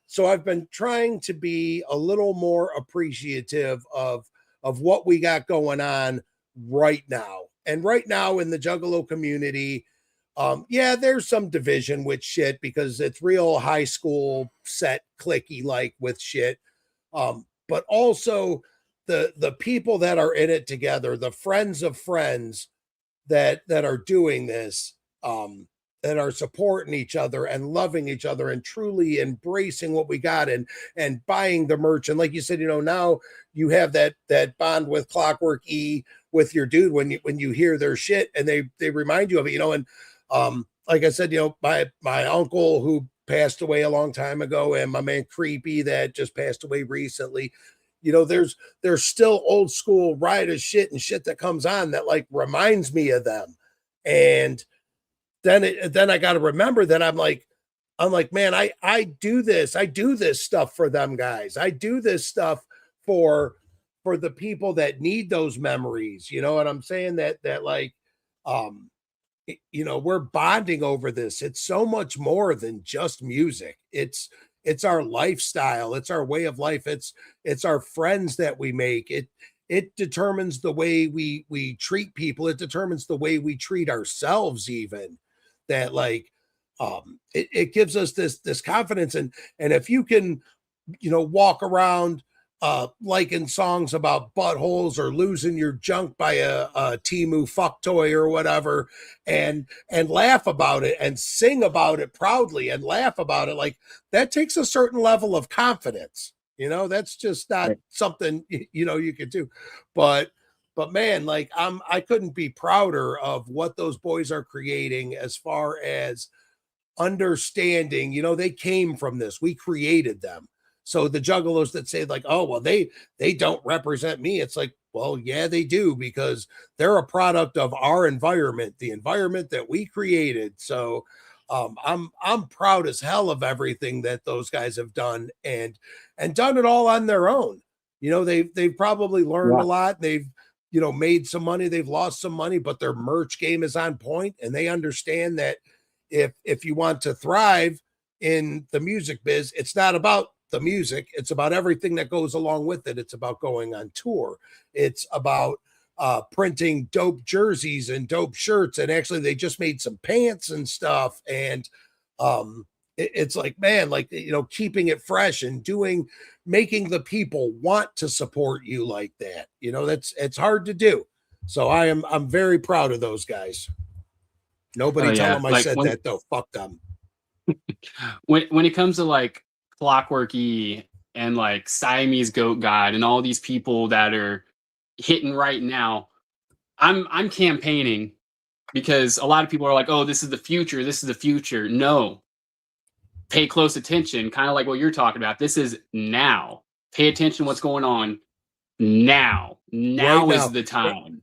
[SPEAKER 1] So I've been trying to be a little more appreciative of what we got going on right now. And right now in the Juggalo community, yeah, there's some division with shit because it's real high school set clicky like with shit. But also the people that are in it together, the friends of friends that are doing this, that are supporting each other and loving each other and truly embracing what we got, and buying the merch. And like you said, you know, now you have that bond with Clockwork E with your dude when you hear their shit and they remind you of it, you know. And like I said, you know, my uncle who passed away a long time ago, and my man Creepy that just passed away recently, you know, there's still old school riot shit and shit that comes on that like reminds me of them. And then I got to remember that I'm like, man, I do this stuff for them guys. I do this stuff for the people that need those memories. You know what I'm saying? That like, you know, we're bonding over this. It's so much more than just music. It's our lifestyle. It's our way of life. It's our friends that we make. It determines the way we treat people. It determines the way we treat ourselves even. That like it gives us this confidence. And if you can, you know, walk around liking songs about buttholes or losing your junk by a Timu fuck toy or whatever, and laugh about it and sing about it proudly and laugh about it, like that takes a certain level of confidence. You know, that's just not something, you know, you could do. But man, like I couldn't be prouder of what those boys are creating as far as understanding, you know, they came from this. We created them. So the juggalos that say like, oh, well, they don't represent me. It's like, well, yeah, they do, because they're a product of our environment, the environment that we created. So I'm proud as hell of everything that those guys have done, and done it all on their own. You know, they've probably learned a lot. They've, you know, made some money, they've lost some money, but their merch game is on point, and they understand that if you want to thrive in the music biz, it's not about the music, it's about everything that goes along with it. It's about going on tour. It's about printing dope jerseys and dope shirts. And actually they just made some pants and stuff. And it's like, man, like, you know, keeping it fresh and making the people want to support you like that. You know, it's hard to do. So I'm very proud of those guys. Nobody tell them I said that though. Fuck them.
[SPEAKER 2] When it comes to like Clockwork E and like Siamese Goat God and all these people that are hitting right now, I'm campaigning, because a lot of people are like, oh, this is the future. This is the future. No, pay close attention. Kind of like what you're talking about. This is now. Pay attention to what's going on now. Now is the time.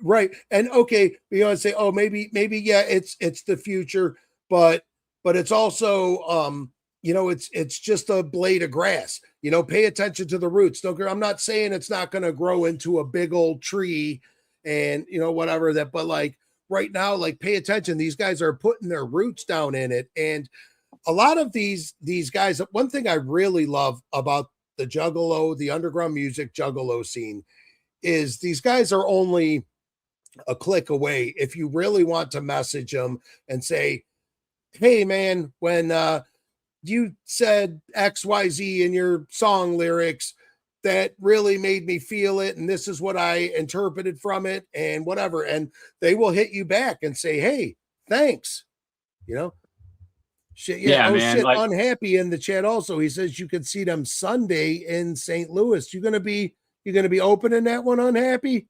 [SPEAKER 1] Right. And okay, you know, say, oh, maybe, yeah, it's the future, but it's also you know, it's just a blade of grass. You know, pay attention to the roots. Don't I'm not saying it's not gonna grow into a big old tree and you know, whatever that, but like right now, like pay attention. These guys are putting their roots down in it. And a lot of these guys, one thing I really love about the juggalo, the underground music juggalo scene is these guys are only a click away. If you really want to message them and say, hey man, when you said XYZ in your song lyrics, that really made me feel it. And this is what I interpreted from it and whatever. And they will hit you back and say, hey, thanks. You know, shit. Yeah.
[SPEAKER 2] Yeah,
[SPEAKER 1] Oh
[SPEAKER 2] man.
[SPEAKER 1] shit.
[SPEAKER 2] Like,
[SPEAKER 1] Unhappy in the chat also. He says you can see them Sunday in St. Louis. You're gonna be opening that one, Unhappy?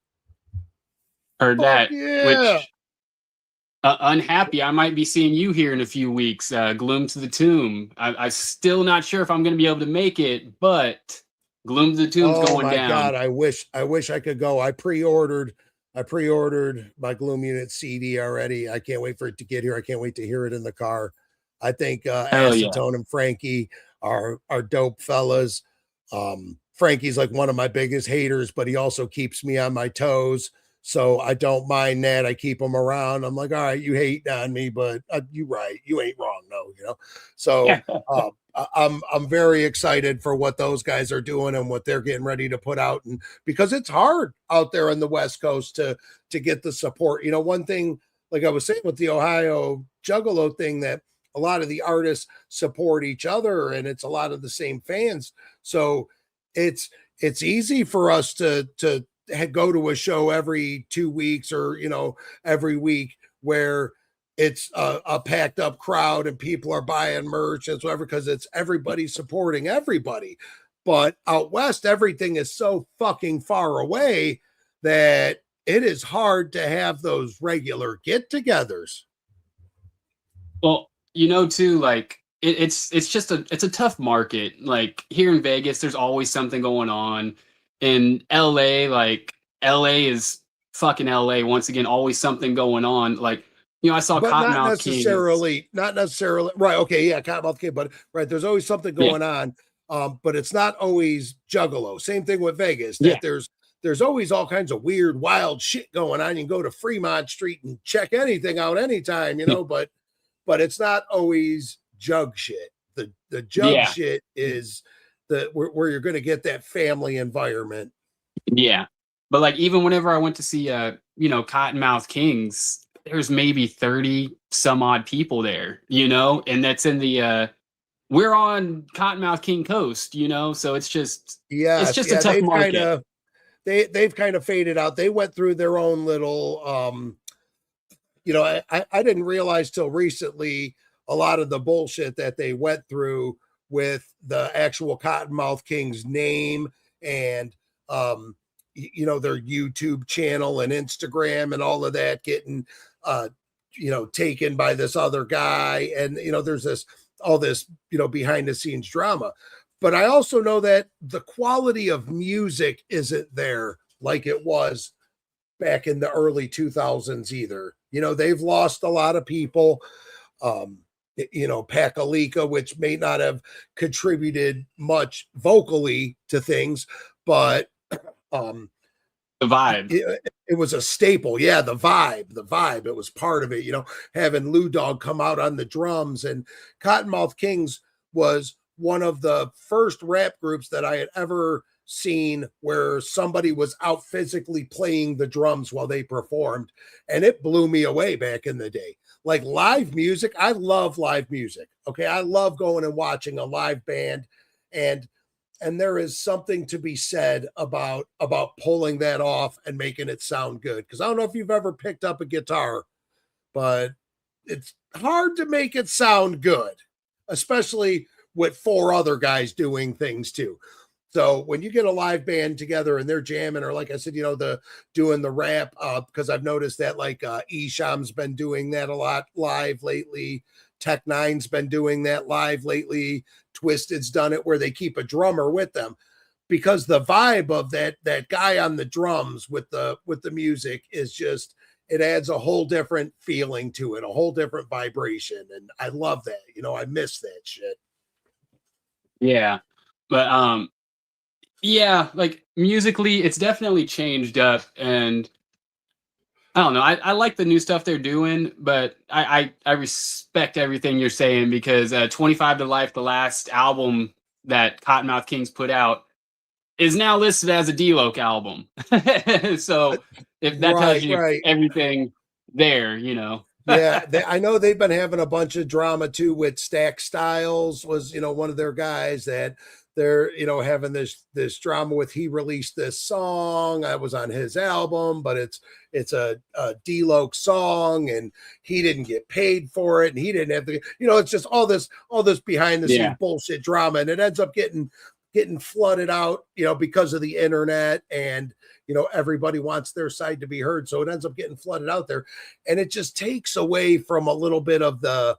[SPEAKER 2] heard
[SPEAKER 1] Fuck
[SPEAKER 2] that.
[SPEAKER 1] yeah.
[SPEAKER 2] Which unhappy, I might be seeing you here in a few weeks. Gloom to the Tomb. I'm still not sure if I'm going to be able to make it, but Gloom to the Tomb's
[SPEAKER 1] Oh
[SPEAKER 2] going
[SPEAKER 1] my
[SPEAKER 2] down.
[SPEAKER 1] god, I wish I could go. I pre-ordered my Gloom Unit CD already. I can't wait for it to get here. I can't wait to hear it in the car. I think
[SPEAKER 2] Hell yeah.
[SPEAKER 1] Acetone and Frankie are dope fellas. Frankie's like one of my biggest haters, but he also keeps me on my toes. So I don't mind that. I keep him around. I'm like, all right, you hate on me, but you right. You ain't wrong, no, you know. So
[SPEAKER 2] Yeah.
[SPEAKER 1] I'm very excited for what those guys are doing and what they're getting ready to put out, and because it's hard out there on the West Coast to get the support. You know, one thing, like I was saying with the Ohio Juggalo thing, that a lot of the artists support each other, and it's a lot of the same fans. So it's it's easy for us to go to a show every 2 weeks or you know every week where it's a packed up crowd and people are buying merch and whatever because it's everybody supporting everybody. But out west, everything is so fucking far away that it is hard to have those regular get-togethers.
[SPEAKER 2] Well, too, like it's just it's a tough market. Like here in Vegas, there's always something going on. In LA, like LA is fucking LA once again, always something going on. Like, I saw
[SPEAKER 1] But not
[SPEAKER 2] Cottonmouth Kings.
[SPEAKER 1] necessarily, not necessarily right. Okay, yeah, Cottonmouth Kid, but right, there's always something
[SPEAKER 2] Yeah.
[SPEAKER 1] going on. But it's not always juggalo. Same thing with Vegas,
[SPEAKER 2] Yeah.
[SPEAKER 1] that there's always all kinds of weird, wild shit going on. You can go to Fremont Street and check anything out anytime, you know, but it's not always jug shit. The jug
[SPEAKER 2] Yeah.
[SPEAKER 1] shit is where you're gonna get that family environment.
[SPEAKER 2] Yeah. But like even whenever I went to see Cottonmouth Kings, there's maybe 30 some odd people there, and that's in the we're on Cottonmouth King Coast, so it's
[SPEAKER 1] Yes,
[SPEAKER 2] just a
[SPEAKER 1] yeah,
[SPEAKER 2] tough market.
[SPEAKER 1] they've kind of faded out. They went through their own little you know, I didn't realize till recently a lot of the bullshit that they went through with the actual Cottonmouth King's name and you know, their YouTube channel and Instagram and all of that getting uh you know, taken by this other guy. And you know, there's all this, you know, behind the scenes drama. But I also know that the quality of music isn't there like it was back in the early 2000s either. You know, they've lost a lot of people. You know, Pakalika, which may not have contributed much vocally to things, but um,
[SPEAKER 2] The vibe.
[SPEAKER 1] it was a staple. Yeah, the vibe. It was part of it. You know, having Lou Dog come out on the drums, and Cottonmouth Kings was one of the first rap groups that I had ever seen where somebody was out physically playing the drums while they performed, and it blew me away back in the day. Like live music, I love live music. Okay, I love going and watching a live band, and there is something to be said about pulling that off and making it sound good, because I don't know if you've ever picked up a guitar, but it's hard to make it sound good, especially with four other guys doing things too. So when you get a live band together and they're jamming, or like I said, you know, the doing the rap, because I've noticed that like Esham's been doing that a lot live lately. Tech Nine's been doing that live lately. Twisted's done it where they keep a drummer with them. because the vibe of that guy on the drums with the music is just, it adds a whole different feeling to it, a whole different vibration, and I love that. I miss that shit.
[SPEAKER 2] Yeah. But yeah, like musically, it's definitely changed up, and I don't know. I like the new stuff they're doing, but I respect everything you're saying because 25 to Life, the last album that Cottonmouth Kings put out, is now listed as a D-Loc album. So if that tells
[SPEAKER 1] Right,
[SPEAKER 2] you
[SPEAKER 1] right.
[SPEAKER 2] everything there.
[SPEAKER 1] Yeah, I know they've been having a bunch of drama too with Stack Styles was, one of their guys that they're, having this drama with. He released this song. I was on his album, but it's a D-Loc song and he didn't get paid for it and he didn't have the, it's just all this behind the scenes
[SPEAKER 2] Yeah.
[SPEAKER 1] bullshit drama, and it ends up getting flooded out, because of the internet, and everybody wants their side to be heard, so it ends up getting flooded out there, and it just takes away from a little bit of the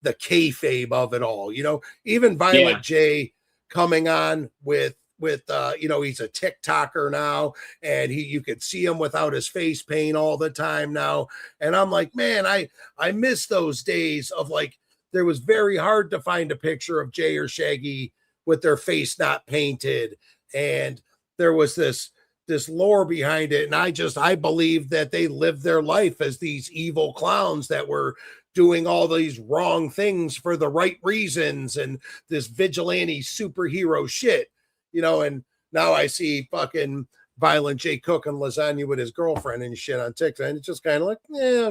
[SPEAKER 1] kayfabe of it all. Even
[SPEAKER 2] Yeah.
[SPEAKER 1] Violent J coming on with he's a TikToker now, and you could see him without his face paint all the time now, and I'm like, man, I miss those days of, like, there was very hard to find a picture of Jay or Shaggy with their face not painted, and there was this lore behind it, and I believe that they lived their life as these evil clowns that were doing all these wrong things for the right reasons, and this vigilante superhero shit, and now I see fucking Violent J cooking lasagna with his girlfriend and shit on TikTok, and it's just kind of like, yeah,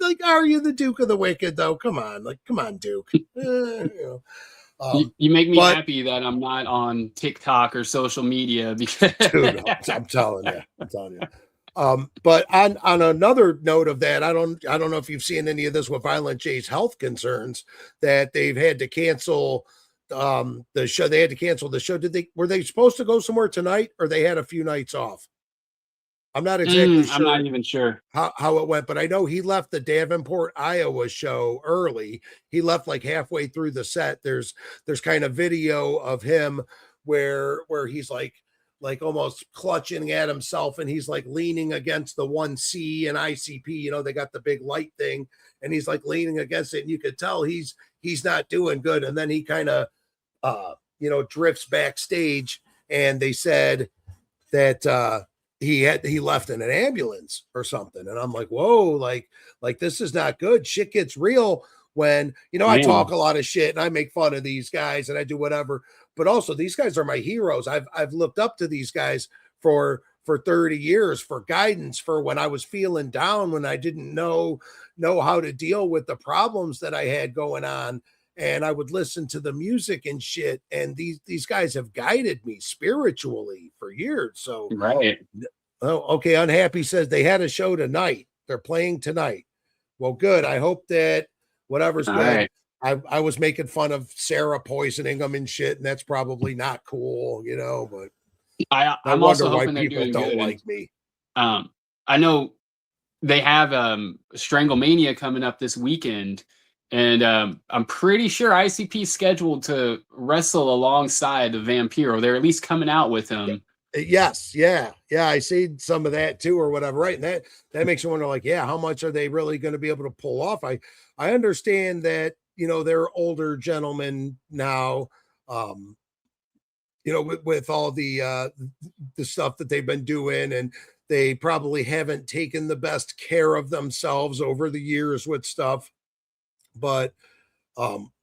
[SPEAKER 1] like, are you the Duke of the Wicked though? Come on, like, come on, Duke.
[SPEAKER 2] You make me
[SPEAKER 1] But
[SPEAKER 2] happy that I'm not on TikTok or social media because
[SPEAKER 1] dude, I'm telling you. But on another note of that, I don't know if you've seen any of this with Violent J's health concerns, that they've had to cancel the show. They had to cancel the show. Were they supposed to go somewhere tonight, or they had a few nights off? I'm not exactly
[SPEAKER 2] I'm not
[SPEAKER 1] sure
[SPEAKER 2] even sure.
[SPEAKER 1] how it went, but I know he left the Davenport, Iowa show early. He left like halfway through the set. There's kind of video of him where he's like almost clutching at himself, and he's like leaning against the 1C and ICP. They got the big light thing, and he's like leaning against it, and you could tell he's not doing good. And then he kind of drifts backstage, and they said that he left in an ambulance or something, and I'm like, whoa, like this is not good. Shit gets real when I
[SPEAKER 2] Man.
[SPEAKER 1] talk a lot of shit and I make fun of these guys and I do whatever, but also these guys are my heroes. I've looked up to these guys for 30 years for guidance, for when I was feeling down, when I didn't know how to deal with the problems that I had going on, and I would listen to the music and shit, and these guys have guided me spiritually for years. So,
[SPEAKER 2] Right.
[SPEAKER 1] oh, okay, Unhappy says they had a show tonight. They're playing tonight. Well, good. I hope that whatever's
[SPEAKER 2] All
[SPEAKER 1] good.
[SPEAKER 2] right.
[SPEAKER 1] I was making fun of Sarah poisoning them and shit, and that's probably not cool, but I
[SPEAKER 2] I'm
[SPEAKER 1] wonder
[SPEAKER 2] also
[SPEAKER 1] why
[SPEAKER 2] hoping they're
[SPEAKER 1] people
[SPEAKER 2] doing
[SPEAKER 1] don't
[SPEAKER 2] good.
[SPEAKER 1] like me.
[SPEAKER 2] I know they have Stranglemania coming up this weekend, and I'm pretty sure ICP scheduled to wrestle alongside the Vampiro. They're at least coming out with him.
[SPEAKER 1] Yes, yeah. I see some of that too, or whatever, right? And that makes you wonder, like, yeah, how much are they really going to be able to pull off? I understand that they're older gentlemen now, with all the stuff that they've been doing, and they probably haven't taken the best care of themselves over the years with stuff. But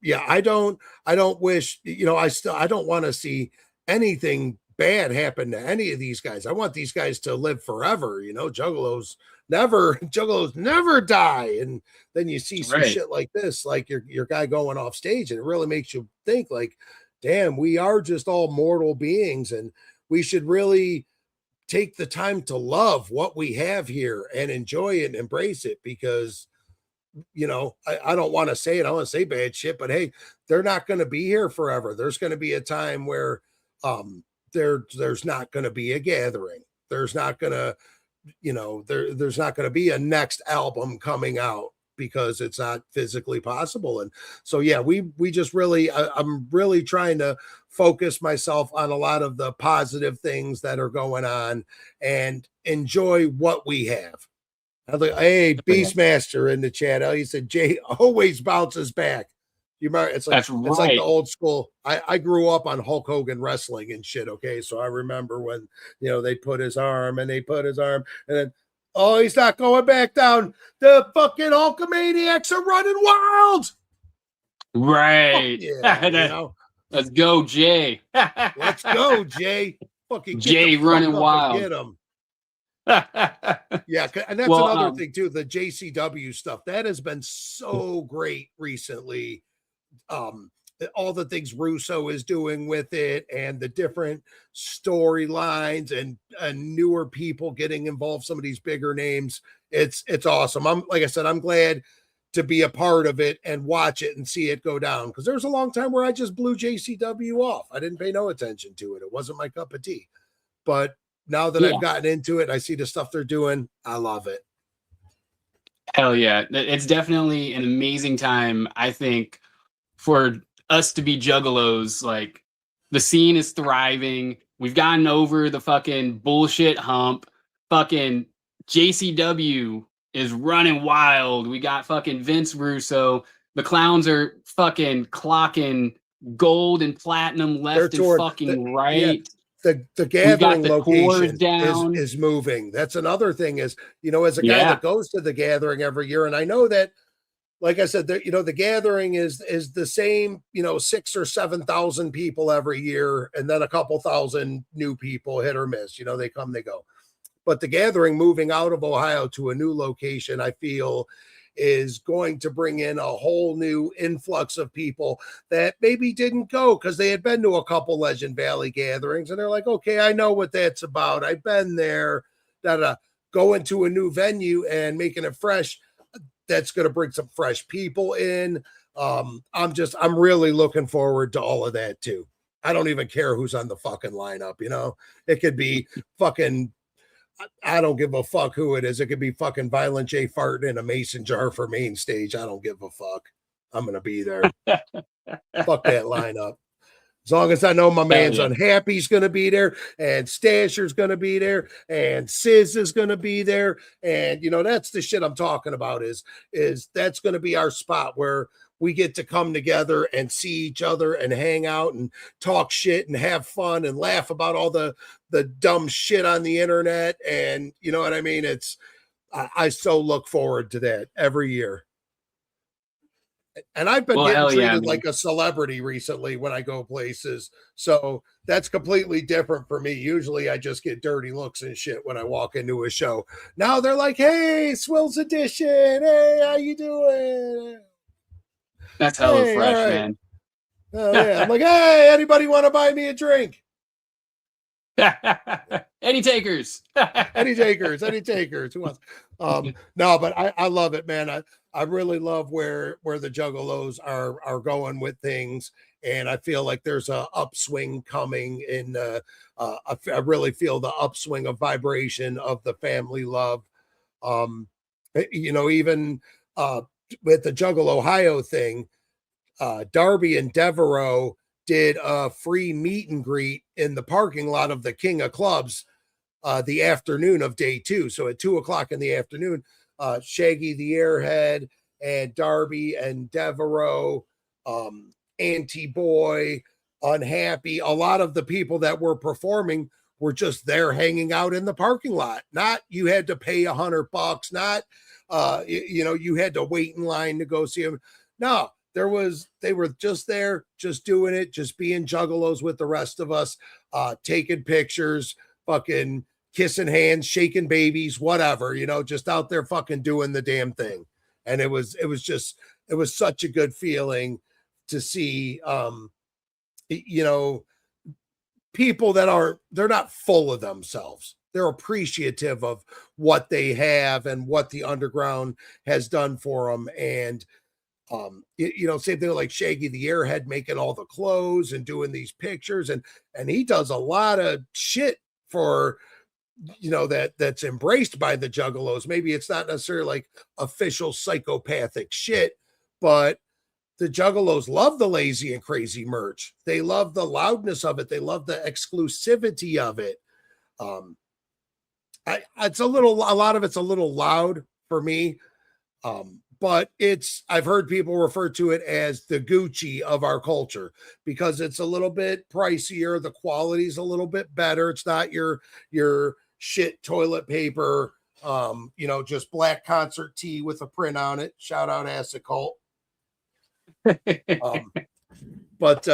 [SPEAKER 1] yeah, I don't wish, I don't want to see anything bad happen to any of these guys. I want these guys to live forever. Juggalos never die. And then you see some
[SPEAKER 2] Right.
[SPEAKER 1] shit like this, like your guy going off stage, and it really makes you think, like, damn, we are just all mortal beings, and we should really take the time to love what we have here and enjoy it and embrace it, because I don't want to say it. I want to say bad shit, but hey, they're not going to be here forever. There's going to be a time where there's not going to be a gathering. There's not going to, there's not going to be a next album coming out, because it's not physically possible. And so, yeah, we just really, I'm really trying to focus myself on a lot of the positive things that are going on and enjoy what we have. Hey, Beastmaster in the chat. He said Jay always bounces back. You remember?
[SPEAKER 2] That's
[SPEAKER 1] It's like the
[SPEAKER 2] right.
[SPEAKER 1] old school. I grew up on Hulk Hogan wrestling and shit. Okay, so I remember when they put his arm and they put his arm and then he's not going back down. The fucking Hulkamaniacs are running wild.
[SPEAKER 2] Right.
[SPEAKER 1] Yeah,
[SPEAKER 2] Let's go, Jay.
[SPEAKER 1] let's go, Jay. Fucking get
[SPEAKER 2] Jay
[SPEAKER 1] the fuck
[SPEAKER 2] running
[SPEAKER 1] up
[SPEAKER 2] wild.
[SPEAKER 1] and get him. Yeah, and that's another thing too. The JCW stuff that has been so great recently. All the things Russo is doing with it, and the different storylines and newer people getting involved. Some of these bigger names. It's awesome. I'm like I said, I'm glad to be a part of it and watch it and see it go down because there's a long time where I just blew JCW off. I didn't pay no attention to it. It wasn't my cup of tea. But now that I've gotten into it, I see the stuff they're doing. I love it.
[SPEAKER 2] Hell yeah. It's definitely an amazing time, I think, for us to be juggalos. Like, the scene is thriving. We've gotten over the fucking bullshit hump. Fucking JCW is running wild. We got fucking Vince Russo. The clowns are fucking clocking gold and platinum left and fucking right.
[SPEAKER 1] Yeah. The gathering location is moving. That's another thing is, as a guy that goes to the gathering every year, and I know that, like I said, the gathering is the same, 6,000 or 7,000 people every year, and then a couple thousand new people, hit or miss. They come, they go. But the gathering moving out of Ohio to a new location, I feel, is going to bring in a whole new influx of people that maybe didn't go because they had been to a couple Legend Valley gatherings and they're like, okay, I know what that's about. I've been there. Going to a new venue and making it fresh. That's going to bring some fresh people in. I'm really looking forward to all of that too. I don't even care who's on the fucking lineup. It could be fucking, I don't give a fuck who it is. It could be fucking Violent J farting in a mason jar for main stage. I don't give a fuck. I'm going to be there. Fuck that lineup. As long as I know my man's Unhappy's going to be there and Stasher's going to be there and Sis is going to be there. And, that's the shit I'm talking about is that's going to be our spot where we get to come together and see each other and hang out and talk shit and have fun and laugh about all the dumb shit on the internet. And you know what I mean? I so look forward to that every year. And I've been getting treated like a celebrity recently when I go places. So that's completely different for me. Usually I just get dirty looks and shit when I walk into a show. Now they're like, hey, Swills Edition. Hey, how you doing?
[SPEAKER 2] That's hella fresh, man.
[SPEAKER 1] Oh, yeah. I'm like, hey, anybody want to buy me a drink?
[SPEAKER 2] Any takers?
[SPEAKER 1] Any takers? Who wants? No, but I love it, man. I really love where the Juggalos are going with things, and I feel like there's a upswing coming. In I really feel the upswing of vibration of the family love. Even with the Juggle Ohio thing, Darby and Devereaux did a free meet and greet in the parking lot of the King of Clubs the afternoon of day 2. So at 2:00 in the afternoon, Shaggy the Airhead and Darby and Devereaux, Anti-Boy, Unhappy, a lot of the people that were performing were just there hanging out in the parking lot. Not you had to pay $100, not you had to wait in line to go see them. No, they were just there, just doing it, just being juggalos with the rest of us, taking pictures, fucking kissing hands, shaking babies, whatever, just out there fucking doing the damn thing. And it was such a good feeling to see, people that they're not full of themselves. They're appreciative of what they have and what the underground has done for them. And, same thing like Shaggy the Airhead making all the clothes and doing these pictures. And he does a lot of shit for that's embraced by the juggalos. Maybe it's not necessarily like official psychopathic shit, but the juggalos love the lazy and crazy merch. They love the loudness of it. They love the exclusivity of it. Um, a lot of it's a little loud for me. But I've heard people refer to it as the Gucci of our culture because it's a little bit pricier. The quality's a little bit better. It's not your shit toilet paper, just black concert tee with a print on it. Shout out Acid Cult. Um, but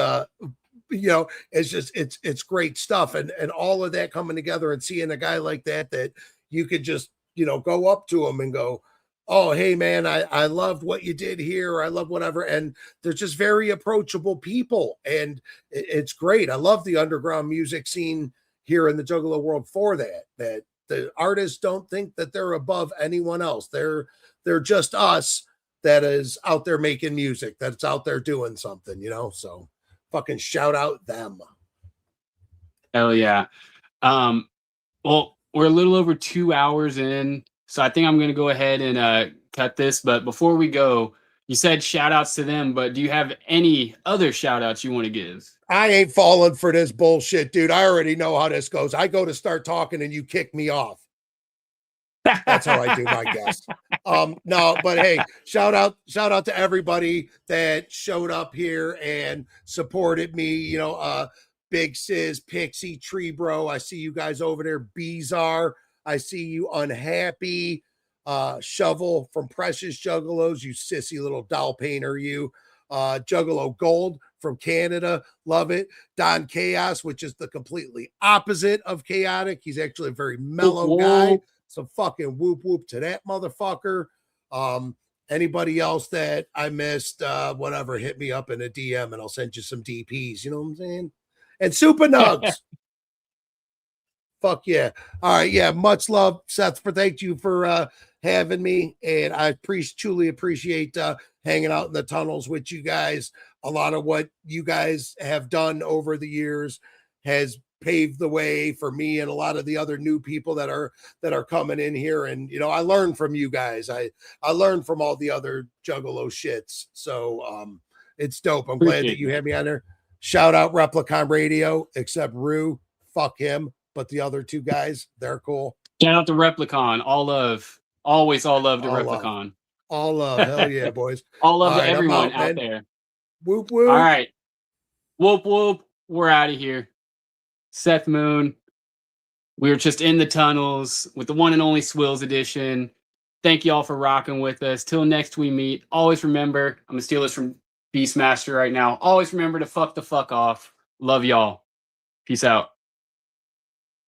[SPEAKER 1] it's great stuff, and all of that coming together and seeing a guy like that you could just go up to him and go, oh, hey man, I loved what you did here. I love whatever. And they're just very approachable people. And it's great. I love the underground music scene here in the Juggalo world for that the artists don't think that they're above anyone else. They're just us that is out there making music, that's out there doing something, so fucking shout out them.
[SPEAKER 2] Hell yeah. Well, we're a little over 2 hours in, so I think I'm going to go ahead and cut this. But before we go, you said shout outs to them, but do you have any other shout outs you want to give?
[SPEAKER 1] I ain't falling for this bullshit, dude. I already know how this goes. I go to start talking and you kick me off. That's how I do my guess. No, but hey, shout out to everybody that showed up here and supported me. Big Sis, Pixie, Tree Bro. I see you guys over there. Bizarre. I see you. Unhappy. Shovel from Precious Juggalos. You sissy little doll painter. You. Juggalo Gold from Canada. Love it. Don Chaos, which is the completely opposite of chaotic. He's actually a very mellow guy. So fucking whoop whoop to that motherfucker. Anybody else that I missed, whatever, hit me up in a DM and I'll send you some DPs. You know what I'm saying? And Super Nugs. Fuck yeah. All right. Yeah. Much love, Seth, thank you for having me. And I truly appreciate hanging out in the tunnels with you guys. A lot of what you guys have done over the years has paved the way for me and a lot of the other new people that are coming in here. And I learned from you guys. I learned from all the other Juggalo shits. So it's dope. I'm glad that you had me on there. Shout out Replicon Radio, except Rue. Fuck him. But the other two guys, they're cool.
[SPEAKER 2] Shout out to Replicon. All love. Always all love to Replicon.
[SPEAKER 1] All love. Hell yeah, boys.
[SPEAKER 2] All love to everyone out there.
[SPEAKER 1] Whoop whoop.
[SPEAKER 2] All right. Whoop whoop. We're out of here. Seth Moon. We were just in the tunnels with the one and only Swills edition. Thank you all for rocking with us. Till next we meet. Always remember, I'm going to steal this from Beastmaster right now. Always remember to fuck the fuck off. Love y'all. Peace out.